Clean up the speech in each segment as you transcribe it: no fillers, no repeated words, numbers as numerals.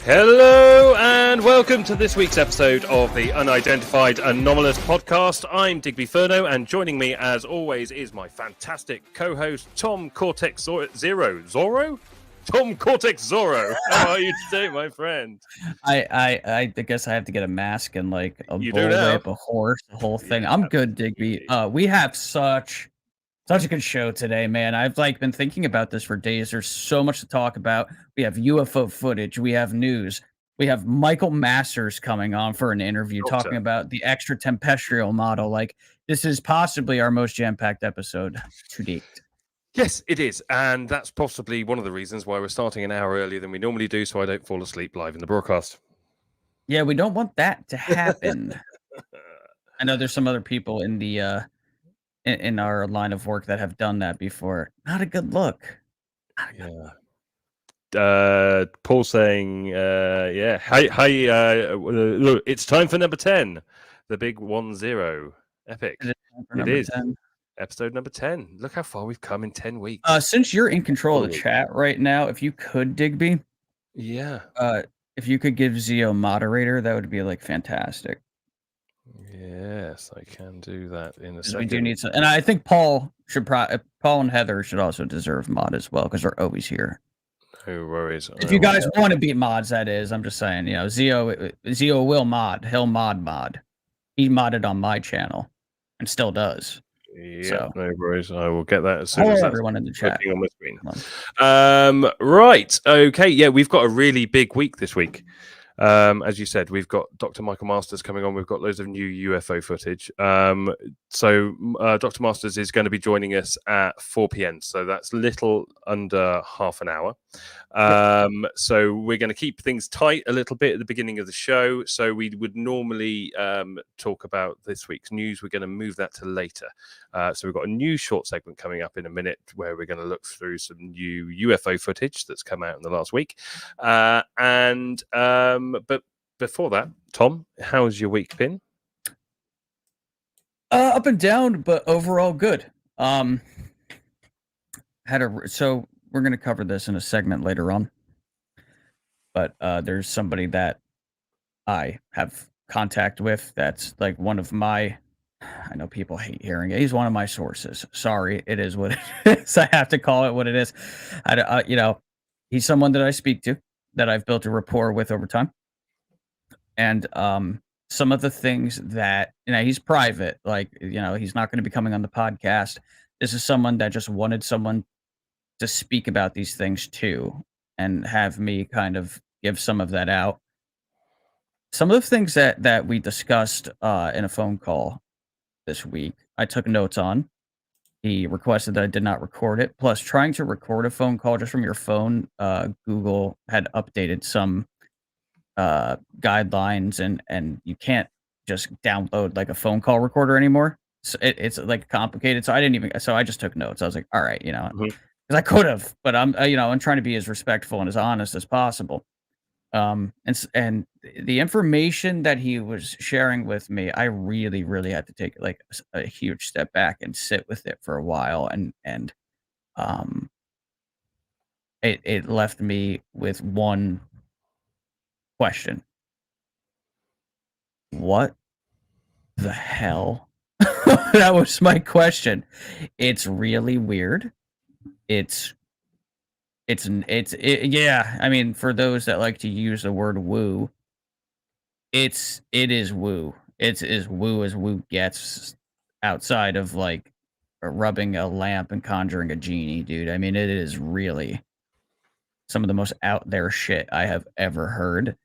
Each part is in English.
Hello and welcome to this week's episode of the Unidentified Anomalous Podcast. I'm Digby Furno, and joining me as always is my fantastic co-host Tom Cortex Zero. Zorro? Tom Cortex Zorro. How are you today, my friend? I guess I have to get a mask and like a You bull do now. whip, a horse, the whole thing. Yeah, I'm good, Digby. We have such a good show today, man. I've been thinking about this for days. There's so much to talk about. We have UFO footage, we have news, we have Michael Masters coming on for an interview talking about the extraterrestrial model. Like, this is possibly our most jam-packed episode to date. Yes, it is. And that's possibly one of the reasons why we're starting an hour earlier than we normally do, so I don't fall asleep live in the broadcast. Yeah, we don't want that to happen. I know there's some other people in the in our line of work that have done that before. Not a good look. Paul saying, yeah, hi, look, it's time for number 10, the big 10, epic. It is. 10. Episode number 10. Look how far we've come in 10 weeks. Since you're in control of the chat right now, if you could, Digby, if you could give Zio moderator, that would be like fantastic. Yes, I can do that in a second. We do need some, and I think Paul and Heather should also deserve mod as well because they're always here. No worries. If you guys want to be mods, that is. I'm just saying, you know, Zio will mod. He'll mod. He modded on my channel and still does. Yeah, so, no worries. I will get that as soon as everyone in the chat on my screen. Right. Okay. Yeah, we've got a really big week this week. As you said, we've got Dr. Michael Masters coming on. We've got loads of new UFO footage. So Dr. Masters is going to be joining us at 4 p.m. So that's little under half an hour. So we're going to keep things tight a little bit at the beginning of the show. So we would normally talk about this week's news. We're going to move that to later. So we've got a new short segment coming up in a minute where we're going to look through some new UFO footage that's come out in the last week. But before that, Tom, how's your week been? Up and down, but overall good. So we're going to cover this in a segment later on. But there's somebody that I have contact with that's like one of my, I know people hate hearing it. He's one of my sources. Sorry, it is what it is. I have to call it what it is. You know, he's someone that I speak to, that I've built a rapport with over time. And some of the things that, you know, he's private, like, you know, he's not going to be coming on the podcast. This is someone that just wanted someone to speak about these things too, and have me kind of give some of that out. Some of the things that we discussed in a phone call this week, I took notes on. He requested that I did not record it. Plus, trying to record a phone call just from your phone, Google had updated some guidelines, and you can't just download like a phone call recorder anymore. So it's like complicated. So I just took notes. I was like, all right, you know, because I could have, but I'm trying to be as respectful and as honest as possible. And the information that he was sharing with me, I really, really had to take like a huge step back and sit with it for a while, and it left me with one question. What the hell? That was my question. It's really weird. Yeah, I mean, for those that like to use the word woo, it is woo. It's as woo as woo gets, outside of like rubbing a lamp and conjuring a genie, dude. I mean, it is really some of the most out there shit I have ever heard.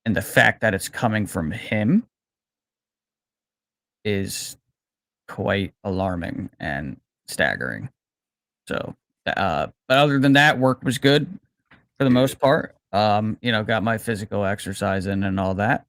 And the fact that it's coming from him is quite alarming and staggering. So, but other than that, work was good for the most part. You know, got my physical exercise in and all that.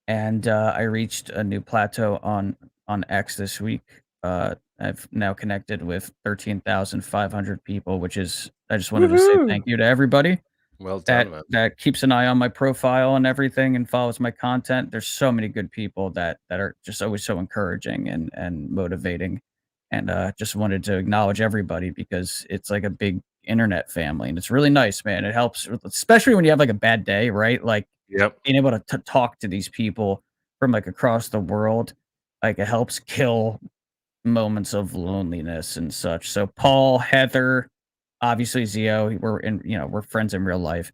And I reached a new plateau on X this week. I've now connected with 13,500 people, which is, I just wanted to say thank you to everybody. Well done, man. That keeps an eye on my profile and everything and follows my content. There's so many good people that are just always so encouraging and motivating. And just wanted to acknowledge everybody, because it's like a big internet family, and it's really nice, man. It helps, especially when you have like a bad day, right? Like Yep. being able to talk to these people from like across the world, like it helps kill moments of loneliness and such. So Paul, Heather, obviously Zio, we're friends in real life.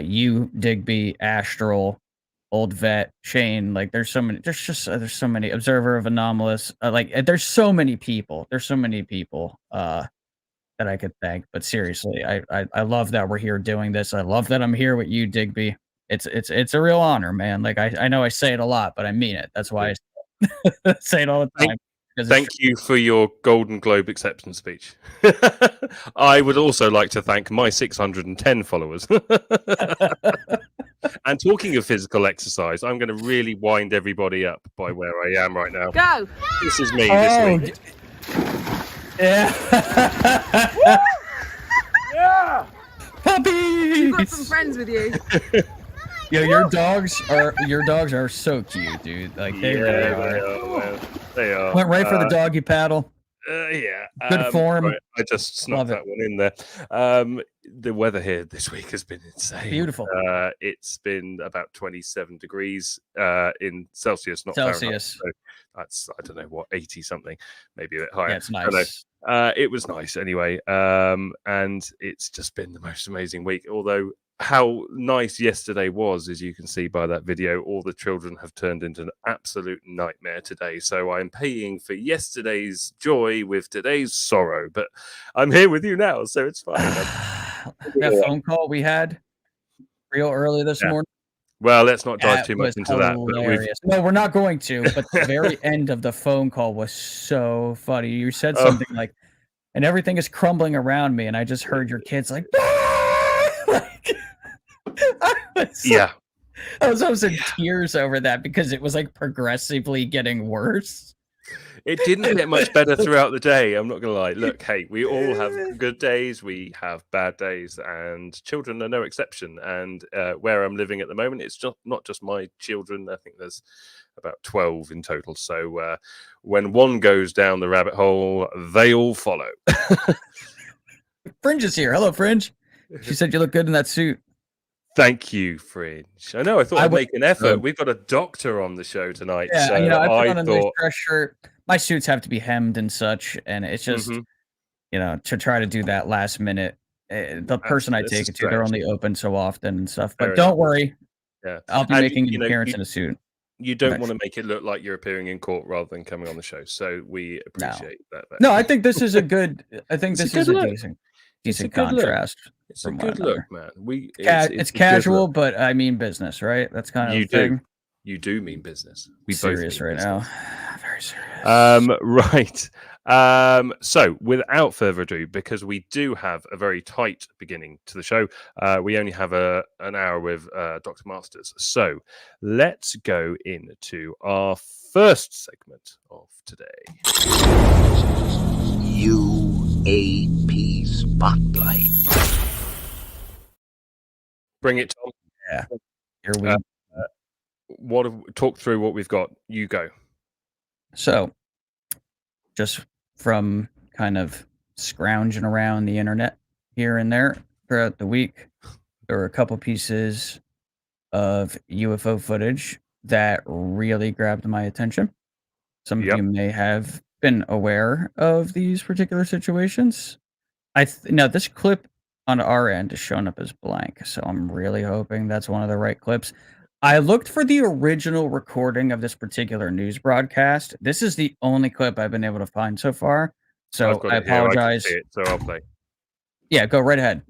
You, Digby, Astral, Old Vet, Shane, like there's so many, there's so many Observer of Anomalous, there's so many people. That I could thank. But seriously, I love that we're here doing this. I love that I'm here with you, Digby. It's a real honor, man. Like I know I say it a lot, but I mean it. That's why I say it all the time. Thank you for your Golden Globe acceptance speech. I would also like to thank my 610 followers. And talking of physical exercise, I'm going to really wind everybody up by where I am right now. Go! This is me this week. Yeah. Yeah! Puppies! You've got some friends with you. Yo, your dogs are so cute, dude. Like they really are. They are. Went right for the doggy paddle. Yeah. Good form. Right, I just snuck that one in there. The weather here this week has been insane. Beautiful. It's been about 27 degrees in Celsius, not Celsius. Fahrenheit. So that's, I don't know what, 80 something, maybe a bit higher. Yeah, it's nice. It was nice anyway. And it's just been the most amazing week. Although how nice yesterday was, as you can see by that video, all the children have turned into an absolute nightmare today. So I'm paying for yesterday's joy with today's sorrow, but I'm here with you now, so it's fine. That phone call we had real early this morning. Well, let's not dive too much into that. But no, we're not going to. But the very end of the phone call was so funny. You said something like, and everything is crumbling around me, and I just heard your kids like, I was almost in tears over that because it was like progressively getting worse. It didn't get much better throughout the day. I'm not going to lie. Look, hey, we all have good days. We have bad days, and children are no exception. And where I'm living at the moment, it's not just my children. I think there's about 12 in total. So when one goes down the rabbit hole, they all follow. Fringe is here. Hello, Fringe. She said you look good in that suit. Thank you, Fringe. I know. I thought I'd make an effort. We've got a doctor on the show tonight. Yeah, so I put on a nice dress shirt. My suits have to be hemmed and such, and it's just, to try to do that last minute. The person I take it to, they're only open so often and stuff. But don't worry. Yeah, I'll be making an appearance in a suit. You don't want to make it look like you're appearing in court rather than coming on the show. So we appreciate that. No, I think this is a good. I think this is a decent contrast. It's a good look, man. It's casual, but I mean business, right? That's kind of you the thing. You do mean business. We serious right now. Very serious. Right. So without further ado, because we do have a very tight beginning to the show, we only have an hour with Dr. Masters. So let's go into our first segment of today. UAP Spotlight. Bring it, Tom. Yeah. Here we talk through what we've got. You go. So, just from kind of scrounging around the internet here and there throughout the week, there were a couple pieces of UFO footage that really grabbed my attention. Some of you may have been aware of these particular situations. Now, this clip on our end is shown up as blank, so I'm really hoping that's one of the right clips. I looked for the original recording of this particular news broadcast. This is the only clip I've been able to find so far, so I apologize. I can see it, so I'll play. Yeah, go right ahead.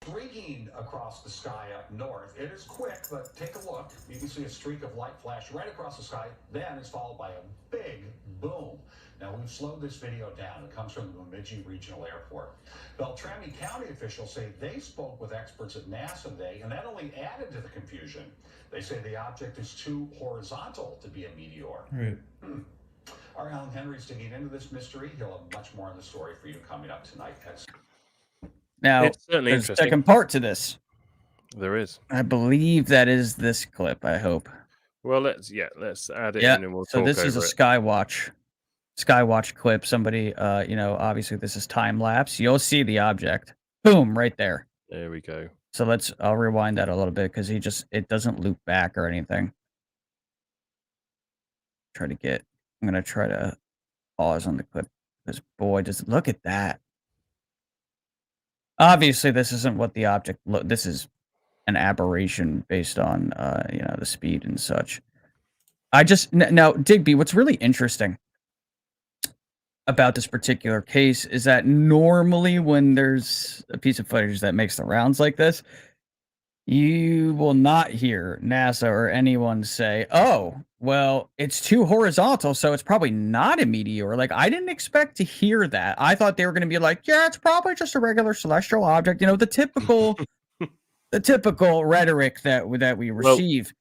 Streaking across the sky up north. It is quick, but take a look. You can see a streak of light flash right across the sky. Then it's followed by a big boom. Now, we've slowed this video down. It comes from the Bemidji Regional Airport. Beltrami County officials say they spoke with experts at NASA today, and that only added to the confusion. They say the object is too horizontal to be a meteor. Right. Our Alan Henry's digging into this mystery. He'll have much more on the story for you coming up tonight. Now, there's a second part to this. There is. I believe that is this clip, I hope. Well, let's add it in and we'll talk over it. So this is a Skywatch Skywatch clip, somebody, obviously this is time lapse. You'll see the object. Boom, right there. There we go. So I'll rewind that a little bit because it doesn't loop back or anything. I'm going to try to pause on the clip because boy, just look at that. Obviously, this isn't what the object this is an aberration based on, the speed and such. Now, Digby, what's really interesting about this particular case is that normally when there's a piece of footage that makes the rounds like this, you will not hear NASA or anyone say, "Oh, well, it's too horizontal, so it's probably not a meteor." Like, I didn't expect to hear that. I thought they were going to be like, "Yeah, it's probably just a regular celestial object." The typical rhetoric that we receive.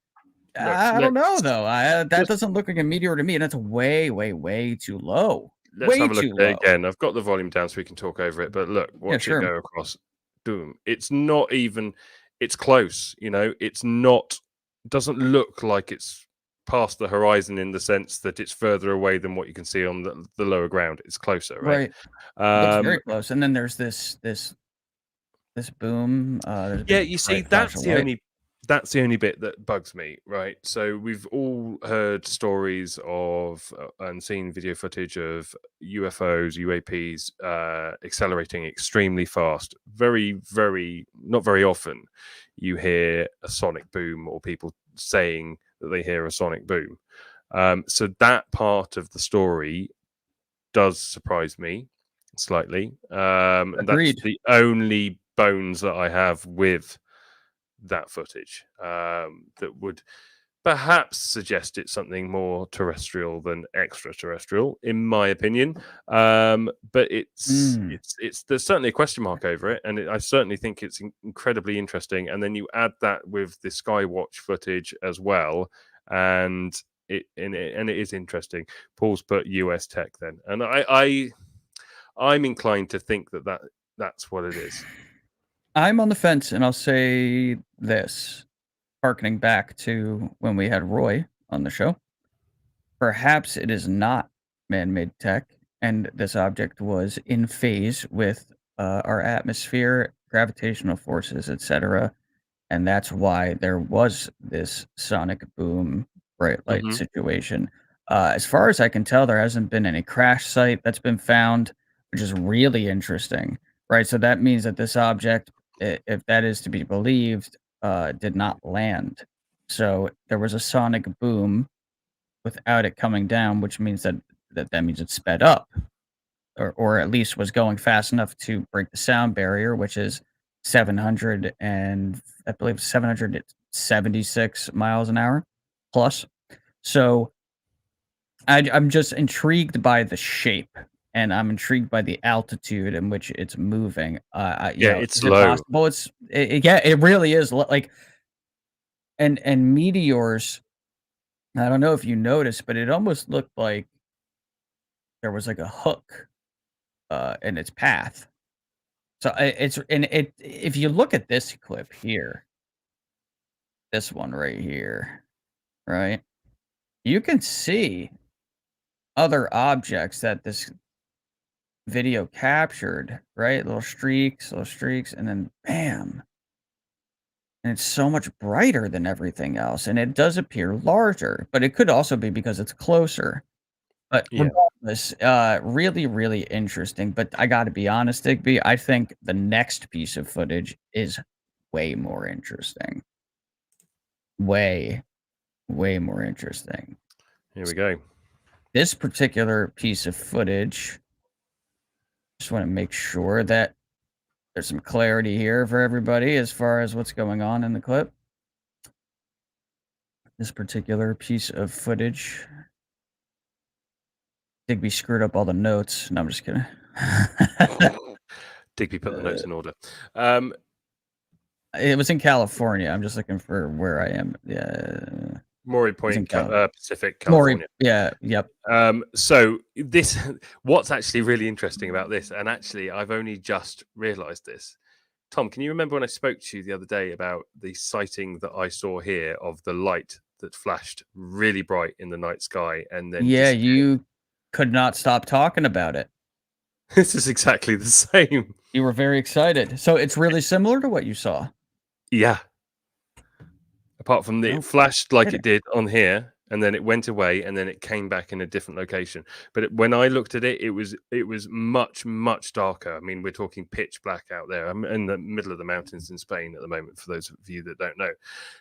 I don't know though. That doesn't look like a meteor to me, and that's way, way, way too low. Let's Way have a look too at it low. again. I've got the volume down so we can talk over it. But look, watch it go across. Boom. It's not even. It's close. It's not. Doesn't look like it's past the horizon in the sense that it's further away than what you can see on the lower ground. It's closer, right? It's very close. And then there's this boom. Yeah, you see, that's the only bit that bugs me, right? So we've all heard stories of and seen video footage of UFOs, UAPs accelerating extremely fast. Very, very, not very often you hear a sonic boom or people saying that they hear a sonic boom. So that part of the story does surprise me slightly. And that's the only bones that I have with that footage that would perhaps suggest it's something more terrestrial than extraterrestrial, in my opinion. But it's there's certainly a question mark over it, and I certainly think it's incredibly interesting. And then you add that with the Skywatch footage as well, and it is interesting. Paul's put US tech then, and I'm inclined to think that's what it is. I'm on the fence, and I'll say this, harkening back to when we had Roy on the show. Perhaps it is not man-made tech, and this object was in phase with our atmosphere, gravitational forces, etc., and that's why there was this sonic boom, bright light situation. As far as I can tell, there hasn't been any crash site that's been found, which is really interesting, right? So that means that this object, if that is to be believed, did not land. So there was a sonic boom without it coming down, which means that means it sped up, or at least was going fast enough to break the sound barrier, which is 776 miles an hour plus. So I'm just intrigued by the shape, and I'm intrigued by the altitude in which it's moving. It's low. It really is like, and meteors. I don't know if you noticed, but it almost looked like there was like a hook in its path. So if you look at this clip here, this one right here, right? You can see other objects that this video captured, right? Little streaks, and then bam. And it's so much brighter than everything else, and it does appear larger, but it could also be because it's closer. But regardless, really, really interesting. But I got to be honest, Digby, I think the next piece of footage is way more interesting. Way, way more interesting. Here we go. This particular piece of footage, just want to make sure that there's some clarity here for everybody as far as what's going on in the clip. This particular piece of footage. Digby screwed up all the notes. No, I'm just kidding. Digby put the notes in order. It was in California. I'm just looking for where I am. Yeah. Maury Point, Pacific, California. Yep. So what's actually really interesting about this, and actually I've only just realized this. Tom, can you remember when I spoke to you the other day about the sighting that I saw here of the light that flashed really bright in the night sky and then you could not stop talking about it. This is exactly the same. You were very excited. So it's really similar to what you saw. Yeah. Apart from No it flashed like kidding. it did on here, and then it went away, and then it came back in a different location. But when I looked at it, it was much darker. I mean, we're talking pitch black out there. I'm in the middle of the mountains in Spain at the moment, for those of you that don't know.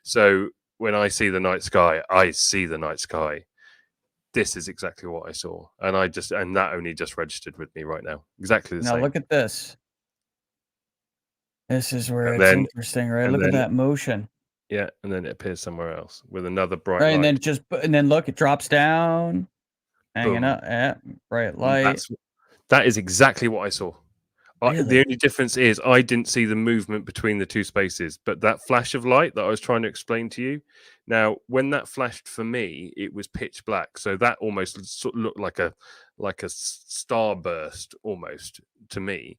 So when I see the night sky, I see the night sky. This is exactly what I saw, and that only just registered with me right now. Exactly the Now same. look at this. This is where And it's then- interesting, right? and Look at then- that motion. Yeah, and then it appears somewhere else with another bright Right, light. and then look, it drops down, hanging Boom. up. Yeah, bright And light. that is exactly what I saw. The Really? only difference is I didn't see the movement between the two spaces, but that flash of light that I was trying to explain to you. Now, when that flashed for me, it was pitch black, so that almost sort of looked like a starburst almost to me,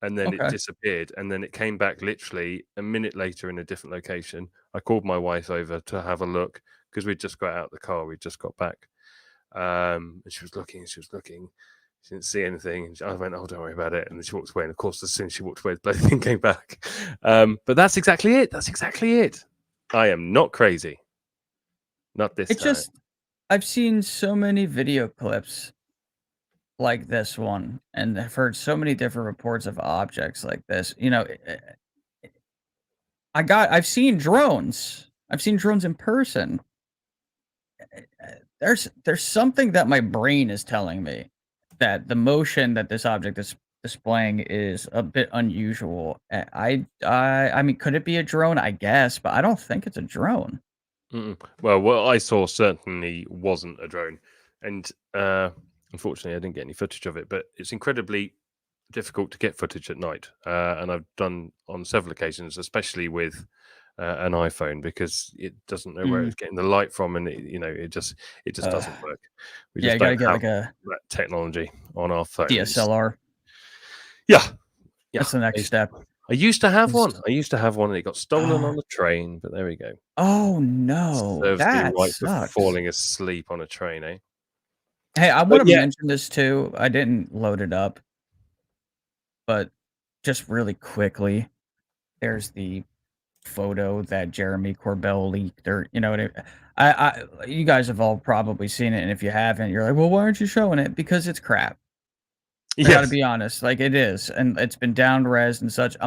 and then it Okay. disappeared, and then it came back literally a minute later in a different location. I called my wife over to have a look because we'd just got out of the car, we just got back, and she was looking. She didn't see anything. And I went, "Oh, don't worry about it." And then she walked away. And of course, as soon as she walked away, the bloody thing came back. But that's exactly it. That's exactly it. I am not crazy. Not this It time. I've seen so many video clips like this one, and I've heard so many different reports of objects like this. You know, I've seen drones. I've seen drones in person. There's something that my brain is telling me that the motion that this object is displaying is a bit unusual. I mean, could it be a drone? I guess, but I don't think it's a drone. Well, what I saw certainly wasn't a drone, and unfortunately, I didn't get any footage of it. But it's incredibly difficult to get footage at night, and I've done on several occasions, especially with an iPhone, because it doesn't know where it's getting the light from, and it just doesn't work. We Yeah, just you gotta don't get have like a that technology on our phones. DSLR. Yeah. That's the next step. I used to have one. It's- And it got stolen on the train, but there we go. Oh no, Serves me that right for sucks. falling asleep on a train, eh? Hey, I want to yeah. mention this too. I didn't load it up, but just really quickly, there's the photo that Jeremy Corbell leaked, or you guys have all probably seen it, and if you haven't, you're like, well, why aren't you showing it? Because it's crap. I gotta be honest, like it is, and it's been down res and such.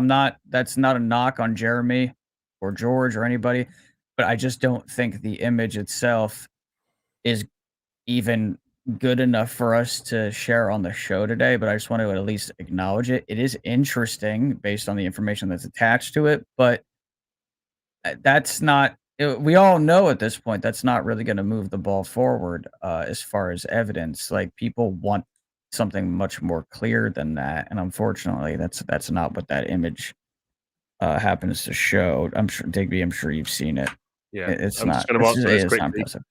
That's not a knock on Jeremy or George or anybody, but I just don't think the image itself is even good enough for us to share on the show today. But I just want to at least acknowledge it. It is interesting based on the information that's attached to it, but that's not. We all know at this point that's not really going to move the ball forward as far as evidence. Like people want something much more clear than that, and unfortunately, that's not what that image happens to show. I'm sure Digby. I'm sure you've seen it. Yeah, It's I'm not. just going to answer this It's not quickly. impressive.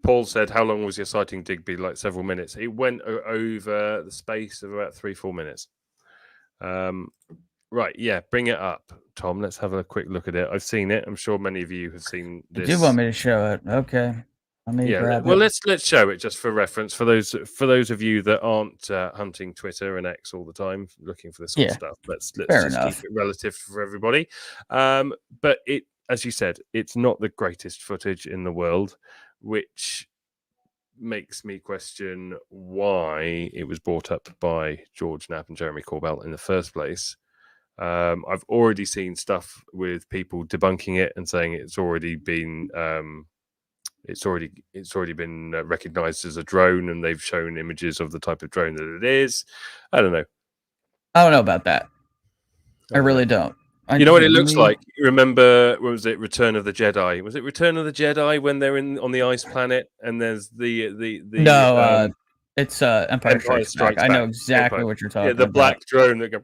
Paul said, "How long was your sighting, Digby?" Like several minutes. It went over the space of about 3-4 minutes. Right, yeah, bring it up, Tom. Let's have a quick look at it. I've seen it. I'm sure many of you have seen You this. do want me to show it? Okay. Let me grab it. Let's show it just for reference for those of you that aren't hunting Twitter and X all the time, looking for this sort of stuff. Let's fair just enough. keep it relative for everybody. But it, as you said, it's not the greatest footage in the world, which makes me question why it was brought up by George Knapp and Jeremy Corbell in the first place. I've already seen stuff with people debunking it and saying it's already been been recognized as a drone, and they've shown images of the type of drone that it is. I don't know. I don't know about that. I really don't. You know what it looks like? You remember, what was it, Return of the Jedi? Was it Return of the Jedi when they're on the ice planet and there's it's Empire Strikes Back. I know exactly what you're talking about. Yeah, the black drone that goes.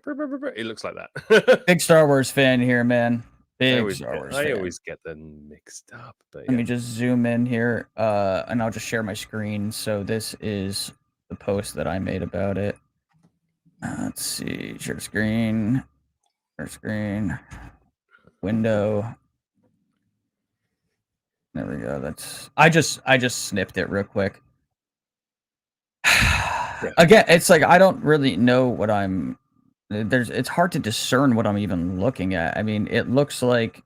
It looks like that. Big Star Wars fan here, man. Big Star Wars fan. I always get them mixed up. But Let me just zoom in here, and I'll just share my screen. So this is the post that I made about it. Let's see, share screen, window. There we go. I just snipped it real quick. Again, it's like I don't really know what I'm. It's hard to discern what I'm even looking at. I mean, it looks like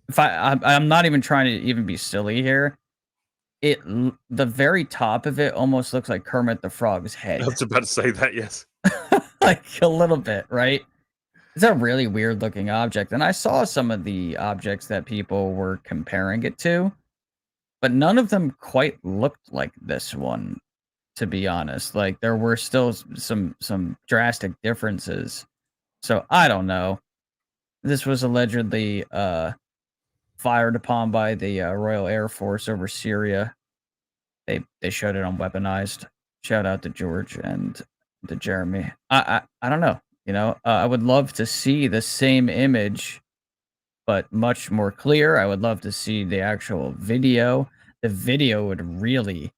if I'm not even trying to even be silly here. The very top of it almost looks like Kermit the Frog's head. I was about to say that, yes. Like a little bit, right? It's a really weird looking object. And I saw some of the objects that people were comparing it to, but none of them quite looked like this one, to be honest. Like there were still some drastic differences. So I don't know. This was allegedly fired upon by the Royal Air Force over Syria. They showed it on Weaponized. Shout out to George and to Jeremy. I don't know. You know, I would love to see the same image, but much more clear. I would love to see the actual video. The video would really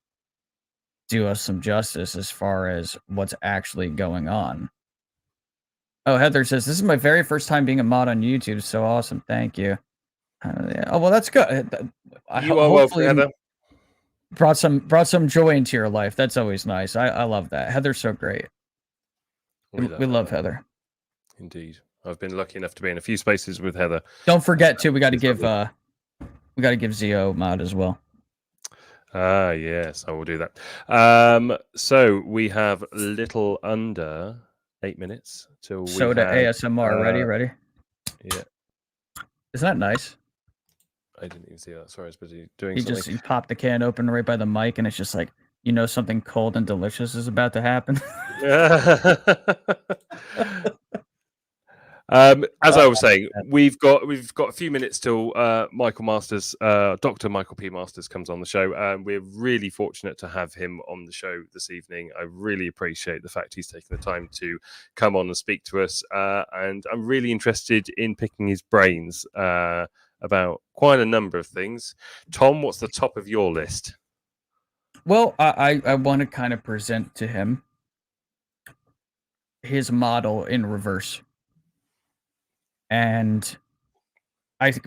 do us some justice as far as what's actually going on. Oh, Heather says, this is my very first time being a mod on YouTube. So awesome. Thank you. Yeah. Oh, well, that's good. You are welcome, Heather. Brought some joy into your life. That's always nice. I love that. Heather's so great. We love Heather. Indeed. I've been lucky enough to be in a few spaces with Heather. Don't forget to we got to give Zio mod as well. Yes, I will do that. So we have a little under 8 minutes till we Soda have, ASMR. Ready? Yeah. Isn't that nice? I didn't even see that. Sorry, I was busy doing He something. just popped the can open right by the mic, and it's just like, you know, something cold and delicious is about to happen. As I was saying, we've got a few minutes till Michael Masters, Dr. Michael P. Masters comes on the show. We're really fortunate to have him on the show this evening. I really appreciate the fact he's taken the time to come on and speak to us, and I'm really interested in picking his brains about quite a number of things. Tom, what's the top of your list? Well, I want to kind of present to him his model in reverse. And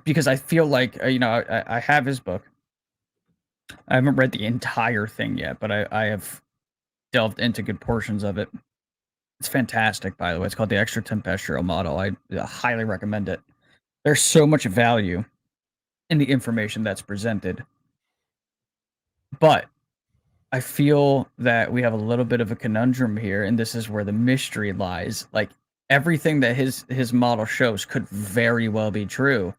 because I feel like, you know, I have his book. I haven't read the entire thing yet, but I have delved into good portions of it. It's fantastic, by the way. It's called the Extraterrestrial model. I highly recommend it. There's so much value in the information that's presented. But I feel that we have a little bit of a conundrum here, and this is where the mystery lies. Like, everything that his model shows could very well be true.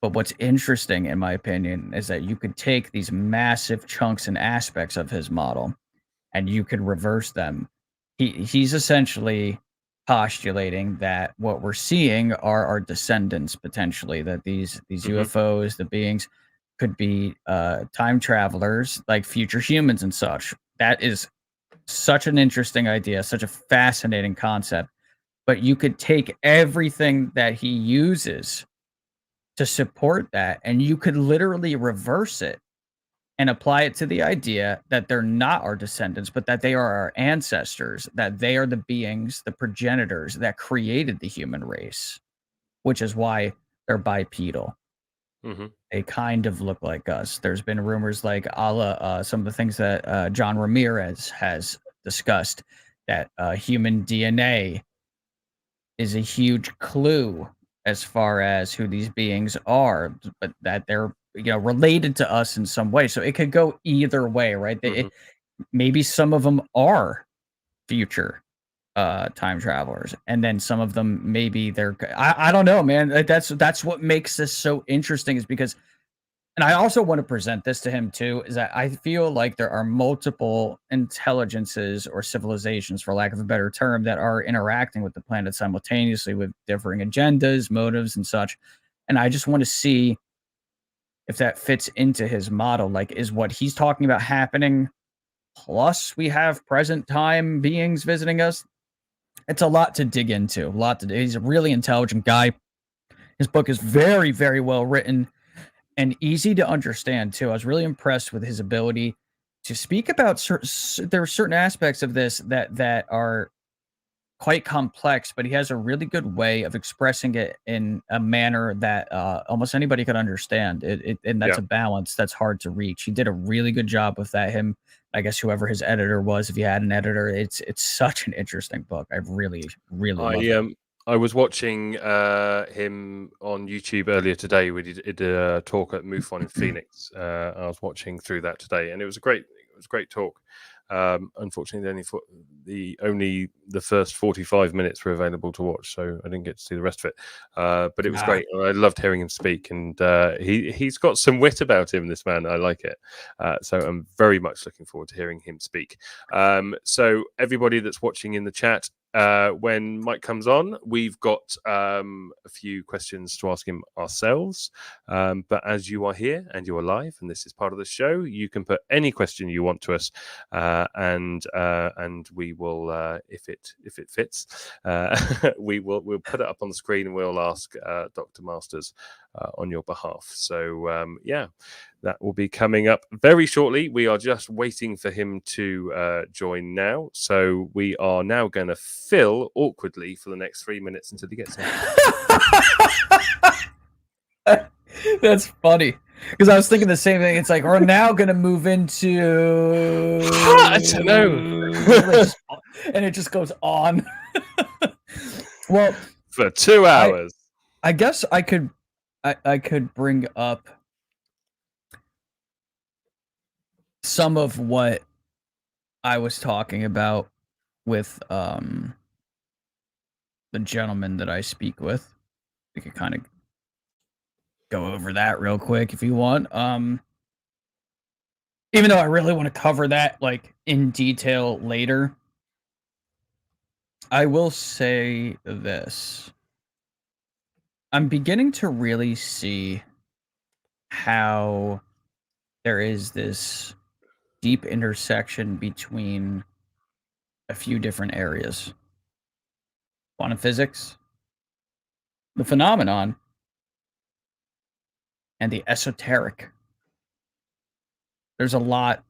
But what's interesting, in my opinion, is that you could take these massive chunks and aspects of his model and you could reverse them. He's essentially postulating that what we're seeing are our descendants, potentially, that these UFOs, the beings, could be time travelers, like future humans and such. That is such an interesting idea, such a fascinating concept. But you could take everything that he uses to support that, and you could literally reverse it and apply it to the idea that they're not our descendants, but that they are our ancestors, that they are the beings, the progenitors that created the human race, which is why they're bipedal. Mm-hmm. They kind of look like us. There's been rumors like some of the things that John Ramirez has discussed, that human DNA is a huge clue as far as who these beings are, but that they're, you know, related to us in some way. So it could go either way, right? Maybe some of them are future time travelers, and then some of them maybe they're I don't know, man. That's what makes this so interesting, is because, and I also want to present this to him too, is that I feel like there are multiple intelligences or civilizations, for lack of a better term, that are interacting with the planet simultaneously with differing agendas, motives, and such. And I just want to see if that fits into his model. Like, is what he's talking about happening, plus we have present time beings visiting us? It's a lot to dig into. He's a really intelligent guy. His book is very, very well written and easy to understand too. I was really impressed with his ability to speak about there are certain aspects of this that are quite complex, but he has a really good way of expressing it in a manner that almost anybody could understand. And that's a balance that's hard to reach. He did a really good job with that. Him, I guess whoever his editor was, if he had an editor, it's such an interesting book. I really love it. I was watching him on YouTube earlier today. We did a talk at MUFON in Phoenix. I was watching through that today, and it was a great talk. Unfortunately, only the first 45 minutes were available to watch, so I didn't get to see the rest of it. But it was great. I loved hearing him speak, and he's got some wit about him. This man, I like it. So I'm very much looking forward to hearing him speak. So everybody that's watching in the chat, when Mike comes on, we've got a few questions to ask him ourselves. But as you are here and you're live, and this is part of the show, you can put any question you want to us, and we will, if it fits, we'll put it up on the screen and we'll ask Dr. Masters on your behalf. So that will be coming up very shortly. We are just waiting for him to join now. So we are now going to fill awkwardly for the next 3 minutes until he gets here. That's funny. Because I was thinking the same thing. It's like, we're now going to move into... I don't know. And it just goes on. Well, for 2 hours. I guess I could bring up some of what I was talking about with the gentleman that I speak with. We could kind of go over that real quick if you want. Even though I really want to cover that like in detail later, I will say this. I'm beginning to really see how there is this deep intersection between a few different areas. Quantum physics, the phenomenon, and the esoteric. There's a lot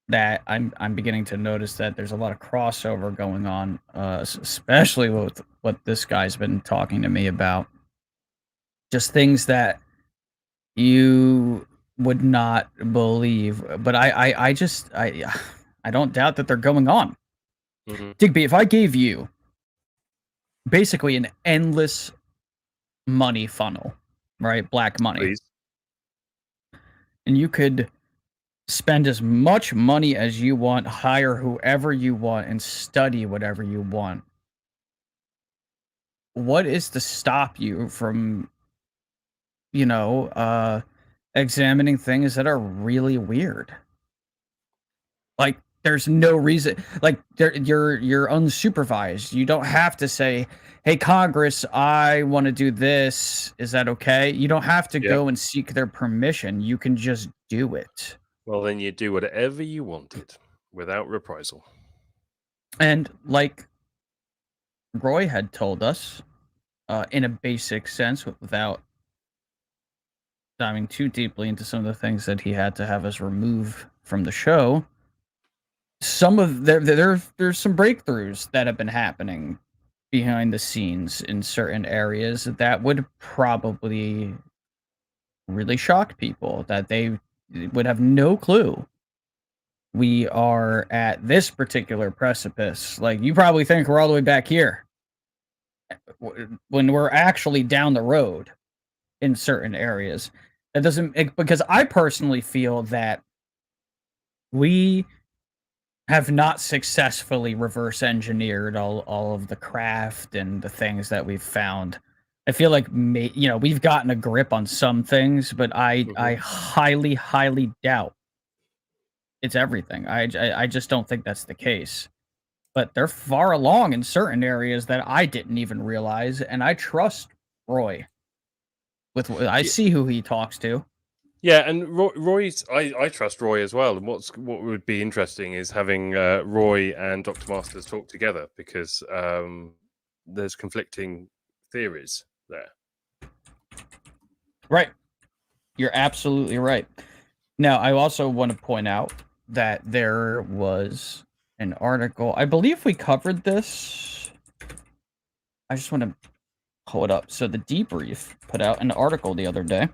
that I'm beginning to notice that there's a lot of crossover going on, especially with what this guy's been talking to me about. Just things that you would not believe, but I don't doubt that they're going on. Mm-hmm. Digby, if I gave you basically an endless money funnel, right? Black money. Please. And you could spend as much money as you want, hire whoever you want, and study whatever you want. What is to stop you from, examining things that are really weird? Like, there's no reason. Like, you're unsupervised. You don't have to say, "Hey, Congress, I want to do this. Is that okay?" You don't have to go and seek their permission. You can just do it. Well, then you do whatever you wanted without reprisal. And like Roy had told us, in a basic sense, without diving too deeply into some of the things that he had to have us remove from the show, some of there's some breakthroughs that have been happening behind the scenes in certain areas that would probably really shock people, that they would have no clue we are at this particular precipice. Like, you probably think we're all the way back here when we're actually down the road in certain areas. That doesn't, because I personally feel that we have not successfully reverse engineered all of the craft and the things that we've found. I feel like we've gotten a grip on some things, but I highly, highly doubt it's everything. I just don't think that's the case. But they're far along in certain areas that I didn't even realize, and I trust Roy. I see who he talks to. Yeah, and Roy's. I trust Roy as well. And what would be interesting is having Roy and Dr. Masters talk together, because there's conflicting theories there. Right. You're absolutely right. Now, I also want to point out that there was an article. I believe we covered this. I just want to pull it up. So the Debrief put out an article the other day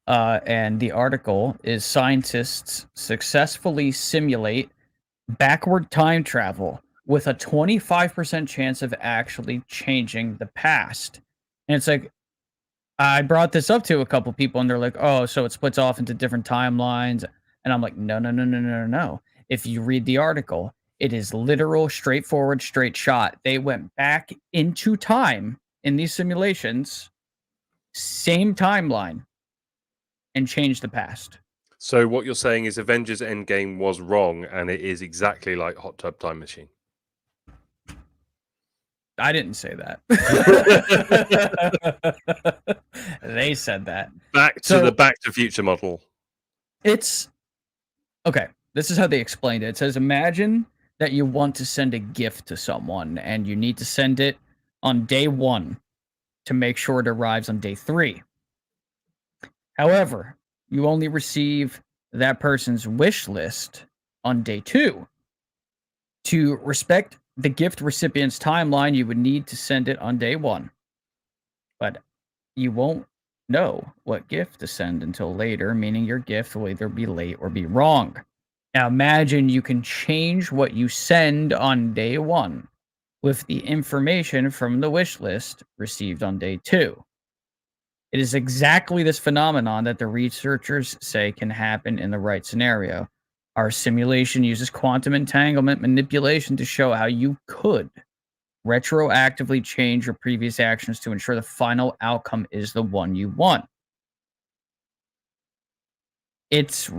And the article is scientists successfully simulate backward time travel with a 25% chance of actually changing the past. And it's like, I brought this up to a couple people and they're like, oh, so it splits off into different timelines. And I'm like, no, no, no, no, no, no. If you read the article, it is literal, straightforward, straight shot. They went back into time in these simulations, same timeline, and changed the past. So what you're saying is Avengers Endgame was wrong, and it is exactly like Hot Tub Time Machine. I didn't say that. They said that. Back to the Back to Future model. It's okay. This is how they explained it. It says, imagine that you want to send a gift to someone and you need to send it on day 1 to make sure it arrives on day 3. However, you only receive that person's wish list on day 2. To respect the gift recipient's timeline, you would need to send it on day 1. But you won't know what gift to send until later, meaning your gift will either be late or be wrong. Now imagine you can change what you send on day 1 with the information from the wish list received on day 2. It is exactly this phenomenon that the researchers say can happen in the right scenario. Our simulation uses quantum entanglement manipulation to show how you could retroactively change your previous actions to ensure the final outcome is the one you want. It's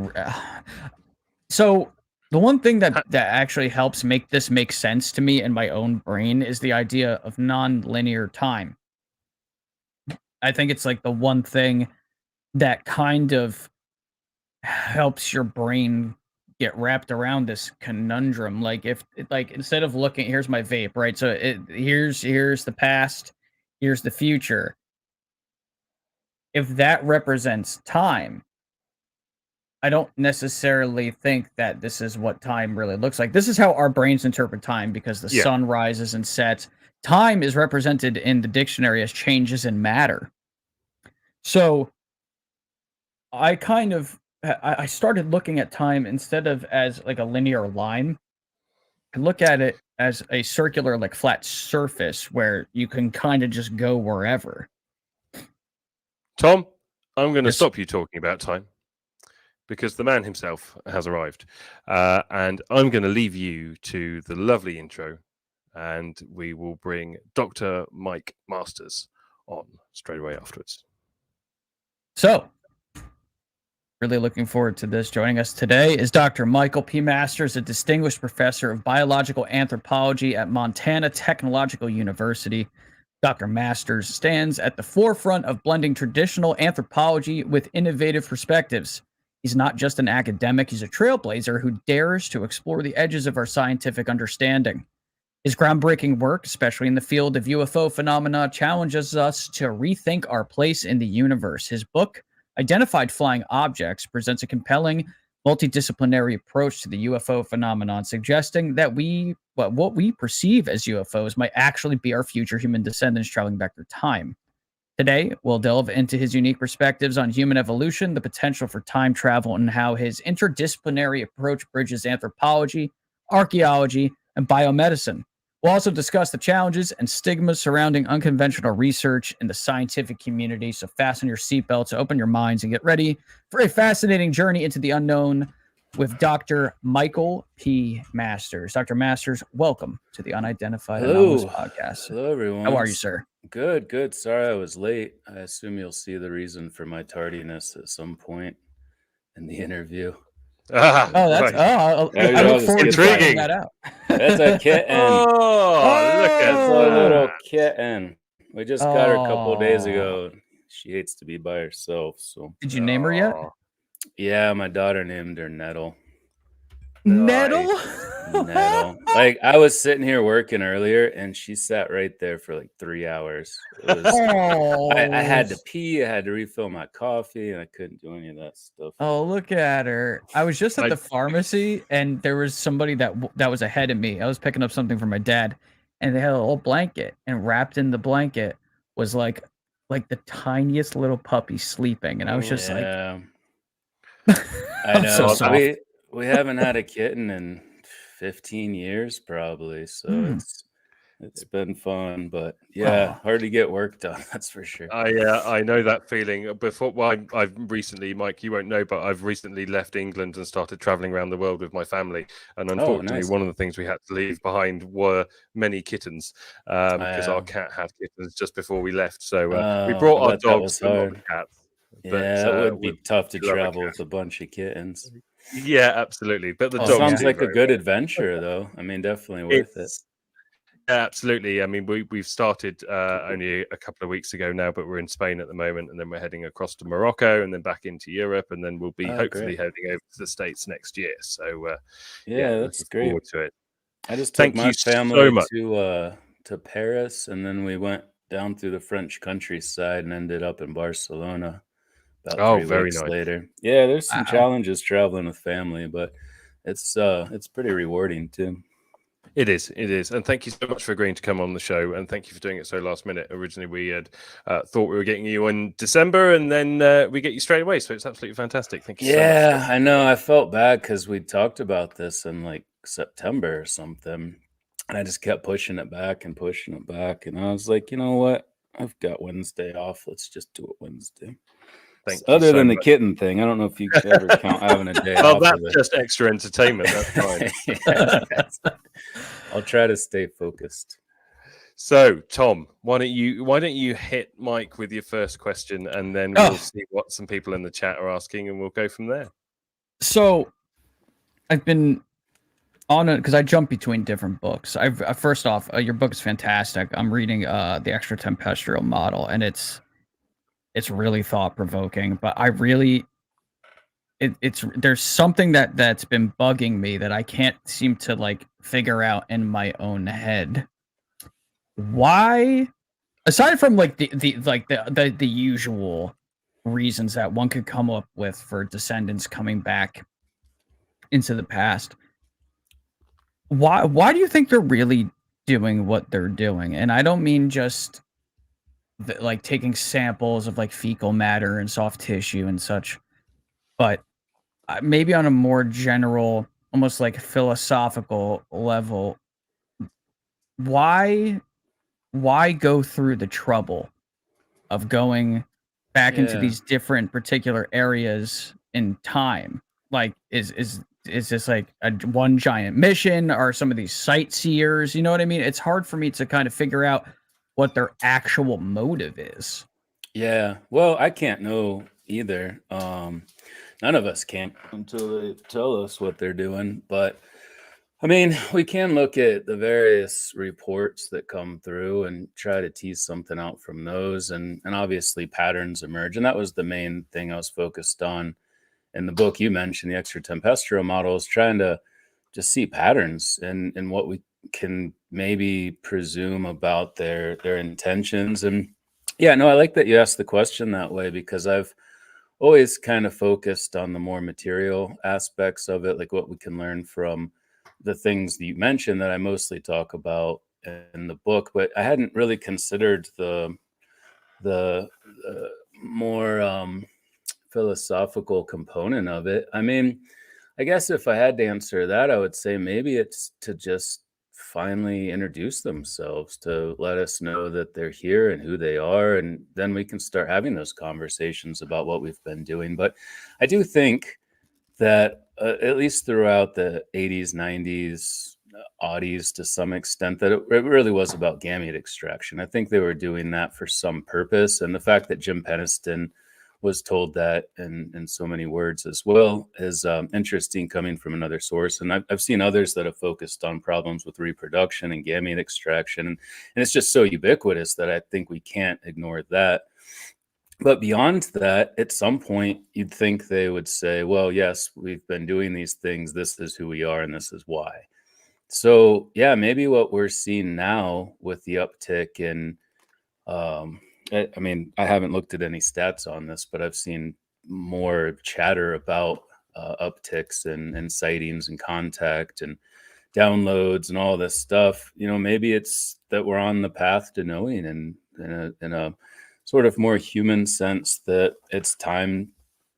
so the one thing that actually helps make this make sense to me in my own brain is the idea of non-linear time. I think it's like the one thing that kind of helps your brain get wrapped around this conundrum. Like if like instead of looking, here's my vape, right? So here's the past, here's the future. If that represents time, I don't necessarily think that this is what time really looks like. This is how our brains interpret time because the sun rises and sets. Time is represented in the dictionary as changes in matter. So I started looking at time instead of as like a linear line. I look at it as a circular, like flat surface where you can kind of just go wherever. Tom, I'm going to stop you talking about time because the man himself has arrived. And I'm going to leave you to the lovely intro and we will bring Dr. Mike Masters on straight away afterwards. So, really looking forward to this. Joining us today is Dr. Michael P. Masters, a distinguished professor of biological anthropology at Montana Technological University. Dr. Masters stands at the forefront of blending traditional anthropology with innovative perspectives. He's not just an academic, he's a trailblazer who dares to explore the edges of our scientific understanding. His groundbreaking work, especially in the field of UFO phenomena, challenges us to rethink our place in the universe. His book, Identified Flying Objects, presents a compelling, multidisciplinary approach to the UFO phenomenon, suggesting that what we perceive as UFOs might actually be our future human descendants traveling back through time. Today, we'll delve into his unique perspectives on human evolution, the potential for time travel, and how his interdisciplinary approach bridges anthropology, archaeology, and biomedicine. We'll also discuss the challenges and stigmas surrounding unconventional research in the scientific community. So fasten your seatbelts, open your minds, and get ready for a fascinating journey into the unknown with Dr. Michael P. Masters. Dr. Masters, welcome to the Unidentified Anomalous Podcast. Hello, everyone. How are you, sir? Good, good. Sorry I was late. I assume you'll see the reason for my tardiness at some point in the interview. I look forward to finding that out. That's a kitten. Look at That's a little kitten. We just got her a couple of days ago. She hates to be by herself. So did you name her yet? Yeah, my daughter named her Nettle. Nettle? Nettle. Like I was sitting here working earlier and she sat right there for like 3 hours. It was, I had to pee, I had to refill my coffee, and I couldn't do any of that stuff. Oh, look at her. I was just at the pharmacy and there was somebody that was ahead of me. I was picking up something for my dad and they had a little blanket, and wrapped in the blanket was like like the tiniest little puppy sleeping, and I was just like, Yeah, I I'm so know. soft. We haven't had a kitten in 15 years probably, so Mm. it's been fun, but yeah, Oh. hard to get work done, that's for sure. I know that feeling. Before, well, I've recently, Mike, you won't know, but I've recently left England and started traveling around the world with my family. And Oh, unfortunately, nice. one of the things we had to leave behind were many kittens, because our Yeah. cat had kittens just before we left. So we Oh, brought I our bet that dogs, was but not the hard. cats. But Yeah, it would we be tough to do love a travel cat. with a bunch of kittens. Yeah, absolutely. But the It Oh, dogs sounds yeah. do like a very good well. adventure, though. I mean, definitely worth it. It's Yeah, absolutely. I mean, we've started only a couple of weeks ago now, but we're in Spain at the moment, and then we're heading across to Morocco, and then back into Europe, and then we'll be Oh, hopefully great. heading over to the States next year. So, yeah, Yeah, that's looking great. forward to it. I just took Thank my you so family much. to Paris, and then we went down through the French countryside and ended up in Barcelona about Oh, 3 very weeks nice. later. Yeah, there's some Wow. challenges traveling with family, but it's pretty rewarding too. It is, and thank you so much for agreeing to come on the show, and thank you for doing it so last minute. Originally, we had thought we were getting you in December, and then we get you straight away. So it's absolutely fantastic. Thank you so much. Yeah, I know. I felt bad because we talked about this in like September or something, and I just kept pushing it back and pushing it back. And I was like, you know what? I've got Wednesday off. Let's just do it Wednesday. Thank you Other so than the much. kitten thing, I don't know if you ever count having a day Well, off. that's Of just extra entertainment. That's fine. it. I'll try to stay focused. So, Tom, why don't you hit Mike with your first question, and then we'll see what some people in the chat are asking, and we'll go from there. So I've been on it because I jump between different books. I've first off, your book is fantastic. I'm reading the Extraterrestrial model, and it's really thought provoking. But I really, it's there's something that's been bugging me that I can't seem to like figure out in my own head. Why, aside from like the usual reasons that one could come up with for descendants coming back into the past, why do you think they're really doing what they're doing? And I don't mean just like taking samples of like fecal matter and soft tissue and such, but maybe on a more general, almost like philosophical level. Why go through the trouble of going back into Yeah. these different particular areas in time? Like, is this like a one giant mission? Or some of these sightseers? You know what I mean? It's hard for me to kind of figure out what their actual motive is. Yeah. Well, I can't know either. None of us can until they tell us what they're doing. But I mean, we can look at the various reports that come through and try to tease something out from those, and obviously patterns emerge. And that was the main thing I was focused on in the book you mentioned, the extraterrestrial model, is trying to just see patterns and what we can maybe presume about their intentions. And yeah, no, I like that you asked the question that way, because I've always kind of focused on the more material aspects of it, like what we can learn from the things that you mentioned that I mostly talk about in the book. But I hadn't really considered the more philosophical component of it. I mean, I guess if I had to answer that, I would say maybe it's to just finally introduce themselves, to let us know that they're here and who they are, and then we can start having those conversations about what we've been doing. But I do think that at least throughout the 80s, 90s, oddies to some extent, that it really was about gamete extraction. I think they were doing that for some purpose. And the fact that Jim Peniston was told that in so many words as well is interesting, coming from another source. And I've seen others that have focused on problems with reproduction and gamete extraction. And it's just so ubiquitous that I think we can't ignore that. But beyond that, at some point, you'd think they would say, well, yes, we've been doing these things. This is who we are, and this is why. So, yeah, maybe what we're seeing now with the uptick in, I mean, I haven't looked at any stats on this, but I've seen more chatter about upticks and sightings and contact and downloads and all this stuff. You know, maybe it's that we're on the path to knowing, and in a sort of more human sense that it's time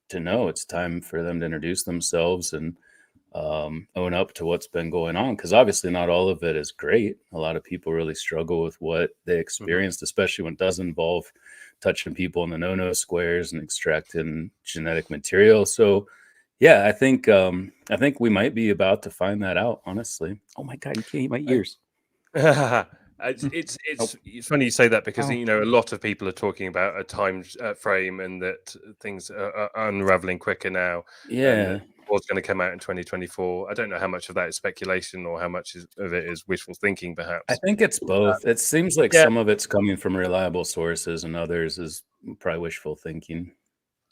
to know. It's time for them to introduce themselves and own up to what's been going on, because obviously not all of it is great. A lot of people really struggle with what they experienced, especially when it does involve touching people in the no-no squares and extracting genetic material. So yeah, I think we might be about to find that out, honestly. Oh my God, you can't eat my ears. It's funny you say that, because Oh. you know, a lot of people are talking about a time frame, and that things are unraveling quicker now. Yeah. And that what's going to come out in 2024. I don't know how much of that is speculation or how much of it is wishful thinking, perhaps. I think it's both. It seems like Yeah. some of it's coming from reliable sources and others is probably wishful thinking.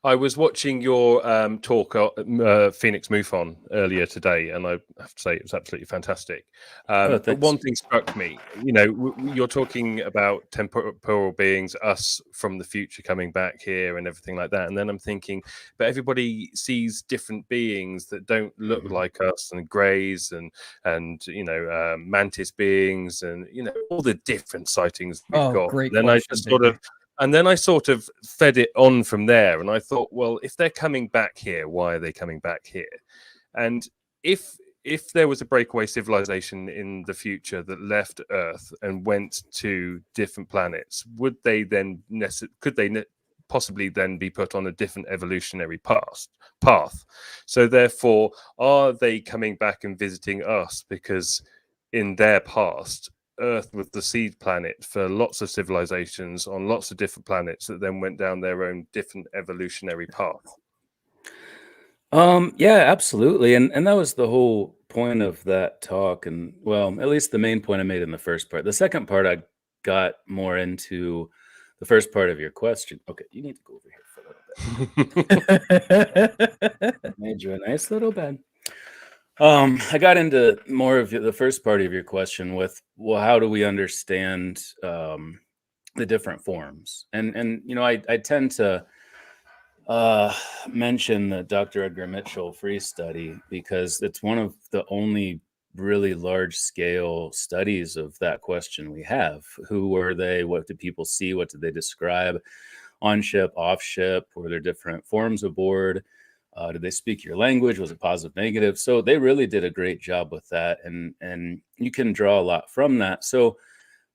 I was watching your talk at Phoenix MUFON earlier today, and I have to say it was absolutely fantastic. But thanks. one thing struck me. You know, you're talking about temporal beings, us from the future coming back here, and everything like that. And then I'm thinking, but everybody sees different beings that don't look like us, and greys, and you know, mantis beings, and you know, all the different sightings we've got. Great Then question, I just sort of fed it on from there. And I thought, well, if they're coming back here, why are they coming back here? And if there was a breakaway civilization in the future that left Earth and went to different planets, would they then possibly then be put on a different evolutionary path? So therefore, are they coming back and visiting us because in their past Earth was the seed planet for lots of civilizations on lots of different planets that then went down their own different evolutionary path? Yeah, absolutely. And that was the whole point of that talk. And well, at least the main point I made in the first part. The second part, I got more into the first part of your question. Okay, you need to go over here for a little bit. Made you a nice little bed. I got into more of the first part of your question with, well, how do we understand the different forms? And you know, I tend to mention the Dr. Edgar Mitchell free study because it's one of the only really large scale studies of that question we have. Who were they? What did people see? What did they describe? On ship, off ship? Were there different forms aboard? Did they speak your language? Was it positive, negative? So they really did a great job with that, and you can draw a lot from that. So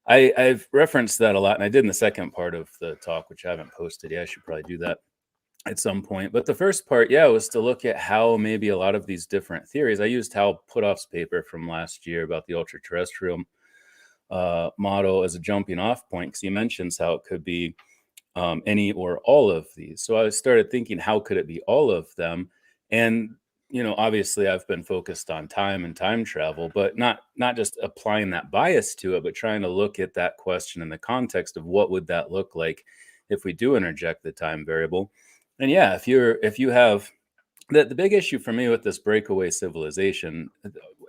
I've referenced that a lot, and I did in the second part of the talk, which I haven't posted yet. I should probably do that at some point. But the first part, was to look at how maybe a lot of these different theories. I used Hal Puthoff's paper from last year about the ultra-terrestrial model as a jumping off point, because he mentions how it could be any or all of these. So I started thinking, how could it be all of them? And you know, obviously I've been focused on time and time travel, but not just applying that bias to it, but trying to look at that question in the context of what would that look like if we do interject the time variable. And yeah, if you have the big issue for me with this breakaway civilization,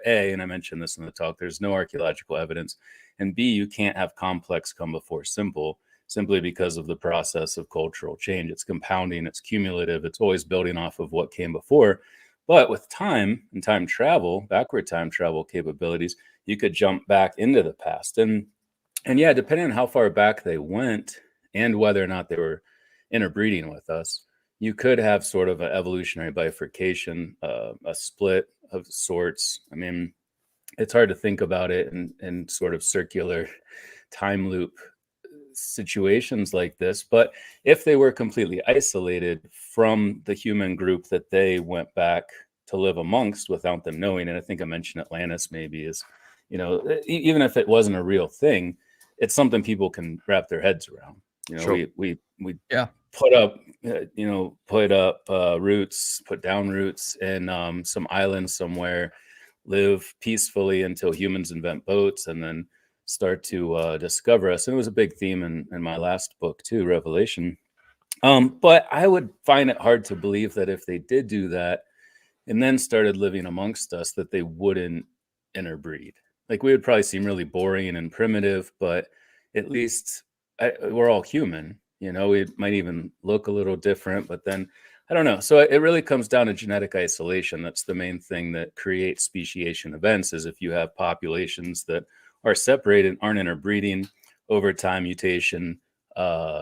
and I mentioned this in the talk, there's no archaeological evidence, and B, you can't have complex come before simple, simply because of the process of cultural change. It's compounding, it's cumulative, it's always building off of what came before. But with time and time travel, backward time travel capabilities, you could jump back into the past. And yeah, depending on how far back they went and whether or not they were interbreeding with us, you could have sort of an evolutionary bifurcation, a split of sorts. I mean, it's hard to think about it in sort of circular time loop situations like this, but if they were completely isolated from the human group that they went back to live amongst without them knowing, and I think I mentioned Atlantis maybe is, you know, even if it wasn't a real thing, it's something people can wrap their heads around. You know, Sure. we put up roots, put down roots in some island somewhere, live peacefully until humans invent boats, and then start to discover us. And it was a big theme in my last book too, Revelation. But I would find it hard to believe that if they did do that and then started living amongst us, that they wouldn't interbreed. Like, we would probably seem really boring and primitive, but at least we're all human. You know, we might even look a little different, but then I don't know. So it really comes down to genetic isolation. That's the main thing that creates speciation events, is if you have populations that are separated, aren't interbreeding, over time mutation,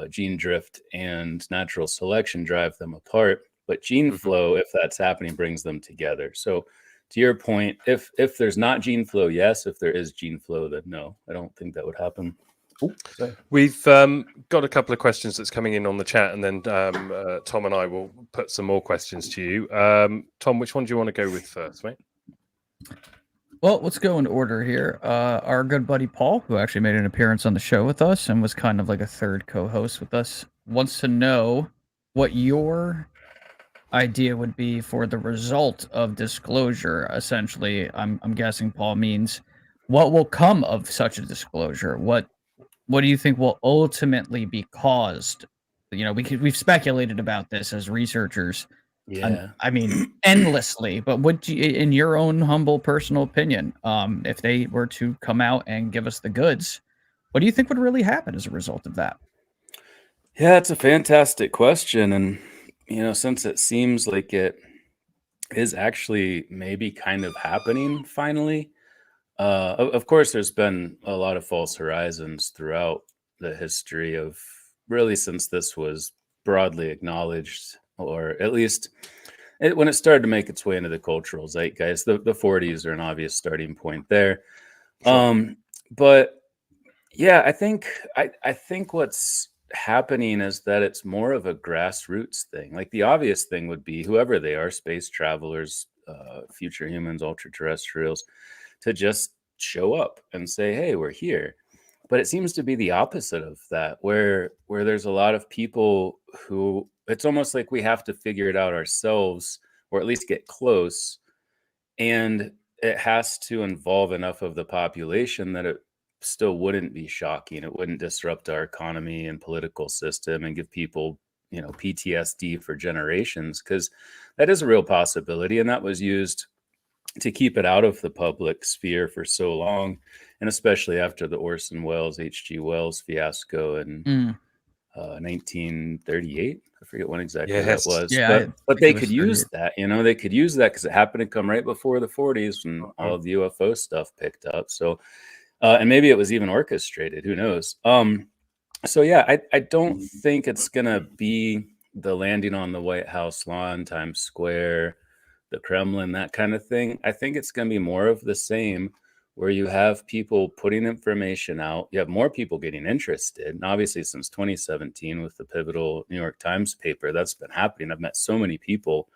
gene drift and natural selection drive them apart, but gene flow, if that's happening, brings them together. So to your point, if there's not gene flow, yes. If there is gene flow, then no. I don't think that would happen. Oh, sorry. We've got a couple of questions that's coming in on the chat, and then Tom and I will put some more questions to you. Tom, which one do you want to go with first, mate? Well, let's go in order here. Our good buddy Paul, who actually made an appearance on the show with us and was kind of like a third co-host with us, wants to know what your idea would be for the result of disclosure. Essentially, I'm guessing Paul means what will come of such a disclosure. What do you think will ultimately be caused? You know, we've speculated about this as researchers. Yeah. I mean, endlessly. But would you, in your own humble personal opinion, if they were to come out and give us the goods, what do you think would really happen as a result of that? Yeah, it's a fantastic question. And, since it seems like it is actually maybe kind of happening finally, of course, there's been a lot of false horizons throughout the history of really since this was broadly acknowledged, or at least when it started to make its way into the cultural zeitgeist. The 40s are an obvious starting point there. Sure. But yeah, I think what's happening is that it's more of a grassroots thing. Like the obvious thing would be whoever they are, space travelers, future humans, ultra-terrestrials, to just show up and say, hey, we're here. But it seems to be the opposite of that, where there's a lot of people who it's almost like we have to figure it out ourselves, or at least get close. And it has to involve enough of the population that it still wouldn't be shocking. It wouldn't disrupt our economy and political system and give people, PTSD for generations, because that is a real possibility. And that was used to keep it out of the public sphere for so long. And especially after the Orson Welles, H.G. Wells fiasco in 1938. I forget when exactly that was. Yeah, but they could use that, they could use that because it happened to come right before the 40s when all of the UFO stuff picked up. So, and maybe it was even orchestrated. Who knows? So yeah, I don't think it's gonna be the landing on the White House lawn, Times Square, the Kremlin, that kind of thing. I think it's gonna be more of the same, where you have people putting information out. You have more people getting interested. And obviously, since 2017 with the pivotal New York Times paper, that's been happening. I've met so many people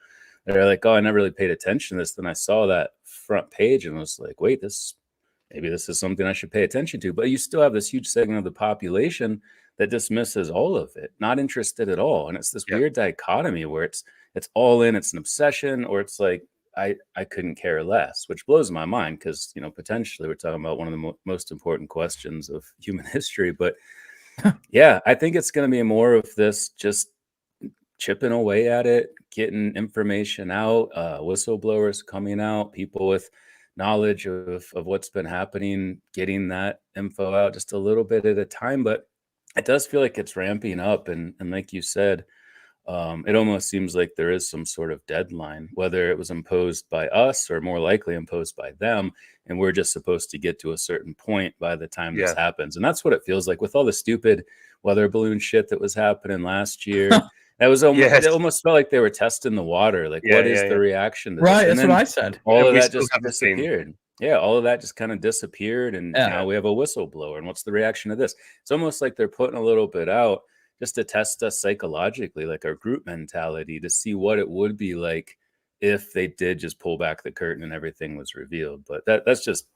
that are like, oh, I never really paid attention to this. Then I saw that front page and was like, wait, maybe this is something I should pay attention to. But you still have this huge segment of the population that dismisses all of it, not interested at all. And it's this weird dichotomy where it's all in, it's an obsession, or it's like, I couldn't care less, which blows my mind because, potentially we're talking about one of the most important questions of human history. But yeah, I think it's going to be more of this just chipping away at it, getting information out, whistleblowers coming out, people with knowledge of what's been happening, getting that info out just a little bit at a time. But it does feel like it's ramping up. And like you said, it almost seems like there is some sort of deadline, whether it was imposed by us or more likely imposed by them. And we're just supposed to get to a certain point by the time this happens. And that's what it feels like with all the stupid weather balloon shit that was happening last year. That was almost, it almost felt like they were testing the water. Like, what is the reaction to this? Right, that's what I said. All of that just disappeared. Yeah, all of that just kind of disappeared. And now we have a whistleblower. And what's the reaction to this? It's almost like they're putting a little bit out just to test us psychologically, like our group mentality, to see what it would be like if they did just pull back the curtain and everything was revealed. But that's just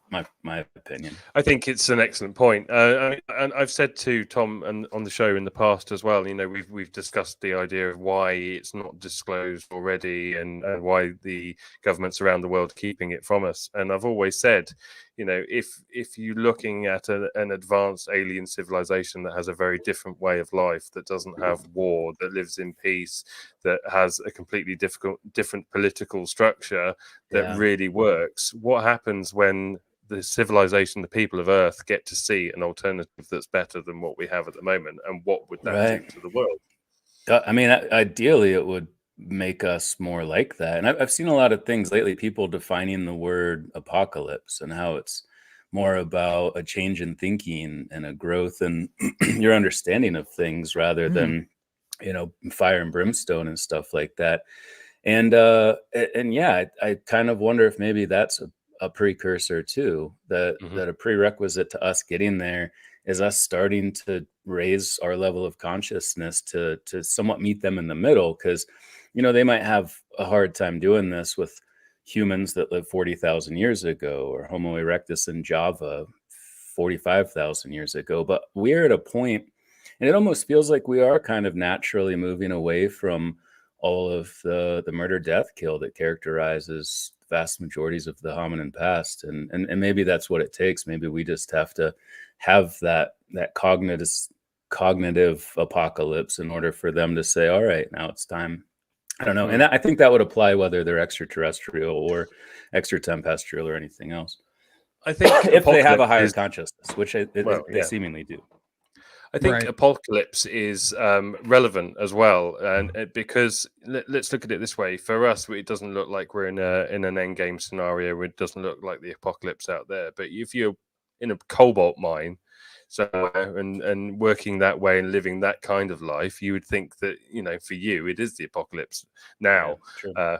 my opinion. I think it's an excellent point. And I've said to Tom and on the show in the past as well, we've discussed the idea of why it's not disclosed already and why the governments around the world are keeping it from us. And I've always said, if you're looking at an advanced alien civilization that has a very different way of life, that doesn't have war, that lives in peace, that has a completely different political structure that really works, what happens when the civilization, the people of Earth, get to see an alternative that's better than what we have at the moment? And what would that do to the world? I mean, ideally, it would make us more like that. And I've seen a lot of things lately, people defining the word apocalypse and how it's more about a change in thinking and a growth in your understanding of things rather than, fire and brimstone and stuff like that. And yeah, I kind of wonder if maybe that's a precursor too, that a prerequisite to us getting there is us starting to raise our level of consciousness to somewhat meet them in the middle, because they might have a hard time doing this with humans that lived 40,000 years ago, or Homo erectus in Java 45,000 years ago. But we're at a point, and it almost feels like we are kind of naturally moving away from all of the murder, death, kill that characterizes vast majorities of the hominin past. And maybe that's what it takes. Maybe we just have to have that cognitive apocalypse in order for them to say, all right, now it's time. I don't know. And I think that would apply whether they're extraterrestrial or extratempestrial or anything else. I think if they have a higher is- consciousness, which they seemingly do. I think Right. apocalypse is relevant as well, and because let's look at it this way: for us, it doesn't look like we're in an end game scenario. It doesn't look like the apocalypse out there. But if you're in a cobalt mine somewhere and working that way and living that kind of life, you would think that for you it is the apocalypse now. Yeah,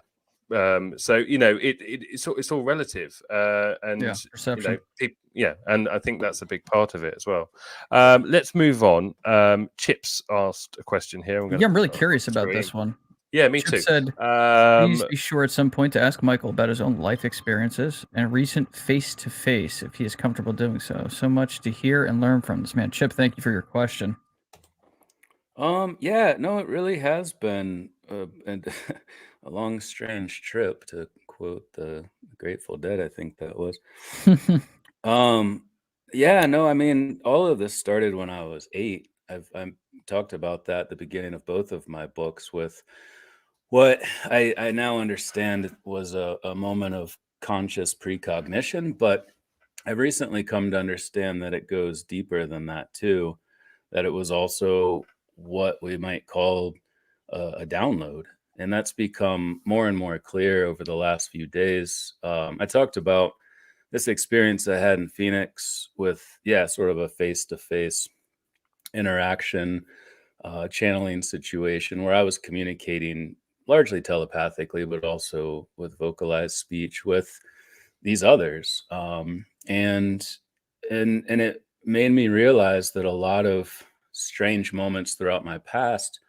So it's all relative, and perception. and I think that's a big part of it as well. Let's move on. Chips asked a question here. I'm really curious about this one. Yeah, me Chip too. said, please be sure at some point to ask Michael about his own life experiences and recent face-to-face, if he is comfortable doing so. So much to hear and learn from this man. Chip, thank you for your question. Yeah, no, it really has been a long, strange trip, to quote the Grateful Dead. I think that was. Yeah, no, I mean, all of this started when I was 8. I've talked about that at the beginning of both of my books, with what I now understand was a moment of conscious precognition, but I've recently come to understand that it goes deeper than that too, that it was also what we might call a download. And that's become more and more clear over the last few days. I talked about this experience I had in Phoenix with, sort of a face-to-face interaction, channeling situation where I was communicating largely telepathically, but also with vocalized speech with these others. And it made me realize that a lot of strange moments throughout my past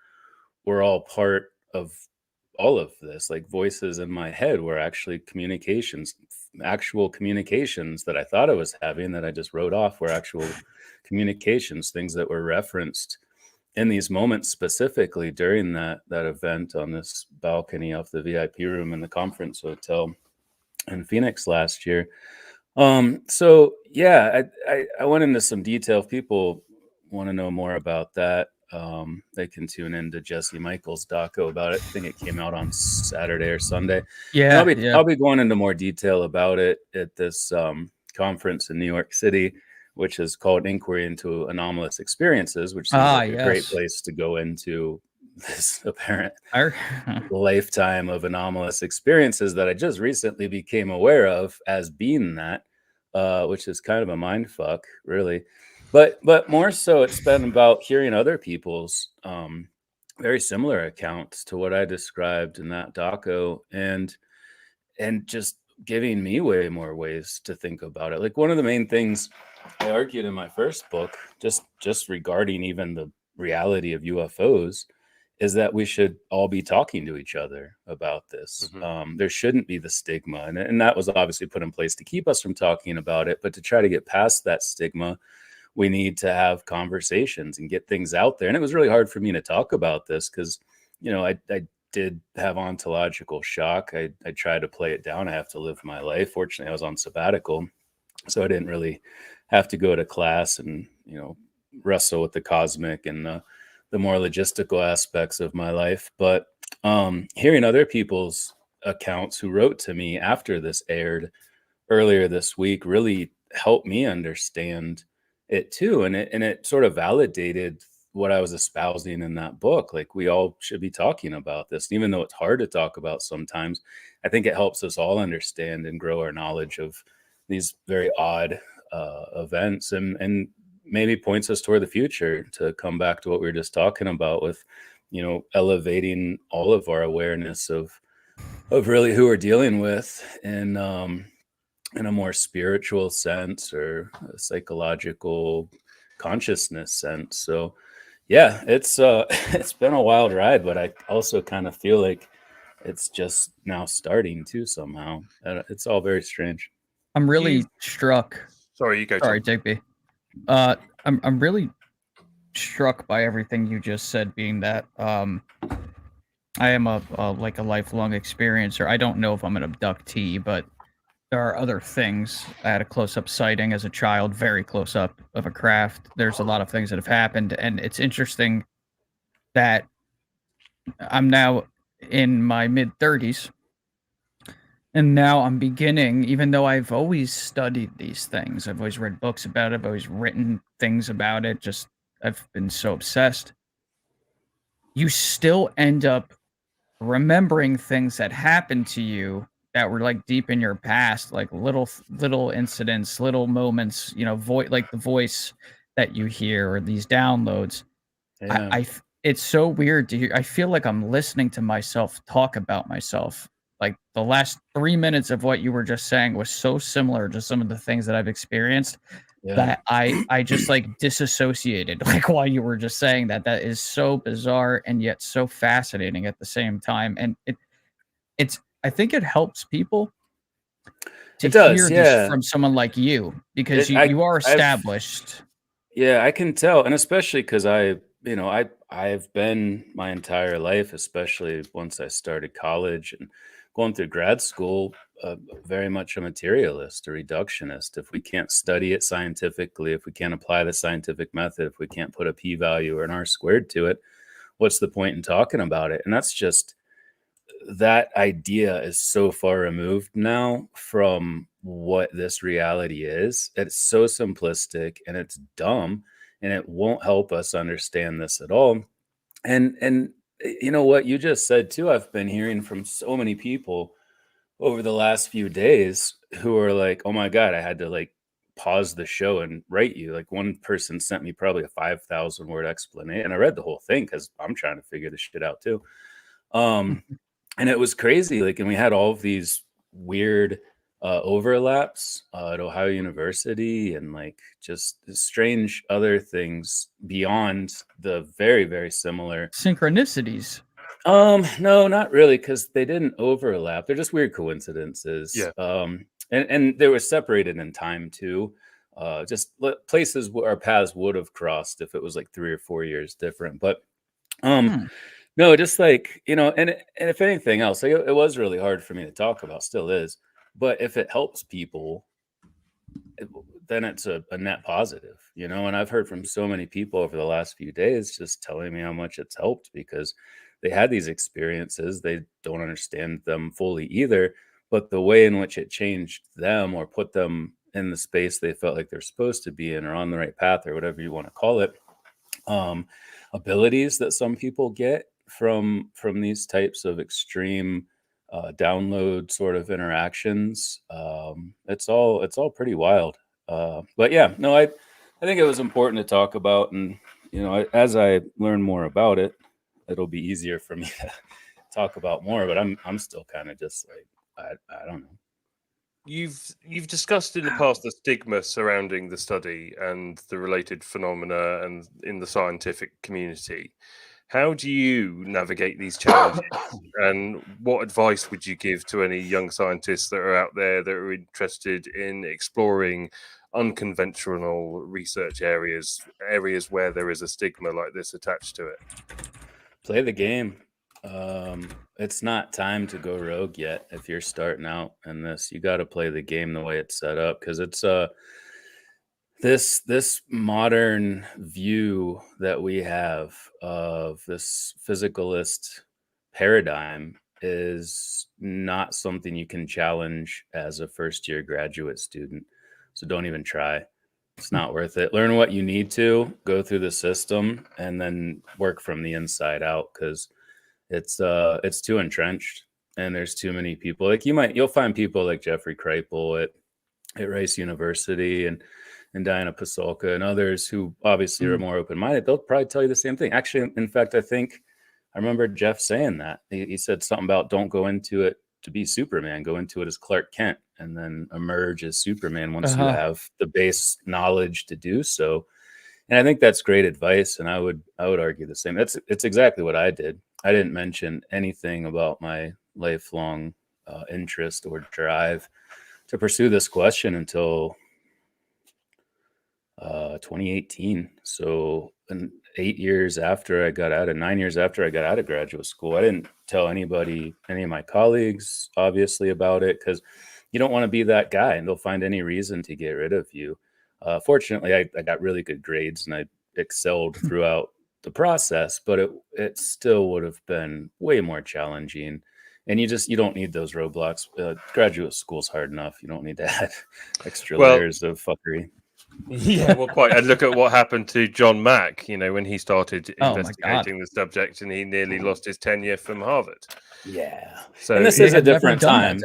were all part of all of this. Like, voices in my head were actually actual communications that I thought I was having, that I just wrote off, were actual communications, things that were referenced in these moments, specifically during that event on this balcony off the VIP room in the conference hotel in Phoenix last year. So yeah, I went into some detail. If people want to know more about that, they can tune into Jesse Michael's doco about it. I think it came out on Saturday or Sunday. Yeah, I'll be going into more detail about it at this conference in New York City, which is called Inquiry into Anomalous Experiences, which seems like a great place to go into this apparent lifetime of anomalous experiences that I just recently became aware of as being that, which is kind of a mind fuck, really. But more so, it's been about hearing other people's very similar accounts to what I described in that doco, and just giving me way more ways to think about it. Like, one of the main things I argued in my first book, just regarding even the reality of UFOs, is that we should all be talking to each other about this. There shouldn't be the stigma, and that was obviously put in place to keep us from talking about it. But to try to get past that stigma, we need to have conversations and get things out there. And it was really hard for me to talk about this because, I did have ontological shock. I tried to play it down. I have to live my life. Fortunately, I was on sabbatical, so I didn't really have to go to class and, wrestle with the cosmic and the more logistical aspects of my life. But hearing other people's accounts who wrote to me after this aired earlier this week really helped me understand it too. And it sort of validated what I was espousing in that book. Like, we all should be talking about this. And even though it's hard to talk about sometimes, I think it helps us all understand and grow our knowledge of these very odd events, and maybe points us toward the future, to come back to what we were just talking about with, elevating all of our awareness of really who we're dealing with, and in a more spiritual sense, or a psychological consciousness sense. So yeah, it's it's been a wild ride, but I also kind of feel like it's just now starting to somehow. It's all very strange. I'm really struck. Sorry, you go. Sorry, Tom. JP. I'm really struck by everything you just said, being that I am a like a lifelong experiencer. I don't know if I'm an abductee, but there are other things. I had a close-up sighting as a child, very close up, of a craft. There's a lot of things that have happened, and it's interesting that I'm now in my mid-30s, and now I'm beginning, even though I've always studied these things, I've always read books about it, I've always written things about it, just I've been so obsessed. You still end up remembering things that happened to you that were like deep in your past, like little incidents, little moments, like the voice that you hear, or these downloads. Yeah. It's so weird to hear. I feel like I'm listening to myself talk about myself. Like the last 3 minutes of what you were just saying was so similar to some of the things that I've experienced, Yeah. that I just like disassociated, like while you were just saying that. That is so bizarre and yet so fascinating at the same time. And I think it helps people to It does, hear this yeah. from someone like you, because you are established. Yeah, I can tell, and especially because I've been my entire life, especially once I started college and going through grad school, very much a materialist, a reductionist. If we can't study it scientifically, if we can't apply the scientific method, if we can't put a p-value or an r-squared to it, what's the point in talking about it? And that's just, that idea is so far removed now from what this reality is. It's so simplistic and it's dumb, and it won't help us understand this at all. And you know what you just said too, I've been hearing from so many people over the last few days who are like, oh my God, I had to like pause the show and write you. Like, one person sent me probably a 5,000 word explanation, and I read the whole thing because I'm trying to figure this shit out too. And it was crazy. Like, and we had all of these weird overlaps at Ohio University, and like just strange other things beyond the very, very similar Synchronicities. No, not really, because they didn't overlap. They're just weird coincidences. Yeah. And they were separated in time too. Just places where our paths would have crossed if it was like 3 or 4 years different. But no, just like, and if anything else, like, it was really hard for me to talk about, still is. But if it helps people, then it's a net positive, and I've heard from so many people over the last few days just telling me how much it's helped, because they had these experiences. They don't understand them fully either, but the way in which it changed them or put them in the space they felt like they're supposed to be in, or on the right path, or whatever you want to call it, abilities that some people get from these types of extreme download sort of interactions. It's all pretty wild. But yeah, no, I think it was important to talk about, and as I learn more about it, it'll be easier for me to talk about more. But I'm still kind of just like, I don't know. You've discussed in the past the stigma surrounding the study and the related phenomena, and in the scientific community. How do you navigate these challenges? And what advice would you give to any young scientists that are out there that are interested in exploring unconventional research areas where there is a stigma like this attached to it? Play the game. It's not time to go rogue yet. If you're starting out in this, you got to play the game the way it's set up, because it's this modern view that we have of this physicalist paradigm is not something you can challenge as a first-year graduate student. So don't even try. It's not worth it. Learn what you need to, go through the system, and then work from the inside out, because it's too entrenched, and there's too many people. Like, you'll find people like Jeffrey Kripal at at Rice University and Diana Pasolka and others who obviously are more open-minded, they'll probably tell you the same thing. Actually, in fact, I think I remember Jeff saying that. He said something about don't go into it to be Superman, go into it as Clark Kent and then emerge as Superman once you have the base knowledge to do so. And I think that's great advice. And I would argue the same. It's exactly what I did. I didn't mention anything about my lifelong interest or drive to pursue this question until 2018. So 9 years after I got out of graduate school, I didn't tell any of my colleagues, obviously, about it, because you don't want to be that guy and they'll find any reason to get rid of you. Fortunately, I got really good grades and I excelled throughout the process, but it still would have been way more challenging. And you don't need those roadblocks. Graduate school's hard enough. You don't need to add extra layers of fuckery. Yeah, well, quite. And look at what happened to John Mack, when he started investigating the subject and he nearly lost his tenure from Harvard. Yeah. So and this is a different time.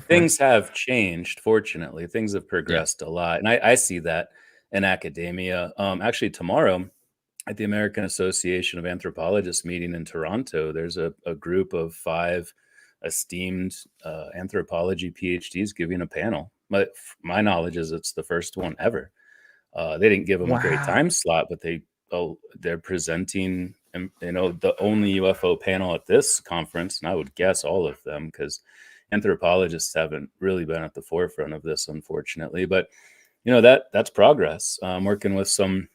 Things have changed, fortunately. Things have progressed a lot. And I see that in academia. Actually, tomorrow at the American Association of Anthropologists meeting in Toronto, there's a group of 5 esteemed anthropology PhDs giving a panel. But my knowledge is it's the first one ever. They didn't give them a great time slot, but they're presenting, the only UFO panel at this conference, and I would guess all of them, because anthropologists haven't really been at the forefront of this, unfortunately. But that's progress. I'm working with some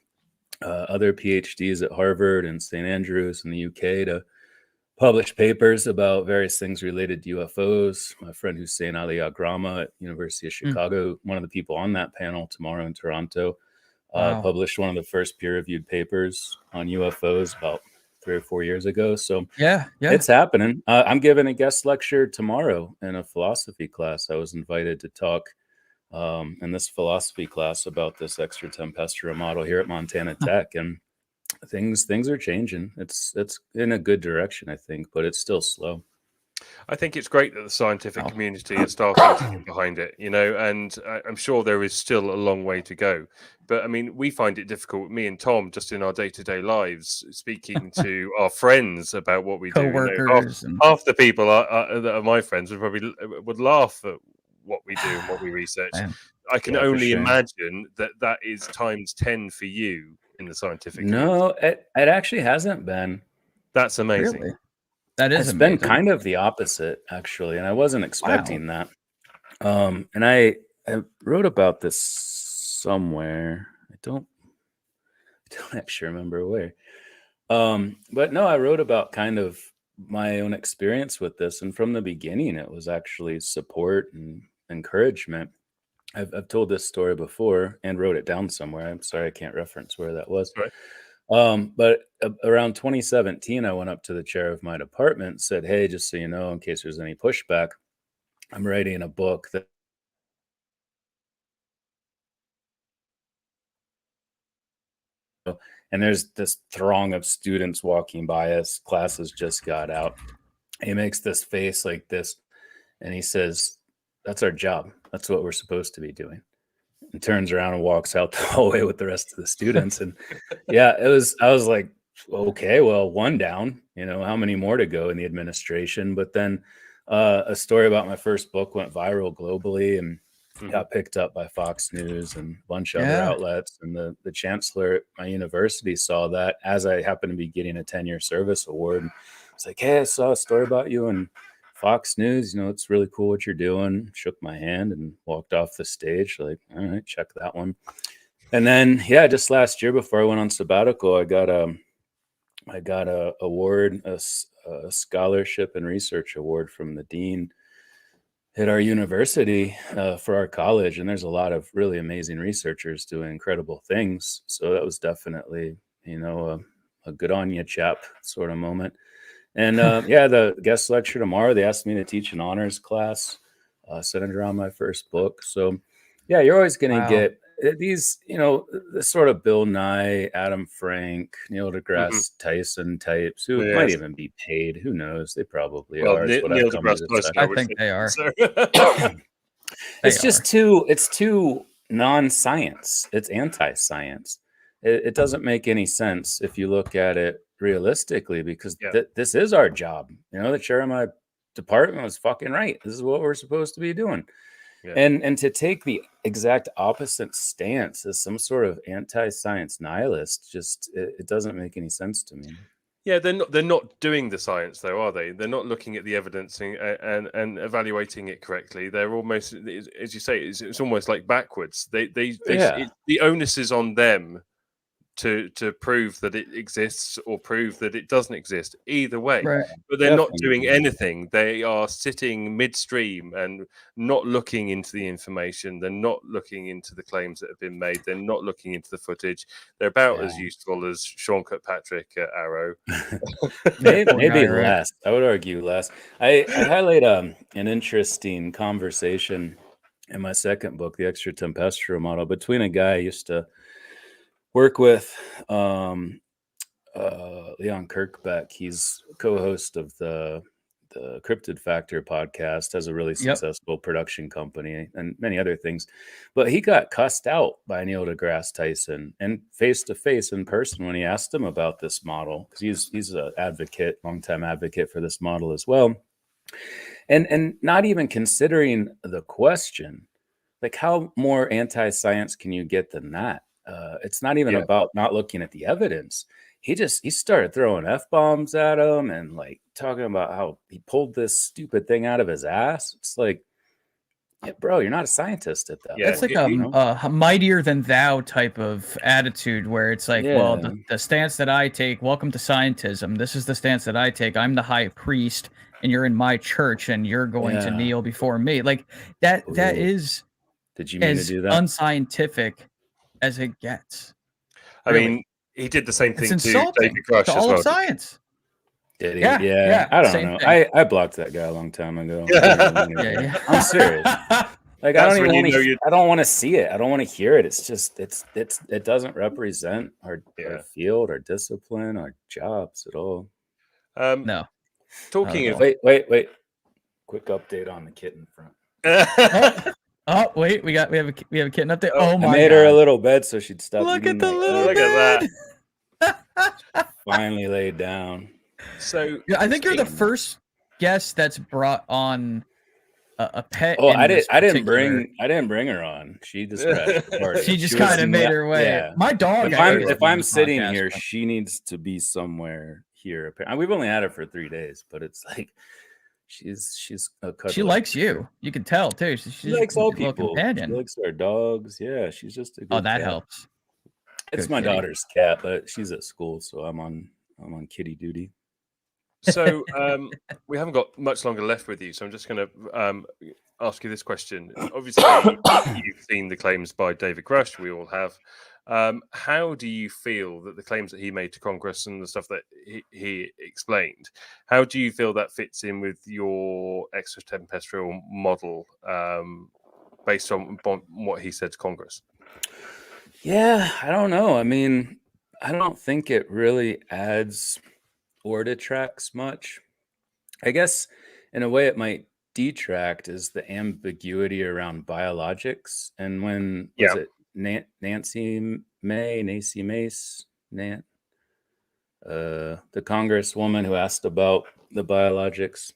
other PhDs at Harvard and St. Andrews in the UK to publish papers about various things related to UFOs. My friend Hussein Ali Agrama at University of Chicago, one of the people on that panel tomorrow in Toronto, published one of the first peer-reviewed papers on UFOs about 3 or 4 years ago. So it's happening. I'm giving a guest lecture tomorrow in a philosophy class. I was invited to talk in this philosophy class about this extraterrestrial model here at Montana Tech, and things are changing. It's in a good direction, I think, but it's still slow. I think it's great that the scientific community is starting to get behind it, and I'm sure there is still a long way to go. But I mean, we find it difficult, me and Tom, just in our day-to-day lives, speaking to our friends about what we do. Half the people that are my friends would laugh at what we do and what we research. I can only imagine that is times 10 for you in the scientific community. No, it actually hasn't been. That's amazing. Really? That is amazing. Been kind of the opposite, actually, and I wasn't expecting that. And I wrote about this somewhere. I don't actually remember where. But no, I wrote about kind of my own experience with this, and from the beginning, it was actually support and encouragement. I've told this story before and wrote it down somewhere. I'm sorry I can't reference where that was. Right. But around 2017, I went up to the chair of my department and said, "Hey, just so you know, in case there's any pushback, I'm writing a book that and there's this throng of students walking by us. Classes just got out." He makes this face like this, and he says, "That's our job. That's what we're supposed to be doing." And turns around and walks out the hallway with the rest of the students. And I was like, okay, well, one down, how many more to go in the administration? But then a story about my first book went viral globally and got picked up by Fox News and a bunch of other outlets. And the chancellor at my university saw that, as I happened to be getting a 10-year service award. And it's like, "Hey, I saw a story about you and Fox News, it's really cool what you're doing." Shook my hand and walked off the stage. Like, all right, check that one. And then, just last year before I went on sabbatical, I got a award, a scholarship and research award from the dean at our university for our college. And there's a lot of really amazing researchers doing incredible things. So that was definitely, a good on you, chap sort of moment. And the guest lecture tomorrow, they asked me to teach an honors class centered around my first book. So you're always going to get these, the sort of Bill Nye, Adam Frank, Neil deGrasse Tyson types who might even be paid. Who knows? They probably are. Neil deGrasse Tyson, I think they are. It's just too non-science. It's anti-science. It doesn't make any sense if you look at it realistically, because this is our job. You know, the chair of my department was fucking right. This is what we're supposed to be doing. Yeah. And to take the exact opposite stance as some sort of anti-science nihilist, just it doesn't make any sense to me. Yeah, they're not doing the science though, are they? They're not looking at the evidence and evaluating it correctly. They're almost, as you say, it's almost like backwards. The onus is on them to prove that it exists or prove that it doesn't exist. Either way, but they're not doing anything. They are sitting midstream and not looking into the information. They're not looking into the claims that have been made. They're not looking into the footage. They're about as useful as Sean Kirkpatrick at Arrow. maybe less. I would argue less. I highlight an interesting conversation in my second book, The Extraterrestrial Model, between a guy I used to work with, Leon Kirkbeck. He's co-host of the Cryptid Factor podcast, has a really successful production company and many other things. But he got cussed out by Neil deGrasse Tyson and face-to-face in person when he asked him about this model, because he's an advocate, longtime advocate for this model as well. And not even considering the question, like how more anti-science can you get than that? It's not even about not looking at the evidence. He started throwing F-bombs at him and like talking about how he pulled this stupid thing out of his ass. It's like, bro, you're not a scientist at that. It's like a mightier than thou type of attitude where it's like, well, the stance that I take, welcome to scientism. This is the stance that I take. I'm the high priest and you're in my church and you're going to kneel before me. Like that is Did you mean to do that? Unscientific as it gets. I mean, he did the same thing to David Grush as all well. Of science. Did he? Yeah. I don't know. I blocked that guy a long time ago. I'm serious. Like I don't want to see it. I don't want to hear it. It's just it doesn't represent our field, our discipline, our jobs at all. No. Talking of wait. Quick update on the kitten front. Oh wait, we have a kitten update. Oh my! I made her a little bed so she'd stop. Look at the little Look at that. Finally laid down. So I think you're the first guest that's brought on a pet. Oh, I didn't bring her on. She just crashed the party. She just kind of made her way. Yeah. My dog. If I'm sitting here, she needs to be somewhere here. We've only had her for 3 days, but it's like. She's a cuddler. She likes you. You can tell too. She likes all people. Companion. She likes our dogs. Yeah, she's just a good that cat. Helps. It's my daughter's cat, but she's at school, so I'm on kitty duty. So we haven't got much longer left with you, so I'm just going to ask you this question. Obviously, you've seen the claims by David Grush. We all have. How do you feel that the claims that he made to Congress and the stuff that he explained, how do you feel that fits in with your extraterrestrial model based on what he said to Congress? Yeah, I don't know. I mean, I don't think it really adds or detracts much. I guess in a way it might detract is the ambiguity around biologics. And when was it Nancy Mace, the congresswoman who asked about the biologics.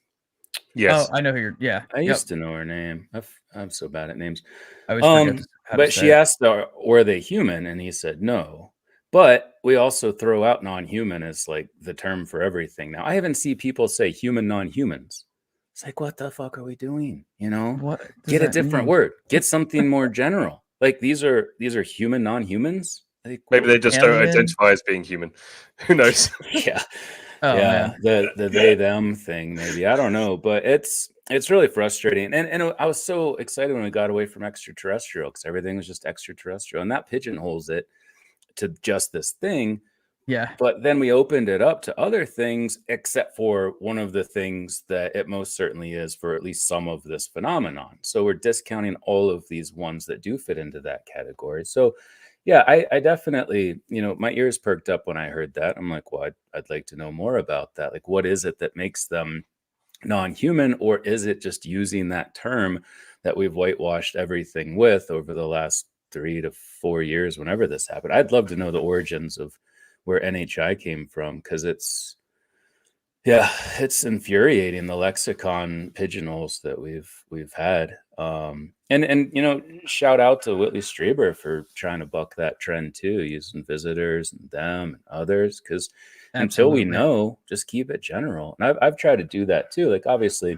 Yes. Oh, I know who you're. I used to know her name. I'm so bad at names. I always forget but she asked, were they human? And he said no. But we also throw out non-human as like the term for everything. Now I haven't seen people say human non-humans. It's like, what the fuck are we doing? You know, what? Get a different word. Get something more general. Like these are human non-humans. Maybe they just don't identify as being human. Who knows? Yeah. The they them thing, maybe. I don't know, but it's really frustrating. And I was so excited when we got away from extraterrestrial because everything was just extraterrestrial, and that pigeonholes it to just this thing. Yeah. But then we opened it up to other things, except for one of the things that it most certainly is for at least some of this phenomenon. So we're discounting all of these ones that do fit into that category. So yeah, I definitely, my ears perked up when I heard that. I'm like, well, I'd like to know more about that. Like, what is it that makes them non-human, or is it just using that term that we've whitewashed everything with over the last 3 to 4 years, whenever this happened? I'd love to know the origins of where NHI came from, because it's infuriating, the lexicon pigeonholes that we've had. And shout out to Whitley Strieber for trying to buck that trend too, using visitors and them and others, because until we know, just keep it general. And I've tried to do that too. Like, obviously,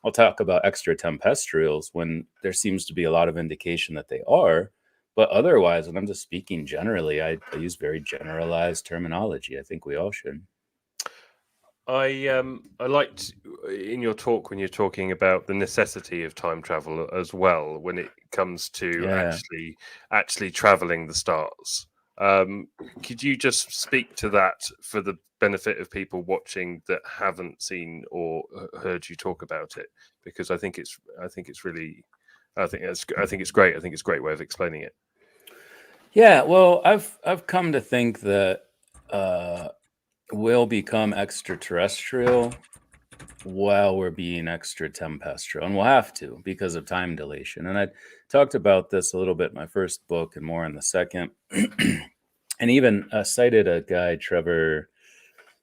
I'll talk about extraterrestrials when there seems to be a lot of indication that they are. But otherwise, when I'm just speaking generally, I use very generalized terminology. I think we all should. I liked in your talk when you're talking about the necessity of time travel as well when it comes to actually traveling the stars. Could you just speak to that for the benefit of people watching that haven't seen or heard you talk about it? Because I think it's great. I think it's a great way of explaining it. Yeah, well, I've come to think that we'll become extraterrestrial while we're being extratempestrial, and we'll have to because of time dilation. And I talked about this a little bit in my first book and more in the second, and even cited a guy, Trevor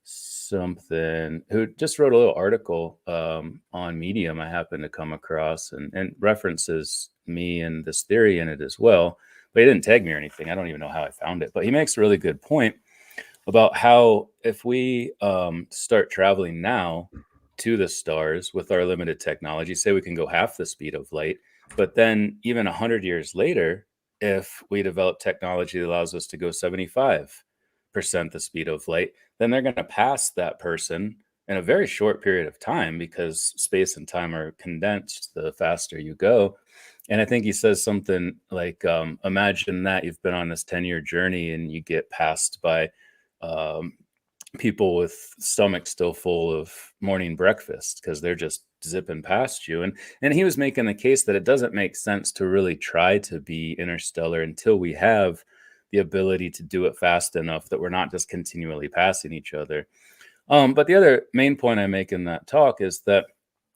something, who just wrote a little article on Medium I happened to come across, and references me and this theory in it as well. But he didn't tag me or anything. I don't even know how I found it, but he makes a really good point about how if we start traveling now to the stars with our limited technology, say we can go half the speed of light, but then even 100 years later, if we develop technology that allows us to go 75% the speed of light, then they're going to pass that person in a very short period of time, because space and time are condensed the faster you go. And I think he says something like, imagine that you've been on this 10-year journey and you get passed by people with stomachs still full of morning breakfast because they're just zipping past you. And he was making the case that it doesn't make sense to really try to be interstellar until we have the ability to do it fast enough that we're not just continually passing each other. But the other main point I make in that talk is that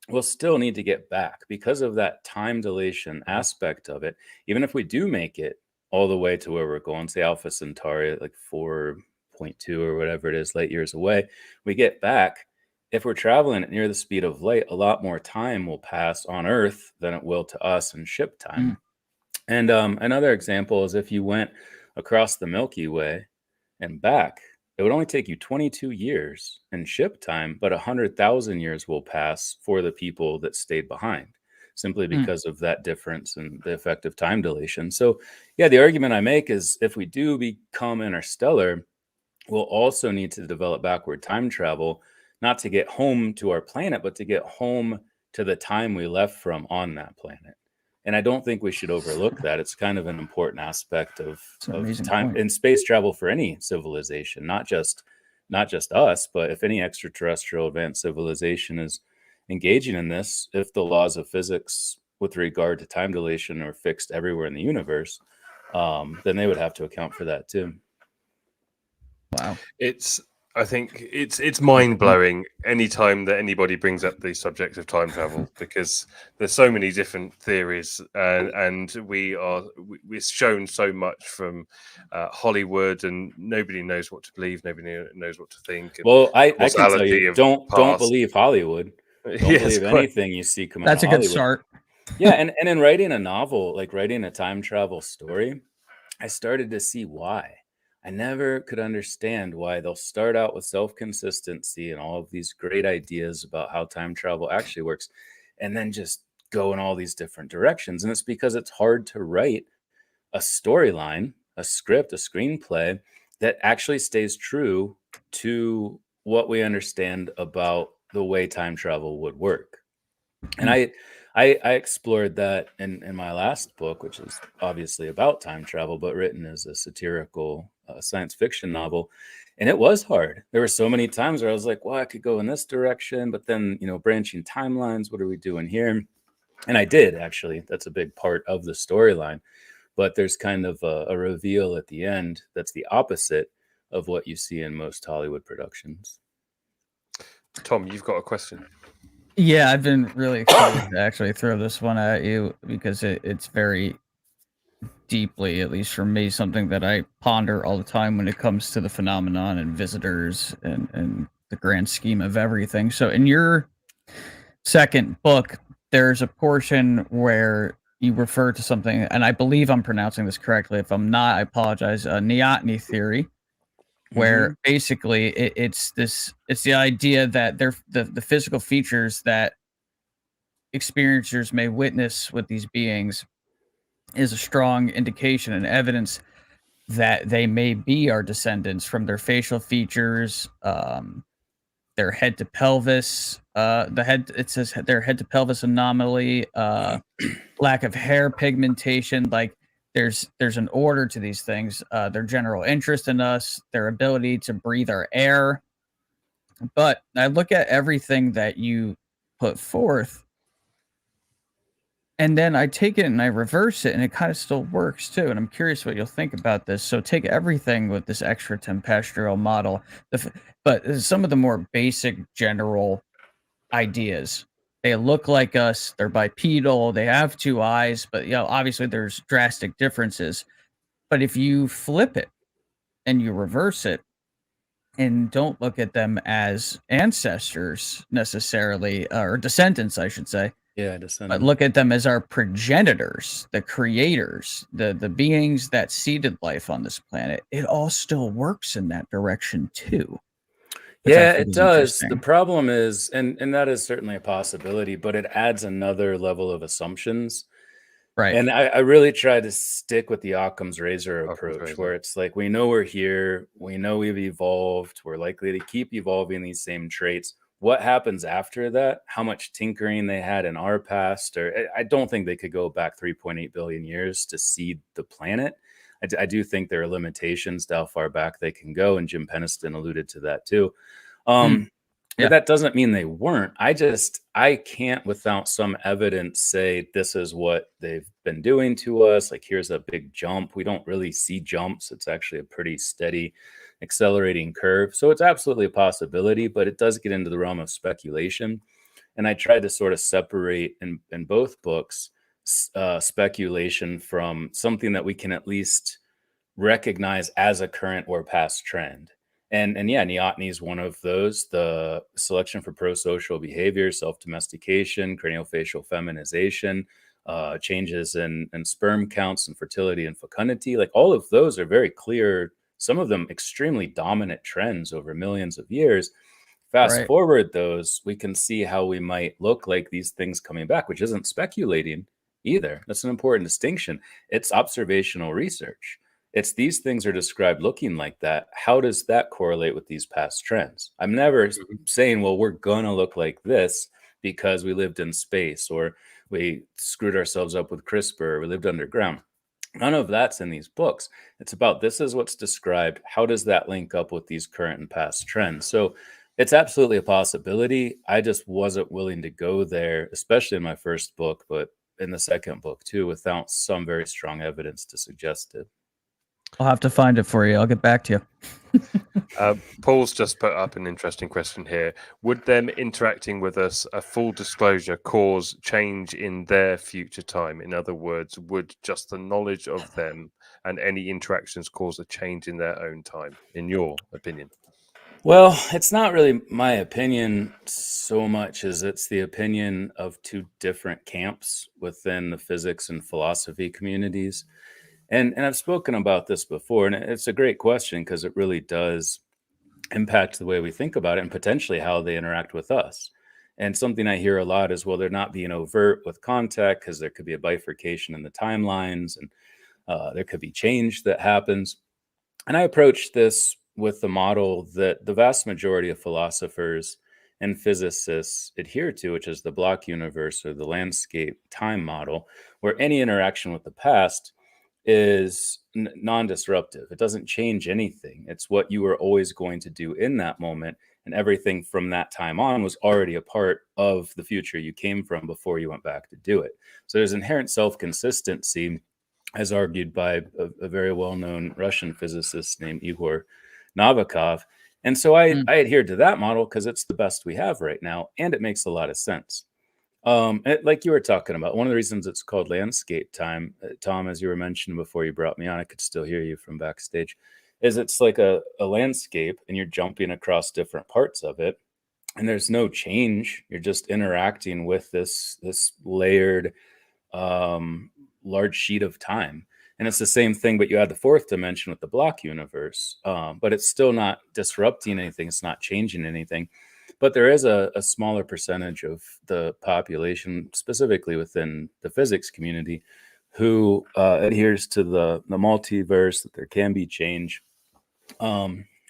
we'll still need to get back because of that time dilation aspect of it. Even if we do make it all the way to where we're going, say Alpha Centauri, like 4.2 or whatever it is, light years away, we get back. If we're traveling at near the speed of light, a lot more time will pass on Earth than it will to us in ship time. And another example is if you went across the Milky Way and back, it would only take you 22 years in ship time, but 100,000 years will pass for the people that stayed behind, simply because of that difference in the effect of time dilation. So, yeah, the argument I make is if we do become interstellar, we'll also need to develop backward time travel, not to get home to our planet, but to get home to the time we left from on that planet. And I don't think we should overlook that. It's kind of an important aspect of time and space travel for any civilization, not just us, but if any extraterrestrial advanced civilization is engaging in this, if the laws of physics with regard to time dilation are fixed everywhere in the universe, then they would have to account for that too. Wow. I think it's mind-blowing anytime that anybody brings up the subject of time travel, because there's so many different theories, and we're shown so much from Hollywood, and nobody knows what to believe, nobody knows what to think. Well, I can tell you, don't believe Hollywood. Don't believe anything you see coming out of Hollywood. That's a good start. Yeah, and in writing a novel, like writing a time travel story, I started to see why. I never could understand why they'll start out with self-consistency and all of these great ideas about how time travel actually works, and then just go in all these different directions. And it's because it's hard to write a storyline, a script, a screenplay that actually stays true to what we understand about the way time travel would work. And I explored that in my last book, which is obviously about time travel, but written as a satirical science fiction novel. And it was hard. There were so many times where I was like, well, I could go in this direction, but then, branching timelines, what are we doing here? And I did, actually. That's a big part of the storyline. But there's kind of a reveal at the end that's the opposite of what you see in most Hollywood productions. Tom, you've got a question. Yeah, I've been really excited to actually throw this one at you because it's very deeply, at least for me, something that I ponder all the time when it comes to the phenomenon and visitors and the grand scheme of everything. So in your second book, there's a portion where you refer to something, and I believe I'm pronouncing this correctly. If I'm not, I apologize. Neoteny theory, where basically it's the idea that the physical features that experiencers may witness with these beings is a strong indication and evidence that they may be our descendants from their facial features, their head to pelvis, it says their head to pelvis anomaly, lack of hair pigmentation. Like there's an order to these things, their general interest in us, their ability to breathe our air. But I look at everything that you put forth, and then I take it and I reverse it, and it kind of still works too. And I'm curious what you'll think about this. So take everything with this extraterrestrial model, but some of the more basic general ideas. They look like us. They're bipedal. They have two eyes, but obviously there's drastic differences. But if you flip it and you reverse it and don't look at them as ancestors necessarily, or descendants, I should say, Yeah, but descendants. look at them as our progenitors, the creators, the beings that seeded life on this planet, it all still works in that direction too. Which I Yeah, think it is does. The interesting. problem is, and that is certainly a possibility, but it adds another level of assumptions. Right. And I really try to stick with the Occam's razor Occam's approach, razor. where it's like we know we're here, we know we've evolved, we're likely to keep evolving these same traits. What happens after that? How much tinkering they had in our past? Or I don't think they could go back 3.8 billion years to seed the planet. I do think there are limitations to how far back they can go, and Jim Peniston alluded to that too. Yeah. But that doesn't mean they weren't. I can't, without some evidence, say this is what they've been doing to us. Like, here's a big jump. We don't really see jumps. It's actually a pretty steady accelerating curve. So it's absolutely a possibility, but it does get into the realm of speculation. And I tried to sort of separate in both books speculation from something that we can at least recognize as a current or past trend. And yeah, neoteny is one of those. The selection for prosocial behavior, self-domestication, craniofacial feminization, changes in sperm counts and fertility and fecundity, like all of those are very clear, some of them extremely dominant trends over millions of years. Fast Right. forward those, we can see how we might look like these things coming back, which isn't speculating either. That's an important distinction. It's observational research. It's these things are described looking like that. How does that correlate with these past trends? I'm never saying, well, we're going to look like this because we lived in space or we screwed ourselves up with CRISPR or we lived underground. None of that's in these books. It's about this is what's described. How does that link up with these current and past trends? So it's absolutely a possibility. I just wasn't willing to go there, especially in my first book, but in the second book too, without some very strong evidence to suggest it. I'll have to find it for you. I'll get back to you. Paul's just put up an interesting question here. Would them interacting with us, a full disclosure, cause change in their future time? In other words, would just the knowledge of them and any interactions cause a change in their own time, in your opinion? Well, it's not really my opinion so much as it's the opinion of two different camps within the physics and philosophy communities. And I've spoken about this before, and it's a great question because it really does impact the way we think about it and potentially how they interact with us. And something I hear a lot is, well, they're not being overt with contact because there could be a bifurcation in the timelines and there could be change that happens. And I approach this with the model that the vast majority of philosophers and physicists adhere to, which is the block universe or the landscape time model, where any interaction with the past is non-disruptive. It doesn't change anything. It's what you were always going to do in that moment. And everything from that time on was already a part of the future you came from before you went back to do it. So there's inherent self-consistency, as argued by a very well-known Russian physicist named Igor Novikov. And so I adhered to that model because it's the best we have right now, and it makes a lot of sense. Like you were talking about, one of the reasons it's called landscape time, Tom, as you were mentioning before you brought me on, I could still hear you from backstage, is it's like a landscape and you're jumping across different parts of it. And there's no change. You're just interacting with this layered, large sheet of time. And it's the same thing, but you add the fourth dimension with the block universe. But it's still not disrupting anything. It's not changing anything. But there is a smaller percentage of the population, specifically within the physics community, who adheres to the multiverse, that there can be change.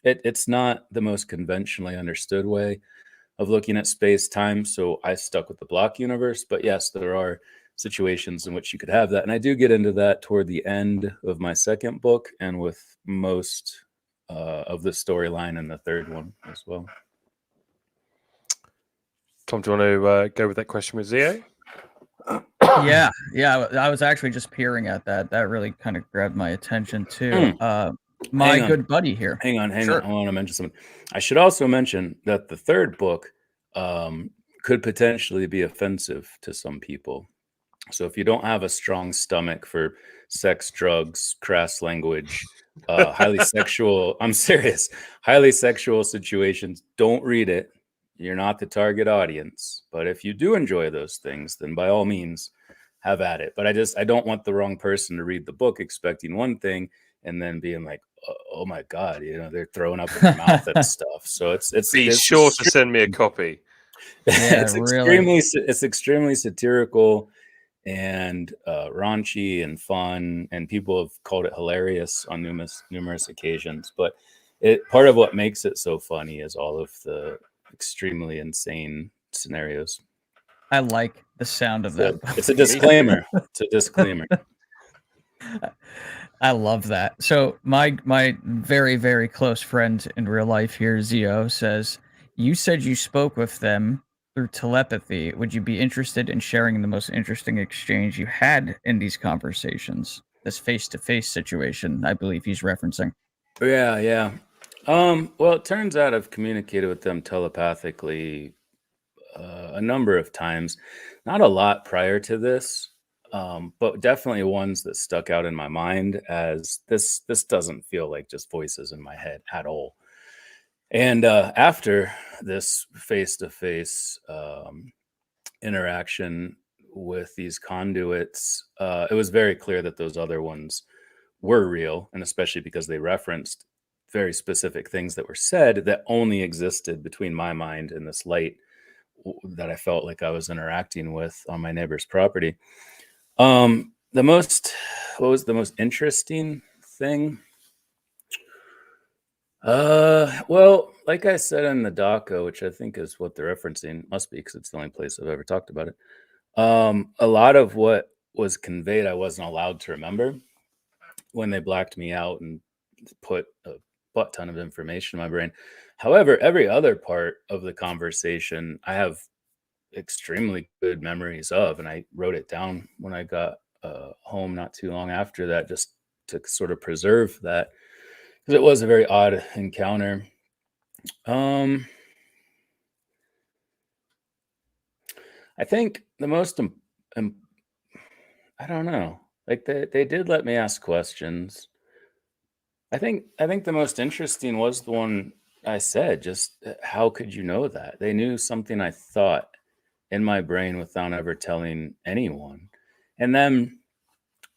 It's not the most conventionally understood way of looking at space-time, so I stuck with the block universe. But yes, there are situations in which you could have that. And I do get into that toward the end of my second book and with most of the storyline in the third one as well. Tom, do you want to go with that question with Zio? Yeah. I was actually just peering at that. That really kind of grabbed my attention too. My good buddy here. Hang on. I want to mention something. I should also mention that the third book could potentially be offensive to some people. So if you don't have a strong stomach for sex, drugs, crass language, highly sexual, I'm serious, highly sexual situations, don't read it. You're not the target audience. But if you do enjoy those things, then by all means, have at it. But I don't want the wrong person to read the book expecting one thing and then being like, oh my God, they're throwing up in their mouth and stuff. So it's sure to send me a copy. Yeah, it's extremely satirical and raunchy and fun, and people have called it hilarious on numerous occasions. But part of what makes it so funny is all of the extremely insane scenarios. I like the sound of that. It's a disclaimer. I love that. So my very, very close friend in real life here, Zio, says, you said you spoke with them through telepathy. Would you be interested in sharing the most interesting exchange you had in these conversations? This face-to-face situation, I believe he's referencing. Yeah. Well, it turns out I've communicated with them telepathically a number of times. Not a lot prior to this. But definitely ones that stuck out in my mind as this doesn't feel like just voices in my head at all. And after this face-to-face interaction with these conduits, it was very clear that those other ones were real, and especially because they referenced very specific things that were said that only existed between my mind and this light that I felt like I was interacting with on my neighbor's property. What was the most interesting thing? Well, like I said in the doco, which I think is what they're referencing, must be because it's the only place I've ever talked about it. A lot of what was conveyed, I wasn't allowed to remember when they blacked me out and put a butt ton of information in my brain. However, every other part of the conversation, I have extremely good memories of, and I wrote it down when I got home not too long after that, just to sort of preserve that, because it was a very odd encounter. I think the most I don't know, like they did let me ask questions. I think the most interesting was the one I said, just how could you know that? They knew something I thought in my brain without ever telling anyone. And then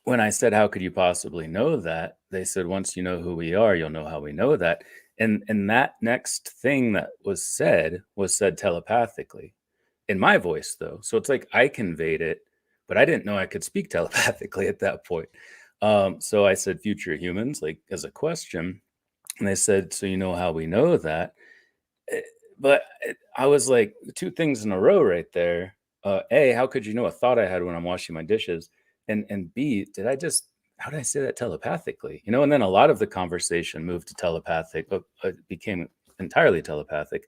when I said, how could you possibly know that? They said, once you know who we are, you'll know how we know that. And that next thing that was said telepathically in my voice, though. So it's like I conveyed it, but I didn't know I could speak telepathically at that point. So I said, future humans, like as a question. And they said, so you know how we know that? But I was like, two things in a row right there. A, how could you know a thought I had when I'm washing my dishes? And B, how did I say that telepathically? And then a lot of the conversation moved to telepathic, but it became entirely telepathic.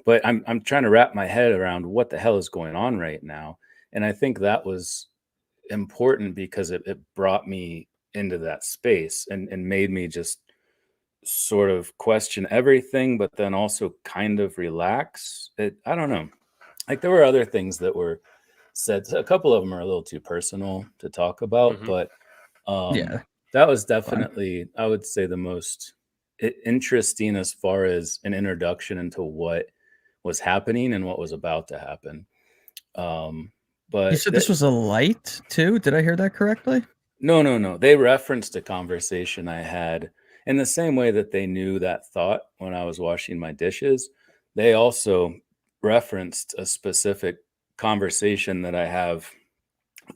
But I'm trying to wrap my head around what the hell is going on right now. And I think that was important because it brought me into that space and made me just sort of question everything, but then also kind of relax. I don't know. Like there were other things that were said. A couple of them are a little too personal to talk about, Mhm. but Yeah. that was definitely, I would say, the most interesting as far as an introduction into what was happening and what was about to happen. You But said this was a light too? Did I hear that correctly? no. They referenced a conversation I had in the same way that they knew that thought when I was washing my dishes. They also referenced a specific conversation that I have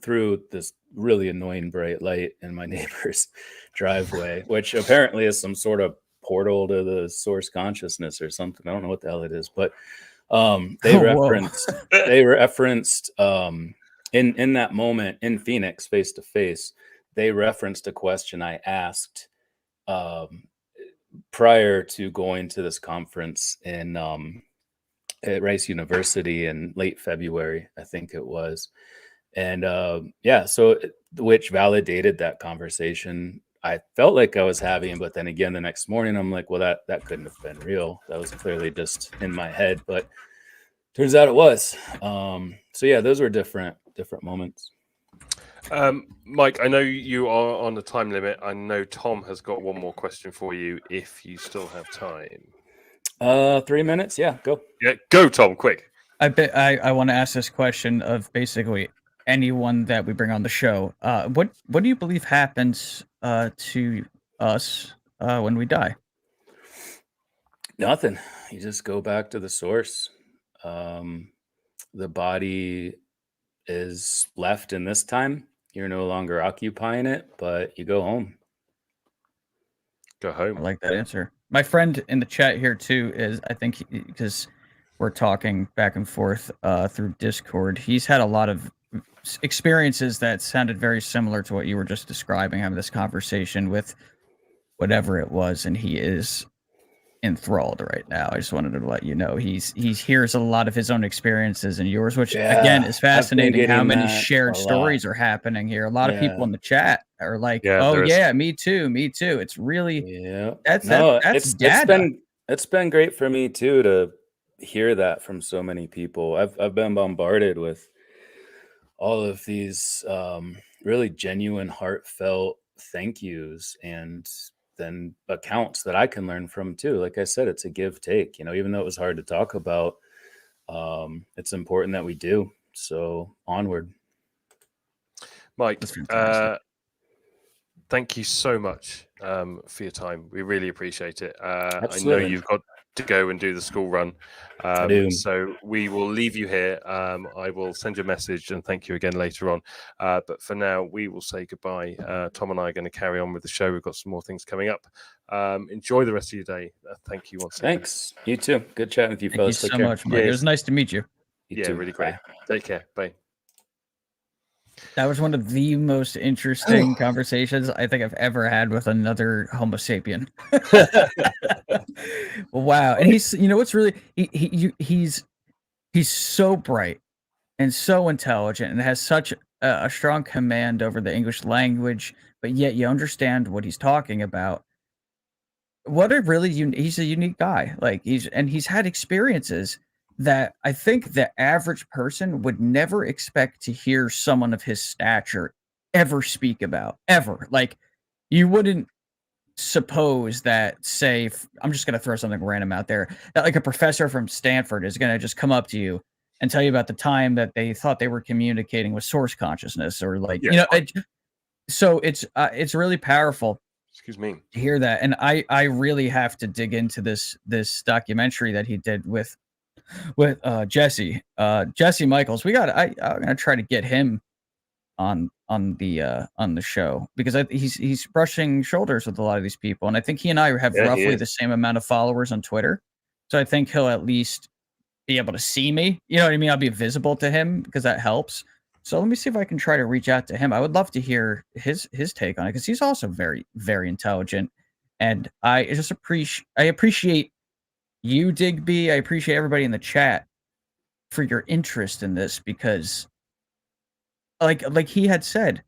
through this really annoying bright light in my neighbor's driveway, which apparently is some sort of portal to the source consciousness or something. I don't know what the hell it is, but they Oh, whoa. referenced in that moment in Phoenix face to face, they referenced a question I asked um, prior to going to this conference in at Rice University in late February, I think it was. And yeah, so which validated that conversation I felt like I was having, but then again the next morning I'm like, well, that couldn't have been real. That was clearly just in my head, but turns out it was. So yeah, those were different moments. Mike, I know you are on a time limit. I know Tom has got one more question for you if you still have time. 3 minutes, yeah, go. Yeah, go Tom, quick. I want to ask this question of basically anyone that we bring on the show. What do you believe happens to us when we die? Nothing. You just go back to the source. The body is left in this time. You're no longer occupying it, but you go home. Go I home. like that answer. My friend in the chat here too is, I think, because we're talking back and forth through Discord. He's had a lot of experiences that sounded very similar to what you were just describing, having this conversation with whatever it was, and he is enthralled right now. I just wanted to let you know he hears a lot of his own experiences and yours, which again is fascinating. How getting many that shared a lot. stories are happening here? A lot of people Yeah. in the chat are like, Yeah, "Oh there is. yeah, me too, me too." It's really Yeah. that's it's data. been great for me too to hear that from so many people. I've been bombarded with all of these really genuine, heartfelt thank yous and then accounts that I can learn from too. Like I said, it's a give take, even though it was hard to talk about, it's important that we do. So onward. Mike, That's fantastic. thank you so much for your time. We really appreciate it. I know Absolutely. you've got to go and do the school run. I do. So we will leave you here. I will send you a message and thank you again later on. But for now, we will say goodbye. Tom and I are going to carry on with the show. We've got some more things coming up. Enjoy the rest of your day. Thank you once again. Thanks. You too. Good chatting with you, Thank you fellas. so Take care. much, Mike. It was nice to meet you. You Yeah, too. really great. Bye. Take care. Bye. That was one of the most interesting conversations I think I've ever had with another Homo sapien. Wow. And he's, what's really, he's so bright and so intelligent and has such a strong command over the English language, but yet you understand what he's talking about. What a really he's a unique guy. Like he's had experiences that I think the average person would never expect to hear someone of his stature ever speak about, ever. Like you wouldn't suppose that, say, I'm just going to throw something random out there, that like a professor from Stanford is going to just come up to you and tell you about the time that they thought they were communicating with source consciousness, or like, Yeah. so it's really powerful Excuse me. to hear that. And I really have to dig into this documentary that he did with Jesse Michaels. I'm gonna try to get him on the show, because he's brushing shoulders with a lot of these people, and I think he and I have Yeah, he roughly is. the same amount of followers on Twitter. So I think he'll at least be able to see me. You know what I mean? I'll be visible to him because that helps. So let me see if I can try to reach out to him. I would love to hear his take on it, because he's also very, very intelligent. And I just appreciate you, Digby. I appreciate everybody in the chat for your interest in this, because like he had said,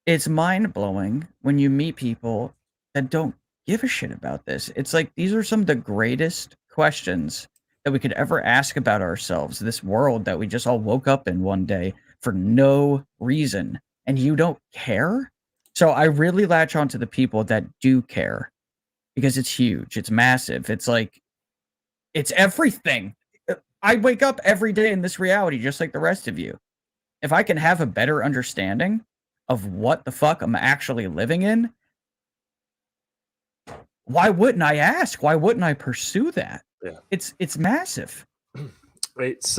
it's mind-blowing when you meet people that don't give a shit about this. It's like these are some of the greatest questions that we could ever ask about ourselves, this world that we just all woke up in one day for no reason, and you don't care? So I really latch on to the people that do care, because it's huge, it's massive, it's like, it's everything. I wake up every day in this reality just like the rest of you. If I can have a better understanding of what the fuck I'm actually living in, why wouldn't I ask? Why wouldn't I pursue that? Yeah. It's massive. It's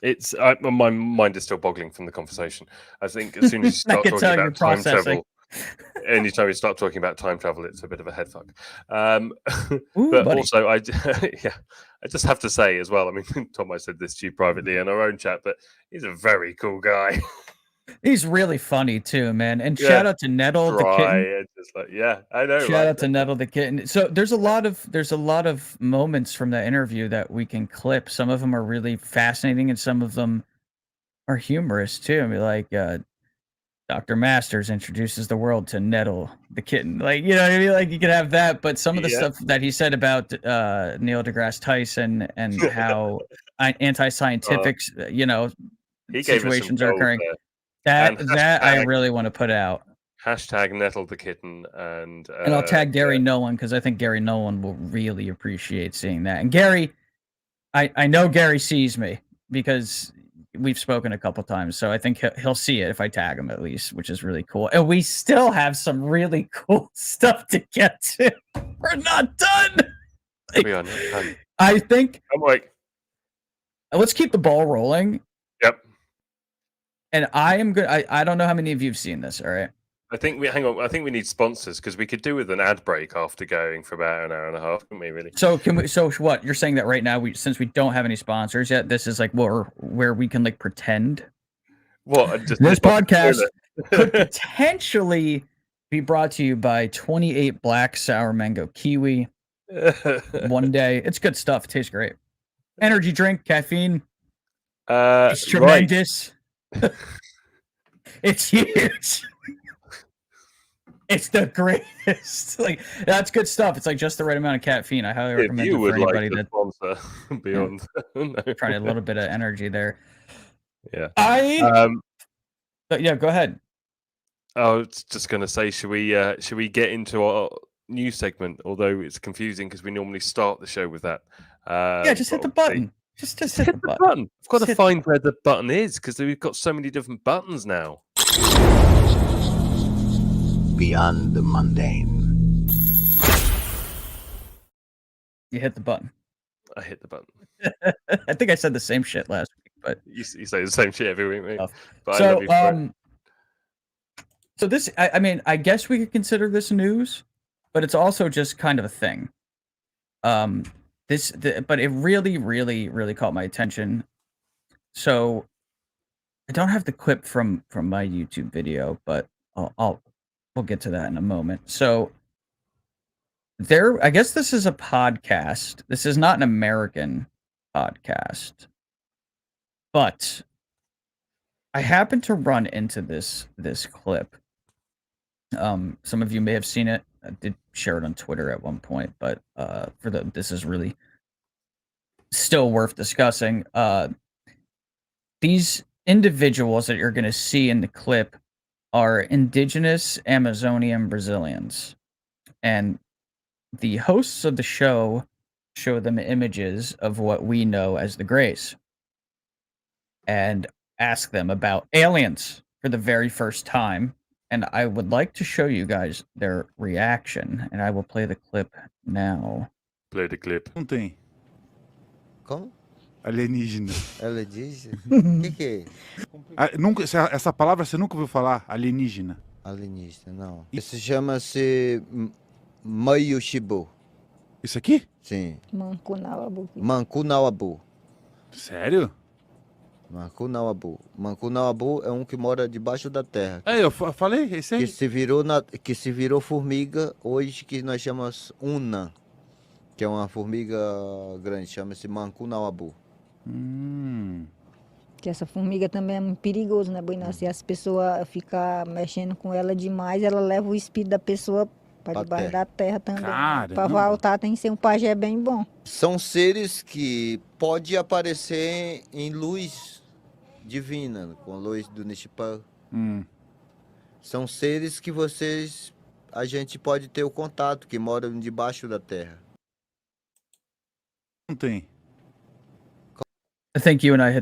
it's my mind is still boggling from the conversation. I think as soon as you start talking about time travel, anytime you start talking about time travel, it's a bit of a head fuck. Ooh, but buddy. also, I just have to say as well. I mean, Tom, I said this to you privately in our own chat, but he's a very cool guy. He's really funny too, man. And shout out to Nettle the kitten. And just like, I know. Shout out to Nettle the kitten. So there's a lot of moments from that interview that we can clip. Some of them are really fascinating, and some of them are humorous too. I mean, like Dr. Masters introduces the world to Nettle the kitten. Like, you know what I mean? Like, you could have that, but some of the stuff that he said about Neil deGrasse Tyson and how anti-scientific, situations are occurring. That I really want to put out. Hashtag Nettle the kitten, and I'll tag Gary Nolan, because I think Gary Nolan will really appreciate seeing that. And Gary, I know Gary sees me because we've spoken a couple times, so I think he'll see it if I tag him at least, which is really cool. And we still have some really cool stuff to get to. We're not done. We are not done. I think. I'm like, let's keep the ball rolling. Yep. And I am good. I don't know how many of you have seen this. All right. I think we need sponsors, because we could do with an ad break after going for about an hour and a half, couldn't we? Really? So can we? So what you're saying that right now, since we don't have any sponsors yet, this is like where we can like pretend. What this podcast could potentially be brought to you by 28 Black Sour Mango Kiwi. One day, it's good stuff. It tastes great. Energy drink, caffeine. It's tremendous. Right. It's huge. It's the greatest. Like, that's good stuff. It's like just the right amount of caffeine. I highly recommend it for anybody that sponsor beyond. No. Trying a little bit of energy there. Yeah. But yeah, go ahead. I was just going to say, should we get into our new segment? Although it's confusing because we normally start the show with that. Just hit the button. Just hit the button. I've got to find where the button is, because we've got so many different buttons now. Beyond the mundane. You hit the button. I hit the button. I think I said the same shit last week, but you say the same shit every week, mate. But so, I love you for it. So this, I mean, I guess we could consider this news, but it's also just kind of a thing. But it really, really, really caught my attention. So I don't have the clip from my YouTube video, but we'll get to that in a moment. So I guess this is a podcast. This is not an American podcast, but I happened to run into this clip. Some of you may have seen it. I did share it on Twitter at one point, but this is really still worth discussing. These individuals that you're going to see in the clip are indigenous Amazonian Brazilians, and the hosts of the show show them images of what we know as the Greys and ask them about aliens for the very first time. And I would like to show you guys their reaction, and I will play the clip now. Play the clip. Não tem. Como? Alienígena. Alienígena? O que é? Nunca, essa palavra você nunca ouviu falar? Alienígena. Alienígena, não. Isso chama-se Mayushibu. Isso aqui? Sim. Mancunawabu. Mancunawabu. Sério? Mancunawabu é um que mora debaixo da terra. Eu falei, esse aí. Que se virou formiga hoje, que nós chamamos Una, que é uma formiga grande, chama-se Mancunawabu. Que essa formiga também é muito perigoso, né, Boina? Se as pessoas ficar mexendo com ela demais, ela leva o espírito da pessoa para Pra debaixo terra. da terra também. Para Caramba. voltar tem que ser um pajé bem bom. São seres que pode aparecer em luz divina, com a luz do Nishpan. Hum. São seres que a gente pode ter o contato, que moram debaixo da terra. Não tem. I think you and I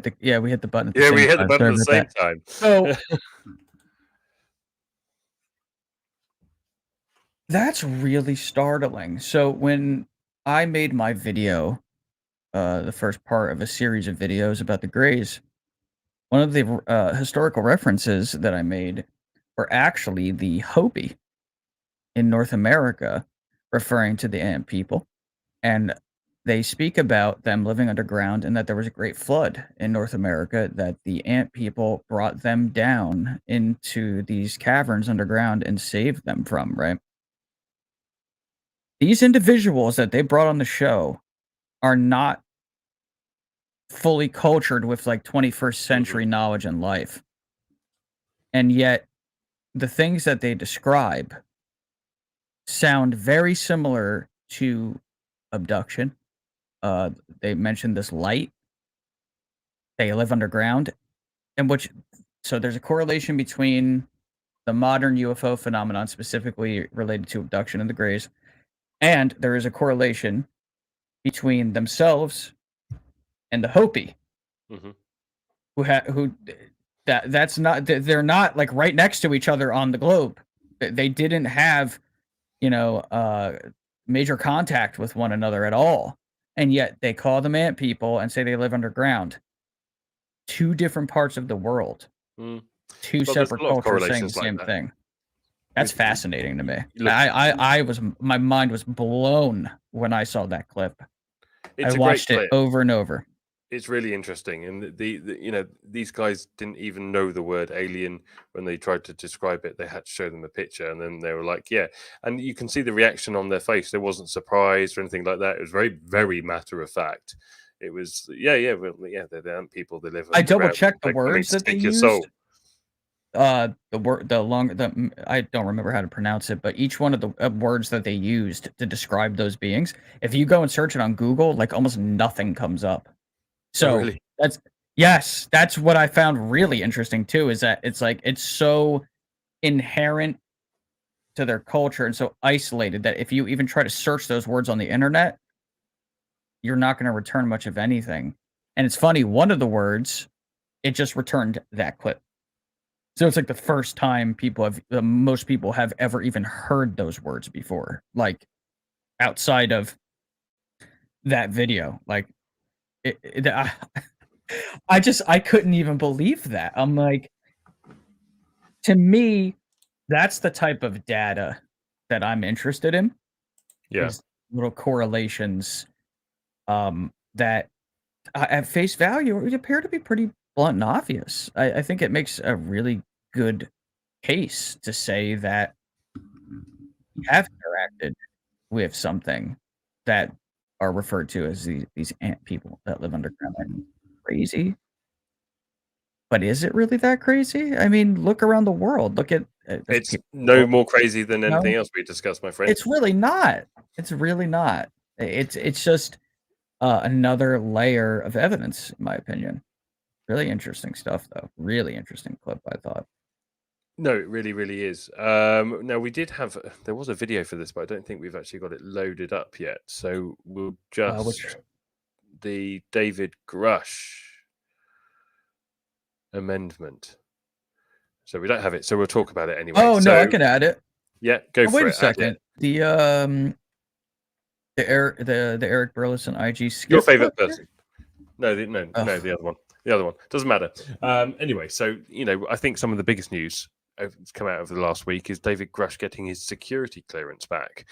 we hit the button at the Yeah, same we hit the time. button at Sorry the same about time. So that's really startling. So when I made my video, the first part of a series of videos about the Greys, one of the historical references that I made were actually the Hopi in North America, referring to the ant people. And they speak about them living underground and that there was a great flood in North America, that the ant people brought them down into these caverns underground and saved them from, right? These individuals that they brought on the show are not fully cultured with like 21st century knowledge and life. And yet the things that they describe sound very similar to abduction. They mentioned this light. They live underground, so there's a correlation between the modern UFO phenomenon, specifically related to abduction and the Greys, and there is a correlation between themselves and the Hopi, that's not, they're not like right next to each other on the globe. They didn't have, major contact with one another at all. And yet they call them ant people and say they live underground. Two different parts of the world. Two separate cultures saying the same thing. That's fascinating to me. My mind was blown when I saw that clip. I watched it over and over. It's really interesting, and these guys didn't even know the word alien when they tried to describe it. They had to show them a picture, and then they were like, "Yeah," and you can see the reaction on their face. There wasn't surprise or anything like that. It was very, very matter of fact. It was, they're the ant people. They live. I double checked the words that they used. I don't remember how to pronounce it, but each one of the words that they used to describe those beings, if you go and search it on Google, like almost nothing comes up. So really? That's what I found really interesting too, is that it's so inherent to their culture and so isolated that if you even try to search those words on the internet, you're not going to return much of anything. And it's funny, one of the words, it just returned that clip. So it's like the first time most people have ever even heard those words before, like outside of that video. Like, I couldn't even believe that. I'm like, to me, that's the type of data that I'm interested in. Yeah. Is little correlations that at face value appear to be pretty blunt and obvious. I think it makes a really good case to say that we have interacted with something that are referred to as these ant people that live underground. Crazy. But is it really that crazy? I mean, look around the world. Look at it's no more crazy than anything else we discussed, my friend. It's really not. It's really not. It's just another layer of evidence, in my opinion. Really interesting stuff, though. Really interesting clip, I thought. No, it really, really is. Now, there was a video for this, but I don't think we've actually got it loaded up yet. So we'll just, the David Grush amendment. So we don't have it, so we'll talk about it anyway. Oh, no, I can add it. Yeah, go for it. Wait a second. The Eric Burleson IG skip. Your favorite person. No, the other one. The other one. Doesn't matter. Anyway, so, I think some of the biggest news that's come out over the last week is David Grush getting his security clearance back.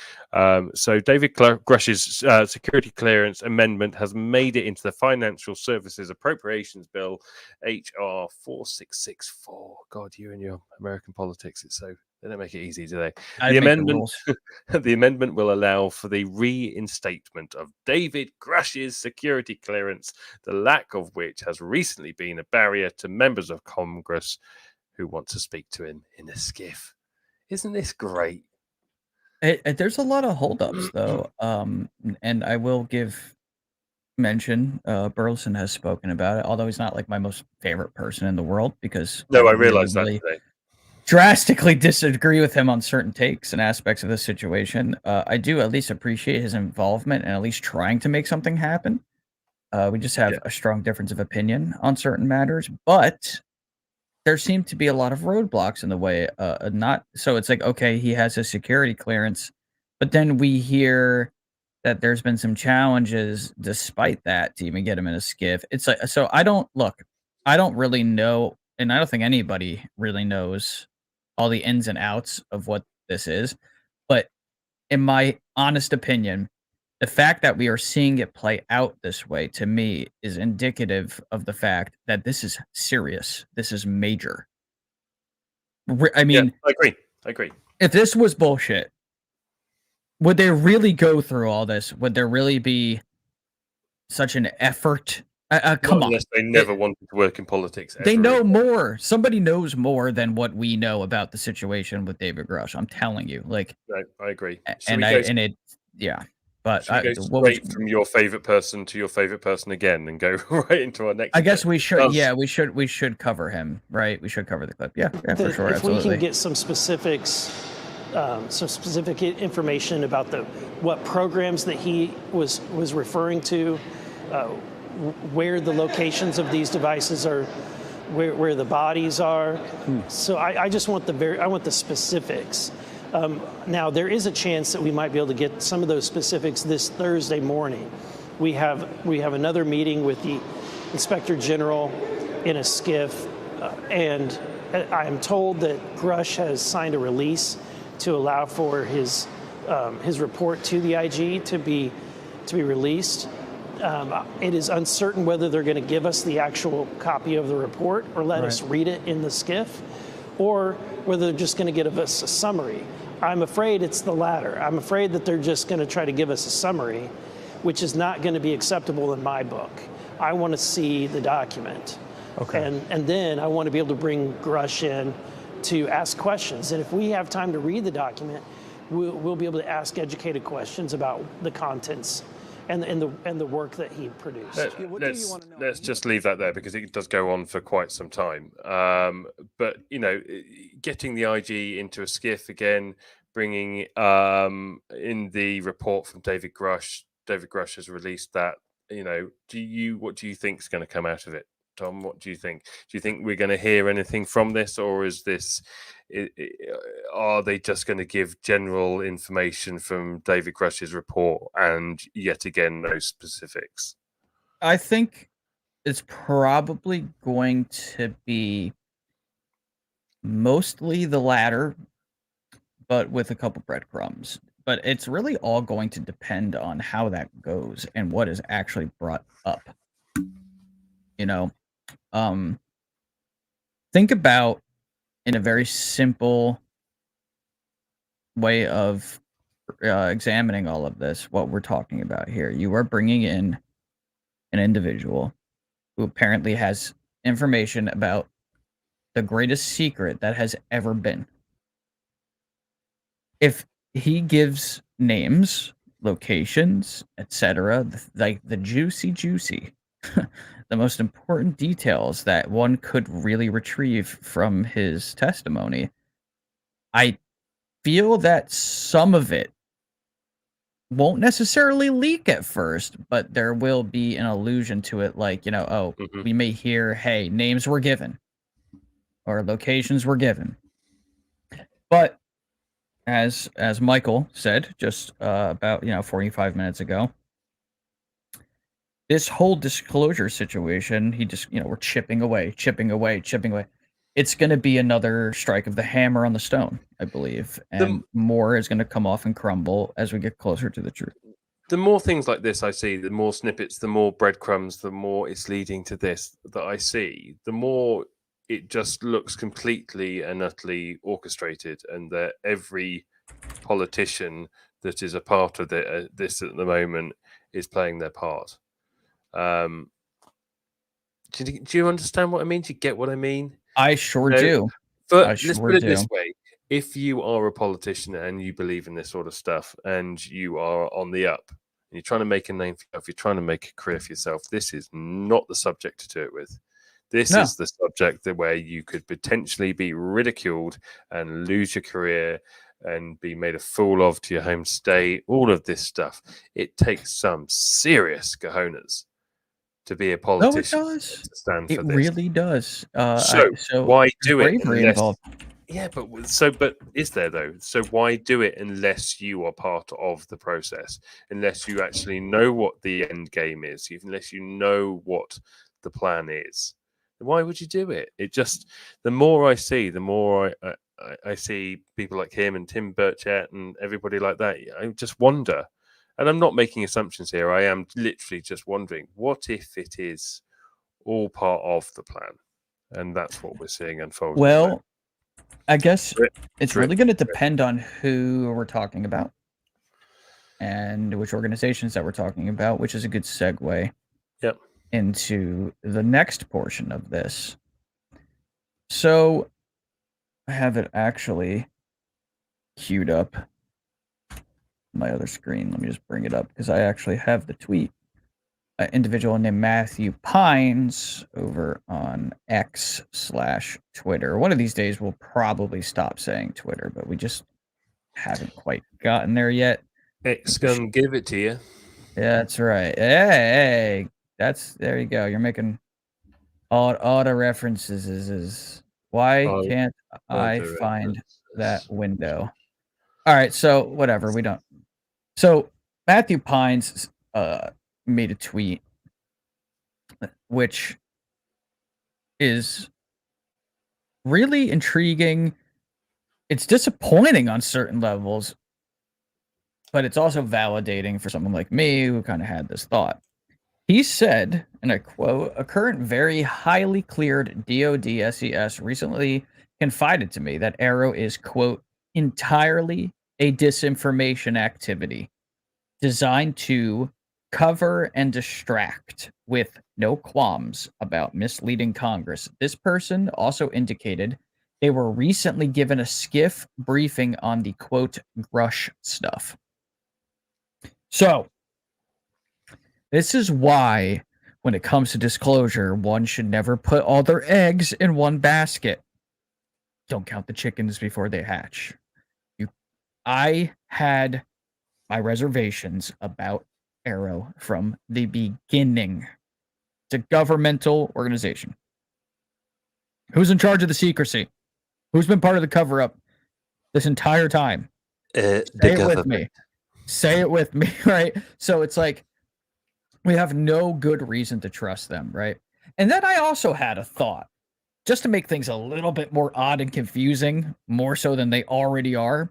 So David Grush's security clearance amendment has made it into the Financial Services Appropriations Bill, HR 4664. God, you and your American politics, They don't make it easy, do they? I'd The make the amendment, rules. the amendment will allow for the reinstatement of David Grush's security clearance, the lack of which has recently been a barrier to members of Congress who want to speak to him in a skiff. Isn't this great? There's a lot of holdups though, and I will give mention. Burleson has spoken about it, although he's not like my most favorite person in the world because No, I really, realized that really today. drastically disagree with him on certain takes and aspects of the situation. I do at least appreciate his involvement and at least trying to make something happen. We just have Yeah. a strong difference of opinion on certain matters, but there seem to be a lot of roadblocks in the way. Not so it's like, okay, he has a security clearance, but then we hear that there's been some challenges despite that to even get him in a skiff. It's like, so I don't really know, and I don't think anybody really knows all the ins and outs of what this is. But in my honest opinion, the fact that we are seeing it play out this way to me is indicative of the fact that this is serious. This is major. I mean, I agree. if this was bullshit, would they really go through all this? Would there really be such an effort? Come on. Unless they never wanted to work in politics. They ever know again. more. Somebody knows more than what we know about the situation with David Grush. I'm telling you. Like, No, I agree. Yeah. But Should we go straight from your favorite person to your favorite person again and go right into our next? I guess we should. Does- Yeah, we should cover him, right? We should cover the clip. Yeah, for sure. If Absolutely. we can get some specifics, some specific information about what programs that he was referring to, where the locations of these devices are, where the bodies are. So I just want the specifics. Now there is a chance that we might be able to get some of those specifics this Thursday morning. We have another meeting with the Inspector General in a skiff, and I am told that Grush has signed a release to allow for his report to the IG to be released. It is uncertain whether they're going to give us the actual copy of the report or let us read it in the skiff, or whether they're just going to give us a summary. I'm afraid it's the latter. I'm afraid that they're just going to try to give us a summary, which is not going to be acceptable in my book. I want to see the document. Okay. And then I want to be able to bring Grush in to ask questions. And if we have time to read the document, we'll be able to ask educated questions about the contents and the work that he produced. Let's just leave that there because it does go on for quite some time. But getting the IG into a skiff again, bringing in the report from David Grush. David Grush has released that. What do you think is going to come out of it, Tom? What do you think? Do you think we're going to hear anything from this, or is this? Are they just going to give general information from David Grush's report and yet again no specifics? I think it's probably going to be mostly the latter, but with a couple breadcrumbs. But it's really all going to depend on how that goes and what is actually brought up. Think about, in a very simple way of examining all of this, what we're talking about here. You are bringing in an individual who apparently has information about the greatest secret that has ever been. If he gives names, locations, etc., like the juicy, the most important details that one could really retrieve from his testimony, I feel that some of it won't necessarily leak at first, but there will be an allusion to it, like, we may hear, hey, names were given or locations were given. But as Michael said just about 45 minutes ago, this whole disclosure situation, he just, we're chipping away. It's going to be another strike of the hammer on the stone, I believe. And more is going to come off and crumble as we get closer to the truth. The more things like this I see, the more snippets, the more breadcrumbs, the more it's leading to this that I see, the more it just looks completely and utterly orchestrated, and that every politician that is a part of this at the moment is playing their part. Do you understand what I mean? Do you get what I mean? I sure No, do. But I let's sure put it this do. way. If you are a politician and you believe in this sort of stuff and you are on the up, and you're trying to make a name for yourself, you're trying to make a career for yourself, this is not the subject to do it with. This No. is the subject where you could potentially be ridiculed and lose your career and be made a fool of to your home state, all of this stuff. It takes some serious cojones to be a No, it politician does. to stand It for this. really does. So why do it bravery unless? involved. Yeah, but is there though? So why do it unless you are part of the process? Unless you actually know what the end game is, unless you know what the plan is, why would you do it? It just, the more I see, the more I see people like him and Tim Burchett and everybody like that. I just wonder, and I'm not making assumptions here. I am literally just wondering, what if it is all part of the plan, and that's what we're seeing unfold. Well, I guess it's Drip. really going to depend on who we're talking about and which organizations that we're talking about, which is a good segue Yep. into the next portion of this. So I have it actually queued up on my other screen. Let me just bring it up because I actually have the tweet. An individual named Matthew Pines over on X/Twitter. One of these days we'll probably stop saying Twitter, but we just haven't quite gotten there yet. X gonna give it to you. Yeah, that's right. Hey, there you go. You're making all the references. Why can't I find that window? All right, so whatever, we don't. So Matthew Pines made a tweet which is really intriguing. It's disappointing on certain levels, but it's also validating for someone like me who kind of had this thought. He said, and I quote, "A current very highly cleared DoD SES recently confided to me that Arrow is, quote, entirely a disinformation activity designed to cover and distract with no qualms about misleading Congress. This person also indicated they were recently given a skiff briefing on the, quote, Grush stuff." So, this is why, when it comes to disclosure, one should never put all their eggs in one basket. Don't count the chickens before they hatch. I had my reservations about Arrow from the beginning. It's a governmental organization. Who's in charge of the secrecy? Who's been part of the cover-up this entire time? Say it with me. Say it with me, right? So it's like, we have no good reason to trust them, right? And then I also had a thought, just to make things a little bit more odd and confusing, more so than they already are.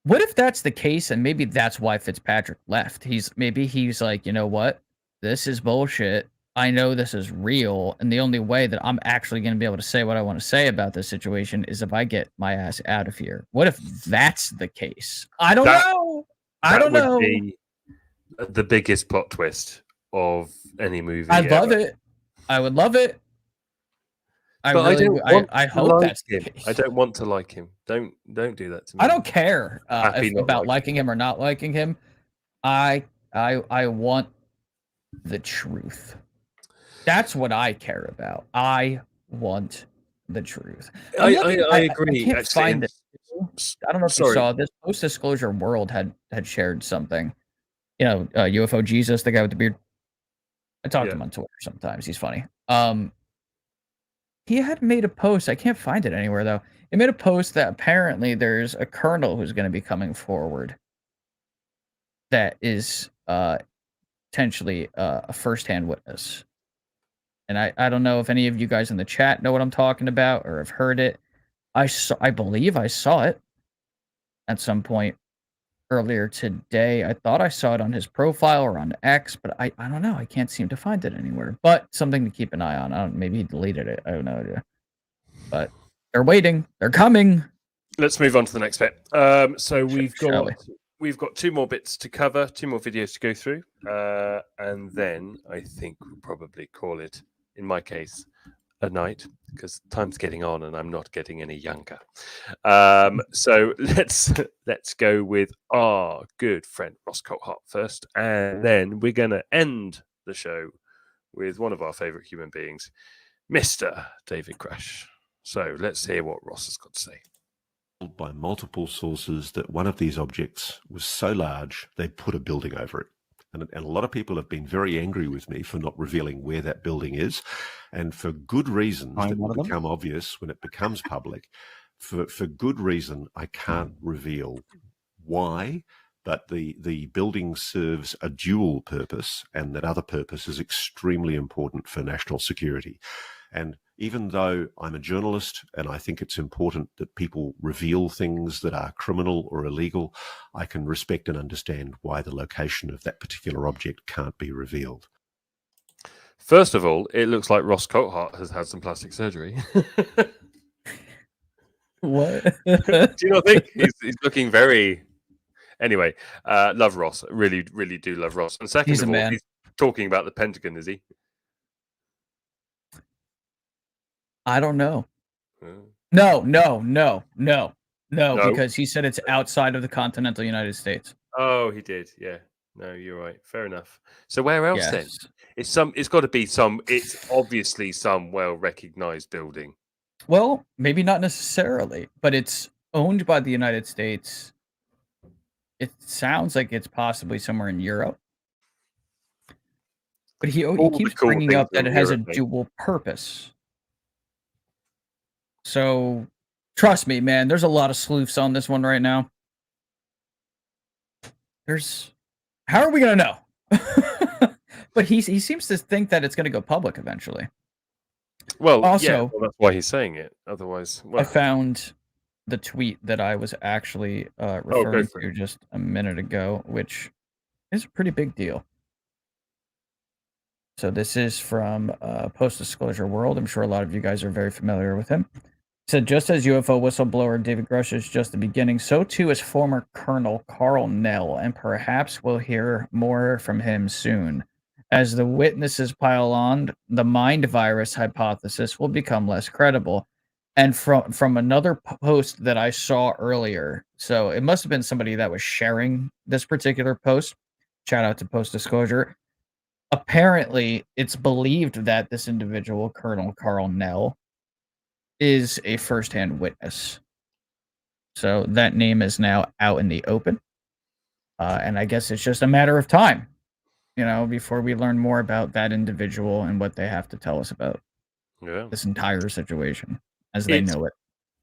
What if that's the case, and maybe that's why Fitzpatrick left? Maybe he's like, you know what? This is bullshit. I know this is real, and the only way that I'm actually going to be able to say what I want to say about this situation is if I get my ass out of here. What if that's the case? I don't know. I don't know. Be the biggest plot twist of any movie. I'd love it. I would love it. I hope that's the case. I don't want to like him. Don't do that to me. I don't care about liking him or not liking him. I want the truth. That's what I care about. I want the truth. I agree. I can't find this. I don't know if you saw this. Post Disclosure World had shared something. You know, UFO Jesus, the guy with the beard. I talk to him on Twitter sometimes. He's funny. He had made a post. I can't find it anywhere, though. He made a post that apparently there's a colonel who's going to be coming forward that is potentially a first-hand witness. And I don't know if any of you guys in the chat know what I'm talking about or have heard it. I believe I saw it at some point earlier today. I thought I saw it on his profile or on X, but I don't know. I can't seem to find it anywhere. But something to keep an eye on. Maybe he deleted it. I have no idea. But they're waiting. They're coming. Let's move on to the next bit. So Shall we've got 2 more bits to cover, 2 more videos to go through, and then I think we'll probably call it, in my case, a night, because time's getting on and I'm not getting any younger. So let's go with our good friend Ross Coulthart first, and then we're going to end the show with one of our favorite human beings, Mr. David Crash. So let's hear what Ross has got to say. By multiple sources that one of these objects was so large they put a building over it. And a lot of people have been very angry with me for not revealing where that building is, and for good reasons that will become obvious when it becomes public. For good reason, I can't reveal why, but the building serves a dual purpose, and that other purpose is extremely important for national security. And even though I'm a journalist and I think it's important that people reveal things that are criminal or illegal, I can respect and understand why the location of that particular object can't be revealed. First of all, it looks like Ross Coulthart has had some plastic surgery. What? Do you not think? He's looking very... Anyway, love Ross. Really, really do love Ross. And second He's of a all, man. he's talking about the Pentagon, is he? I don't know. Oh. No, No? because he said it's outside of the continental United States. Oh, he did. Yeah. No, you're right. Fair enough. So where else then? Yes. It's got to be some. It's obviously some well-recognized building. Well, maybe not necessarily, but it's owned by the United States. It sounds like it's possibly somewhere in Europe. But he All the keeps cool bringing things up that in it has Europe, a mate. dual purpose. So, trust me, man, there's a lot of sleuths on this one right now. How are we going to know? But he seems to think that it's going to go public eventually. Well, Also, that's why he's saying it. Otherwise, I found the tweet that I was actually referring to just a minute ago, which is a pretty big deal. So this is from Post-Disclosure World. I'm sure a lot of you guys are very familiar with him. It said, just as UFO whistleblower David Grush is just the beginning, so too is former Colonel Carl Nell, and perhaps we'll hear more from him soon. As the witnesses pile on, the mind virus hypothesis will become less credible. And from another post that I saw earlier, so it must have been somebody that was sharing this particular post. Shout out to Post Disclosure. Apparently, it's believed that this individual, Colonel Carl Nell, is a first-hand witness. So that name is now out in the open. And I guess it's just a matter of time, before we learn more about that individual and what they have to tell us about this entire situation as they know it.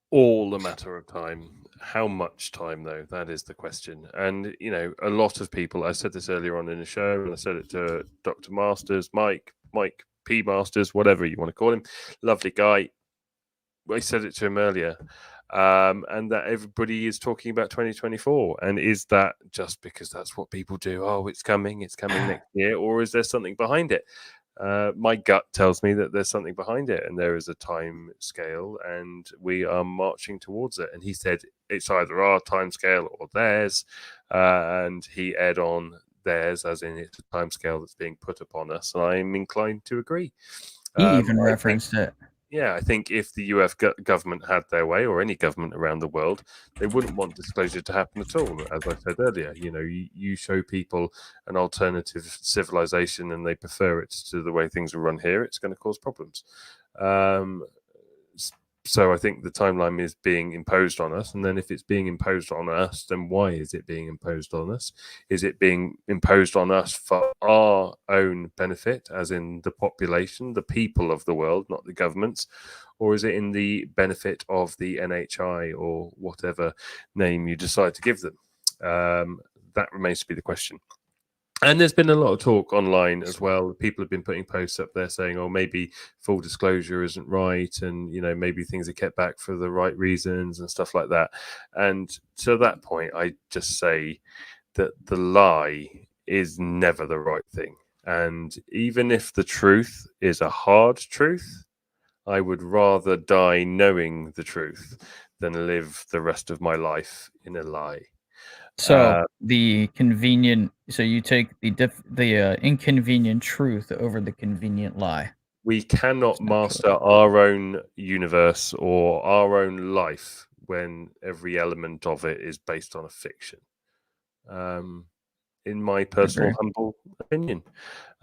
All a matter of time. How much time, though? That is the question. And, a lot of people, I said this earlier on in the show, and I said it to Dr. Masters, Mike P. Masters, whatever you want to call him. Lovely guy. I said it to him earlier. And that everybody is talking about 2024. And is that just because that's what people do? Oh, it's coming next year. Or is there something behind it? My gut tells me that there's something behind it, and there is a time scale, and we are marching towards it. And he said it's either our time scale or theirs, and he aired on theirs, as in it's a time scale that's being put upon us. And I'm inclined to agree. He even referenced it. Yeah, I think if the US government had their way, or any government around the world, they wouldn't want disclosure to happen at all. As I said earlier, you show people an alternative civilization and they prefer it to the way things are run here, it's going to cause problems. So I think the timeline is being imposed on us. And then if it's being imposed on us, then why is it being imposed on us? Is it being imposed on us for our own benefit, as in the population, the people of the world, not the governments? Or is it in the benefit of the NHI or whatever name you decide to give them? That remains to be the question. And there's been a lot of talk online as well. People have been putting posts up there saying, "Oh, maybe full disclosure isn't right, and maybe things are kept back for the right reasons and stuff like that." And to that point, I just say that the lie is never the right thing. And even if the truth is a hard truth, I would rather die knowing the truth than live the rest of my life in a lie. So the convenient, so you take the inconvenient truth over the convenient lie. We cannot master our own universe or our own life when every element of it is based on a fiction. In my personal humble opinion,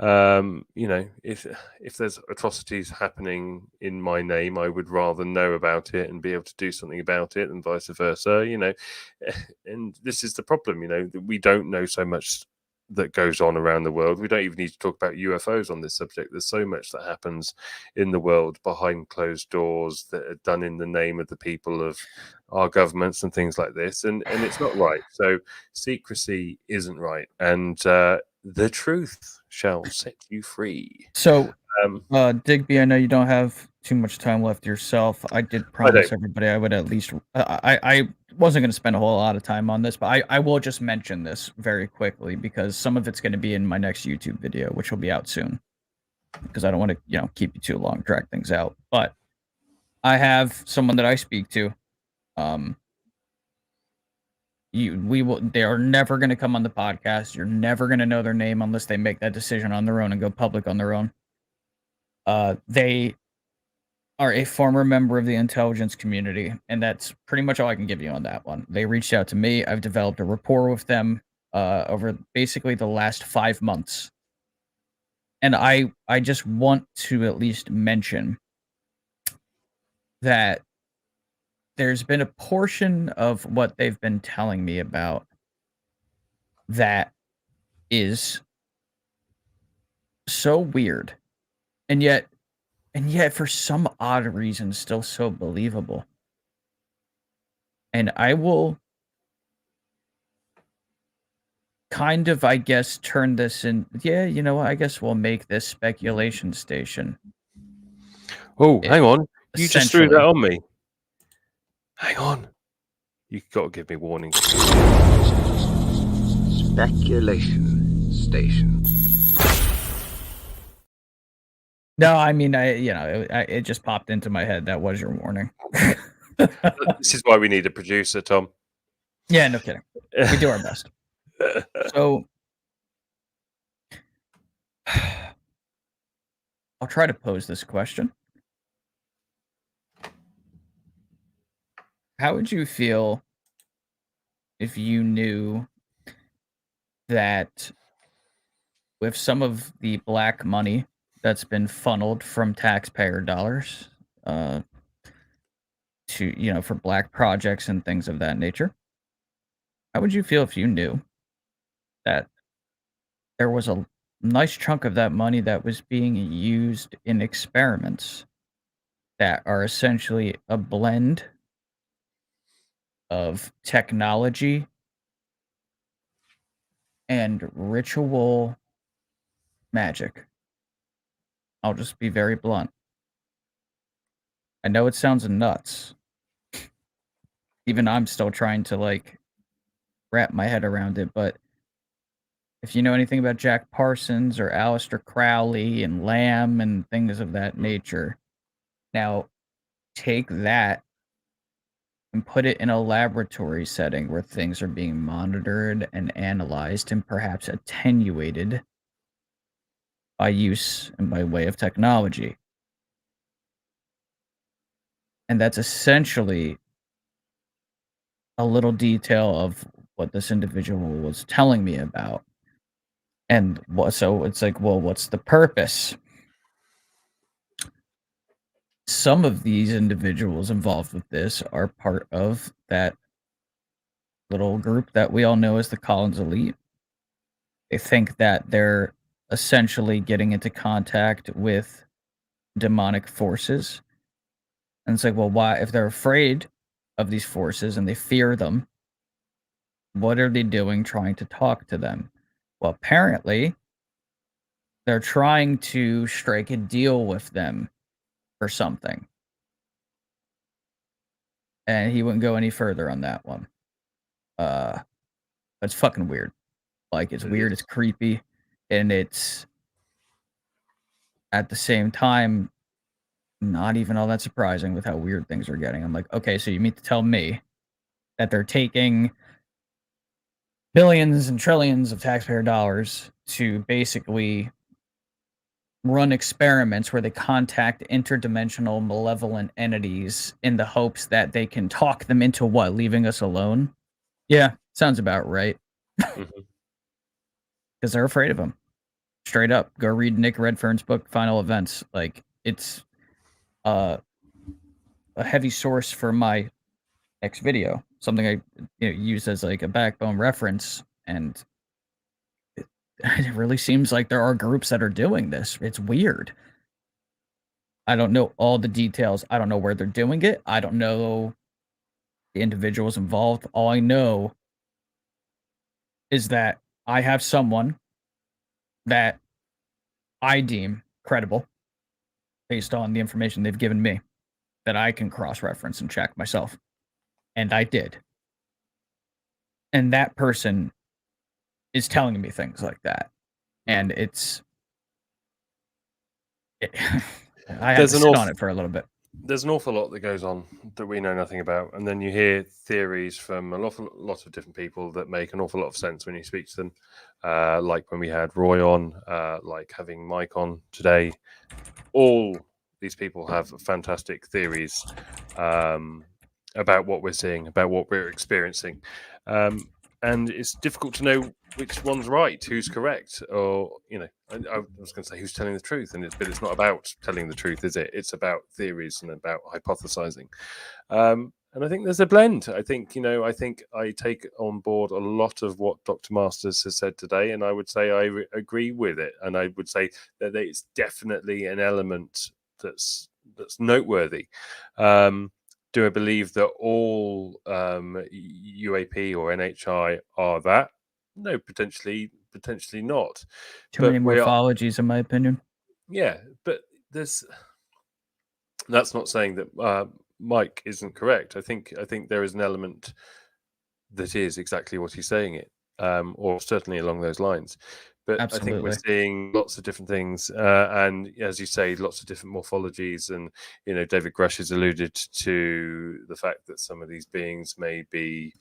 if there's atrocities happening in my name, I would rather know about it and be able to do something about it, and vice versa. And this is the problem. That we don't know so much that goes on around the world. We don't even need to talk about UFOs on this subject. There's so much that happens in the world behind closed doors that are done in the name of the people of our governments and things like this, and it's not right. So secrecy isn't right, and the truth shall set you free. So Digby, I know you don't have too much time left yourself. I did promise everybody I would at least I wasn't going to spend a whole lot of time on this, but I will just mention this very quickly because some of it's going to be in my next YouTube video, which will be out soon, because I don't want to keep you too long, drag things out. But I have someone that I speak to. They are never going to come on the podcast. You're never going to know their name unless they make that decision on their own and go public on their own. They are a former member of the intelligence community, and that's pretty much all I can give you on that one. They reached out to me. I've developed a rapport with them over basically the last 5 months. And I just want to at least mention that there's been a portion of what they've been telling me about that is so weird, and yet for some odd reason still so believable. And I will kind of, I guess, turn this in. Yeah, I guess we'll make this speculation station. Oh, hang on. You just threw that on me. Hang on. You've got to give me warning. Speculation station. No, I mean, it just popped into my head. That was your warning. This is why we need a producer, Tom. Yeah, no kidding. We do our best. So, I'll try to pose this question. How would you feel if you knew that with some of the black money that's been funneled from taxpayer dollars to for black projects and things of that nature, how would you feel if you knew that there was a nice chunk of that money that was being used in experiments that are essentially a blend of technology and ritual magic? I'll just be very blunt. I know it sounds nuts. Even I'm still trying to wrap my head around it, but if you know anything about Jack Parsons or Aleister Crowley and Lamb and things of that nature, now take that and put it in a laboratory setting where things are being monitored and analyzed and perhaps attenuated by use and by way of technology. And that's essentially a little detail of what this individual was telling me about. And so it's like, well, what's the purpose? Some of these individuals involved with this are part of that little group that we all know as the Collins Elite. They think that they're essentially getting into contact with demonic forces. And it's like, well, why? If they're afraid of these forces and they fear them, what are they doing trying to talk to them? Well, apparently, they're trying to strike a deal with them for something. And he wouldn't go any further on that one. It's fucking weird. Like, it's weird, it's creepy, and it's at the same time not even all that surprising with how weird things are getting. I'm like, okay, so you mean to tell me that they're taking billions and trillions of taxpayer dollars to basically run experiments where they contact interdimensional malevolent entities in the hopes that they can talk them into what? Leaving us alone? Yeah, sounds about right. Because they're afraid of them. Straight up. Go read Nick Redfern's book, Final Events. Like, it's a heavy source for my next video. Something I use as like a backbone reference. And it really seems like there are groups that are doing this. It's weird. I don't know all the details. I don't know where they're doing it. I don't know the individuals involved. All I know is that I have someone that I deem credible based on the information they've given me that I can cross-reference and check myself. And I did. And that person is telling me things like that. And I had to sit on it for a little bit. There's an awful lot that goes on that we know nothing about. And then you hear theories from a lot of different people that make an awful lot of sense when you speak to them. Like when we had Roy on, like having Mike on today. All these people have fantastic theories about what we're seeing, about what we're experiencing. And it's difficult to know which one's right, who's correct, or, I was going to say who's telling the truth, but it's not about telling the truth, is it? It's about theories and about hypothesizing. And I think there's a blend. I think I take on board a lot of what Dr. Masters has said today, and I would say I agree with it. And I would say that it's definitely an element that's noteworthy. Do I believe that all UAP or NHI are that? No, potentially not. Too many morphologies, in my opinion. Yeah, but that's not saying that Mike isn't correct. I think there is an element that is exactly what he's saying it, or certainly along those lines. But Absolutely. I think we're seeing lots of different things, and as you say, lots of different morphologies. And David Grush has alluded to the fact that some of these beings may be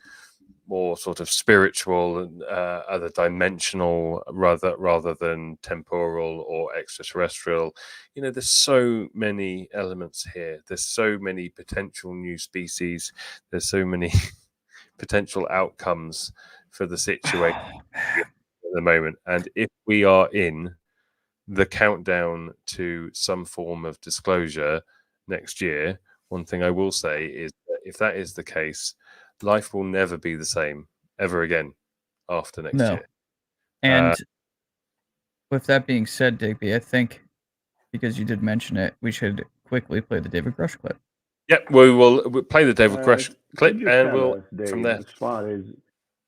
more sort of spiritual and other dimensional rather than temporal or extraterrestrial. There's so many elements here. There's so many potential new species. There's so many potential outcomes for the situation at the moment. And if we are in the countdown to some form of disclosure next year, one thing I will say is that if that is the case, life will never be the same ever again after next year. And with that being said, Digby, I think because you did mention it, we should quickly play the David Grush clip. Yep, we'll play the David Grush clip, and we'll from there. As far as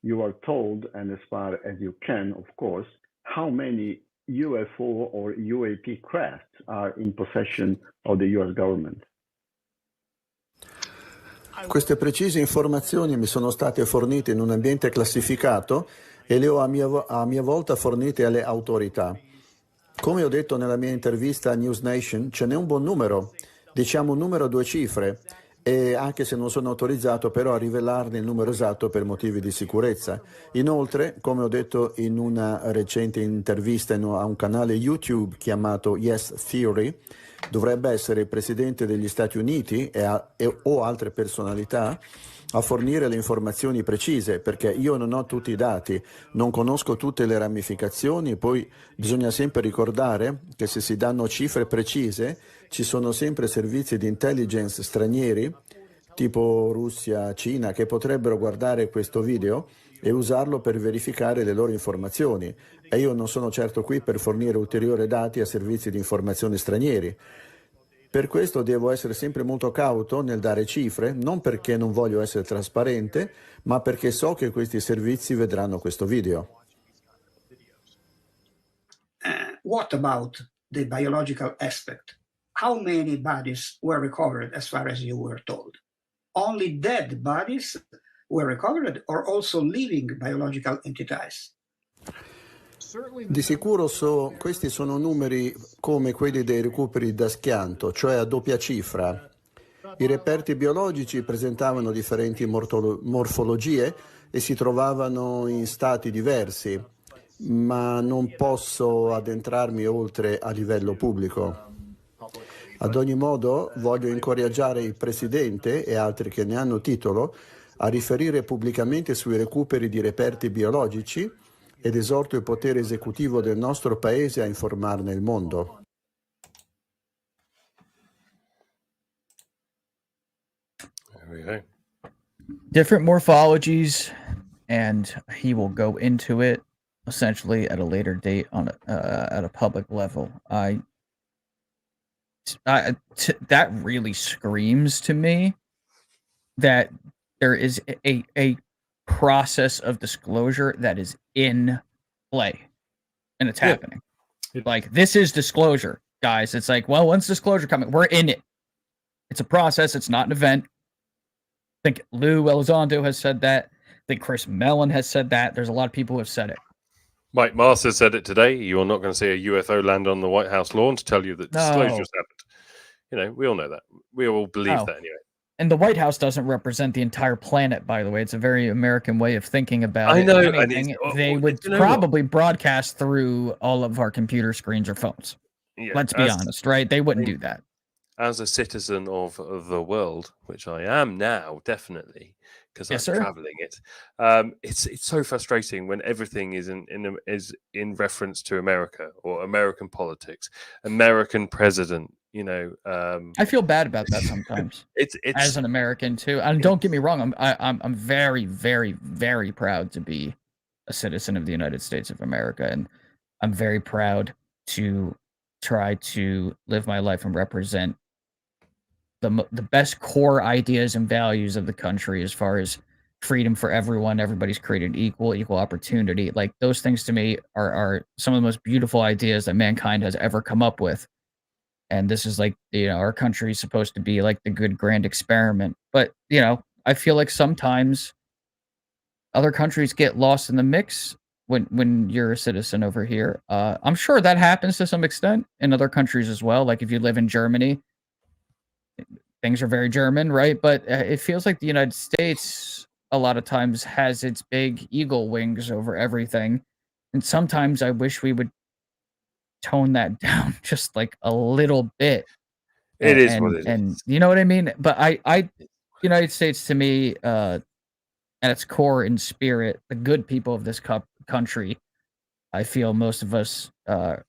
you are told, and as far as you can, of course, how many UFO or UAP crafts are in possession of the U.S. government? Queste precise informazioni mi sono state fornite in un ambiente classificato e le ho a mia volta fornite alle autorità. Come ho detto nella mia intervista a News Nation, ce n'è un buon numero, diciamo un numero a 2 cifre, e anche se non sono autorizzato però a rivelarne il numero esatto per motivi di sicurezza. Inoltre, come ho detto in una recente intervista a un canale YouTube chiamato Yes Theory, dovrebbe essere il Presidente degli Stati Uniti o altre personalità a fornire le informazioni precise, perché io non ho tutti i dati, non conosco tutte le ramificazioni. Poi bisogna sempre ricordare che se si danno cifre precise ci sono sempre servizi di intelligence stranieri tipo Russia, Cina, che potrebbero guardare questo video e usarlo per verificare le loro informazioni, e io non sono certo qui per fornire ulteriori dati a servizi di informazione stranieri. Per questo devo essere sempre molto cauto nel dare cifre, non perché non voglio essere trasparente, ma perché so che questi servizi vedranno questo video. what about the biological aspect? How many bodies were recovered as far as you were told? Only dead bodies were recovered or also living biological entities? Di sicuro questi sono numeri come quelli dei recuperi da schianto, cioè a doppia cifra. I reperti biologici presentavano differenti morfologie e si trovavano in stati diversi, ma non posso addentrarmi oltre a livello pubblico. Ad ogni modo, voglio incoraggiare il Presidente e altri che ne hanno titolo a riferire pubblicamente sui recuperi di reperti biologici ed esorto il potere esecutivo del nostro Paese a informarne il mondo. There we go. Different morphologies, and he will go into it essentially at a later date on at a public level. That really screams to me that there is a process of disclosure that is in play, and it's happening. Like, this is disclosure, guys. It's like, well, when's disclosure coming? We're in it. It's a process. It's not an event. I think Lou Elizondo has said that. I think Chris Mellon has said that. There's a lot of people who have said it. Mike Masters said it today. You are not going to see a UFO land on the White House lawn to tell you that disclosures happened. You know, we all know that. We all believe that anyway. And the White House doesn't represent the entire planet, by the way. It's a very American way of thinking about it. I know. Anything, they would probably broadcast through all of our computer screens or phones. Yeah, Let's be honest, right? They wouldn't do that. As a citizen of the world, which I am now, definitely, because I'm traveling it. It's so frustrating when everything is in reference to America or American politics, American president. You know, I feel bad about that sometimes. It's as an American too, and don't get me wrong, I'm very, very, very proud to be a citizen of the United States of America, and I'm very proud to try to live my life and represent the best core ideas and values of the country as far as freedom for everyone, everybody's created equal opportunity. Like, those things to me are some of the most beautiful ideas that mankind has ever come up with. And this is like, you know, our country is supposed to be like the good grand experiment. But, you know, I feel like sometimes other countries get lost in the mix when you're a citizen over here. I'm sure that happens to some extent in other countries as well. Like, if you live in Germany, things are very German, right? But it feels like the United States a lot of times has its big eagle wings over everything. And sometimes I wish we would tone that down just like a little bit. It is what it and is. You know what I mean? But I United States to me, at its core and spirit, the good people of this country, I feel most of us are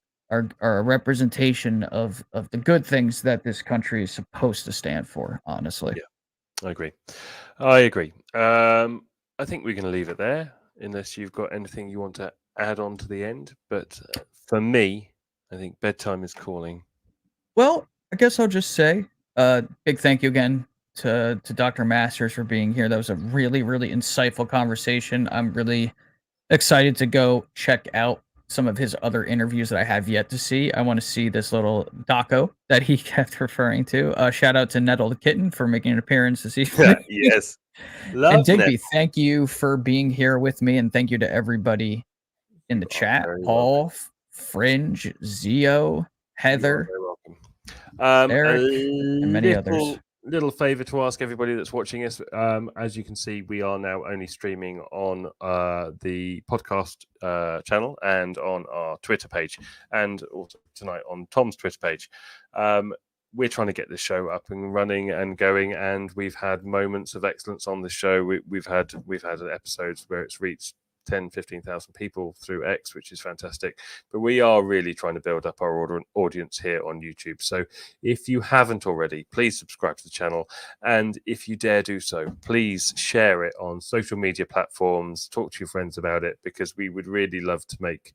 a representation of the good things that this country is supposed to stand for, honestly. Yeah, I agree. I think we're going to leave it there, unless you've got anything you want to add on to the end. But for me, I think bedtime is calling. Well, I guess I'll just say big thank you again to Dr. Masters for being here. That was a really, really insightful conversation. I'm really excited to go check out some of his other interviews that I have yet to see. I want to see this little doco that he kept referring to. Shout out to Nettle the Kitten for making an appearance this evening. Yes. And Digby, thank you for being here with me, and thank you to everybody in the chat. Paul, Fringe, Zio, Heather, Eric, and many others. Little favor to ask everybody that's watching us. As you can see, we are now only streaming on the podcast channel and on our Twitter page, and also tonight on Tom's Twitter page. We're trying to get this show up and running and going, and we've had moments of excellence on the show. We've had episodes where it's reached 10, 15,000 people through X, which is fantastic. But we are really trying to build up our audience here on YouTube. So if you haven't already, please subscribe to the channel. And if you dare do so, please share it on social media platforms. Talk to your friends about it, because we would really love to make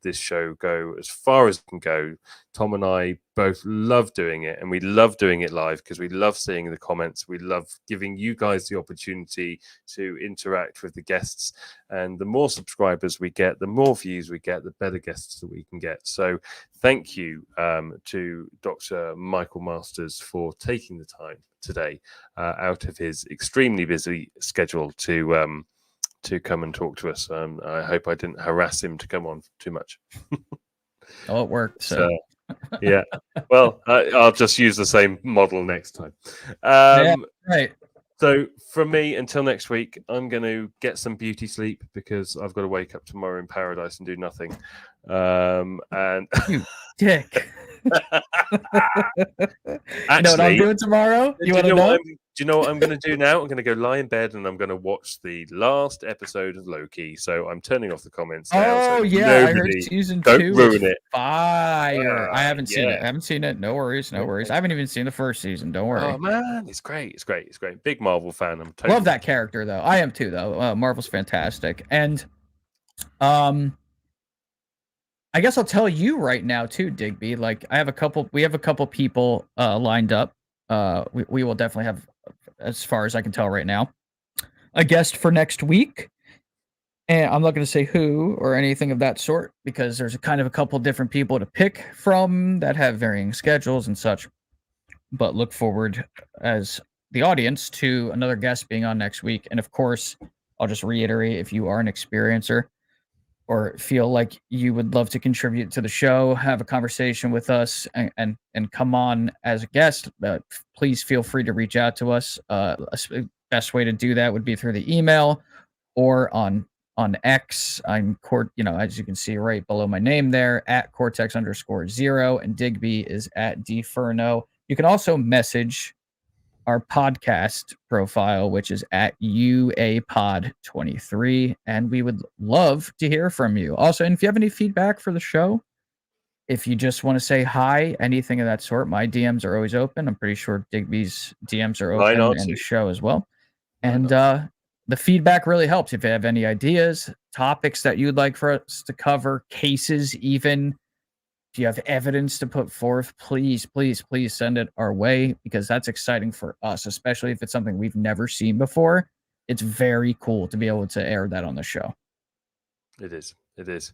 this show go as far as it can go. Tom and I both love doing it, and we love doing it live because we love seeing the comments. We love giving you guys the opportunity to interact with the guests, and the more subscribers we get, the more views we get, the better guests that we can get. So thank you to Dr. Michael Masters for taking the time today out of his extremely busy schedule to come and talk to us. I hope I didn't harass him to come on too much. Oh, it worked. So yeah. Well, I'll just use the same model next time. Yeah, right. So from me, until next week, I'm going to get some beauty sleep because I've got to wake up tomorrow in paradise and do nothing. And you dick. Actually, you know what I'm doing tomorrow? Do you know what I'm going to do now? I'm going to go lie in bed and I'm going to watch the last episode of Loki. So I'm turning off the comments now. Oh, so yeah. I heard season 2 don't ruin it. Fire. I haven't seen yeah. it. I haven't seen it. No worries. No worries. I haven't even seen the first season. Don't worry. Oh, man. It's great. It's great. It's great. Big Marvel fan. I'm totally Love that character, though. I am too, though. Marvel's fantastic. And I guess I'll tell you right now, too, Digby. Like, we have a couple people lined up. We will definitely have, as far as I can tell right now, a guest for next week. And I'm not going to say who or anything of that sort because there's a couple different people to pick from that have varying schedules and such. But look forward as the audience to another guest being on next week. And of course, I'll just reiterate, if you are an experiencer or feel like you would love to contribute to the show, have a conversation with us, and come on as a guest, please feel free to reach out to us. Best way to do that would be through the email or on X. I'm as you can see right below my name there, at Cortex_0, and Digby is at DFurno. You can also message our podcast profile, which is at UAPod23, and we would love to hear from you. Also, and if you have any feedback for the show, if you just want to say hi, anything of that sort, my DMs are always open. I'm pretty sure Digby's DMs are open, and the show as well. And the feedback really helps. If you have any ideas, topics that you'd like for us to cover, cases even, if you have evidence to put forth, please send it our way, because that's exciting for us, especially if it's something we've never seen before. It's very cool to be able to air that on the show. It is. It is.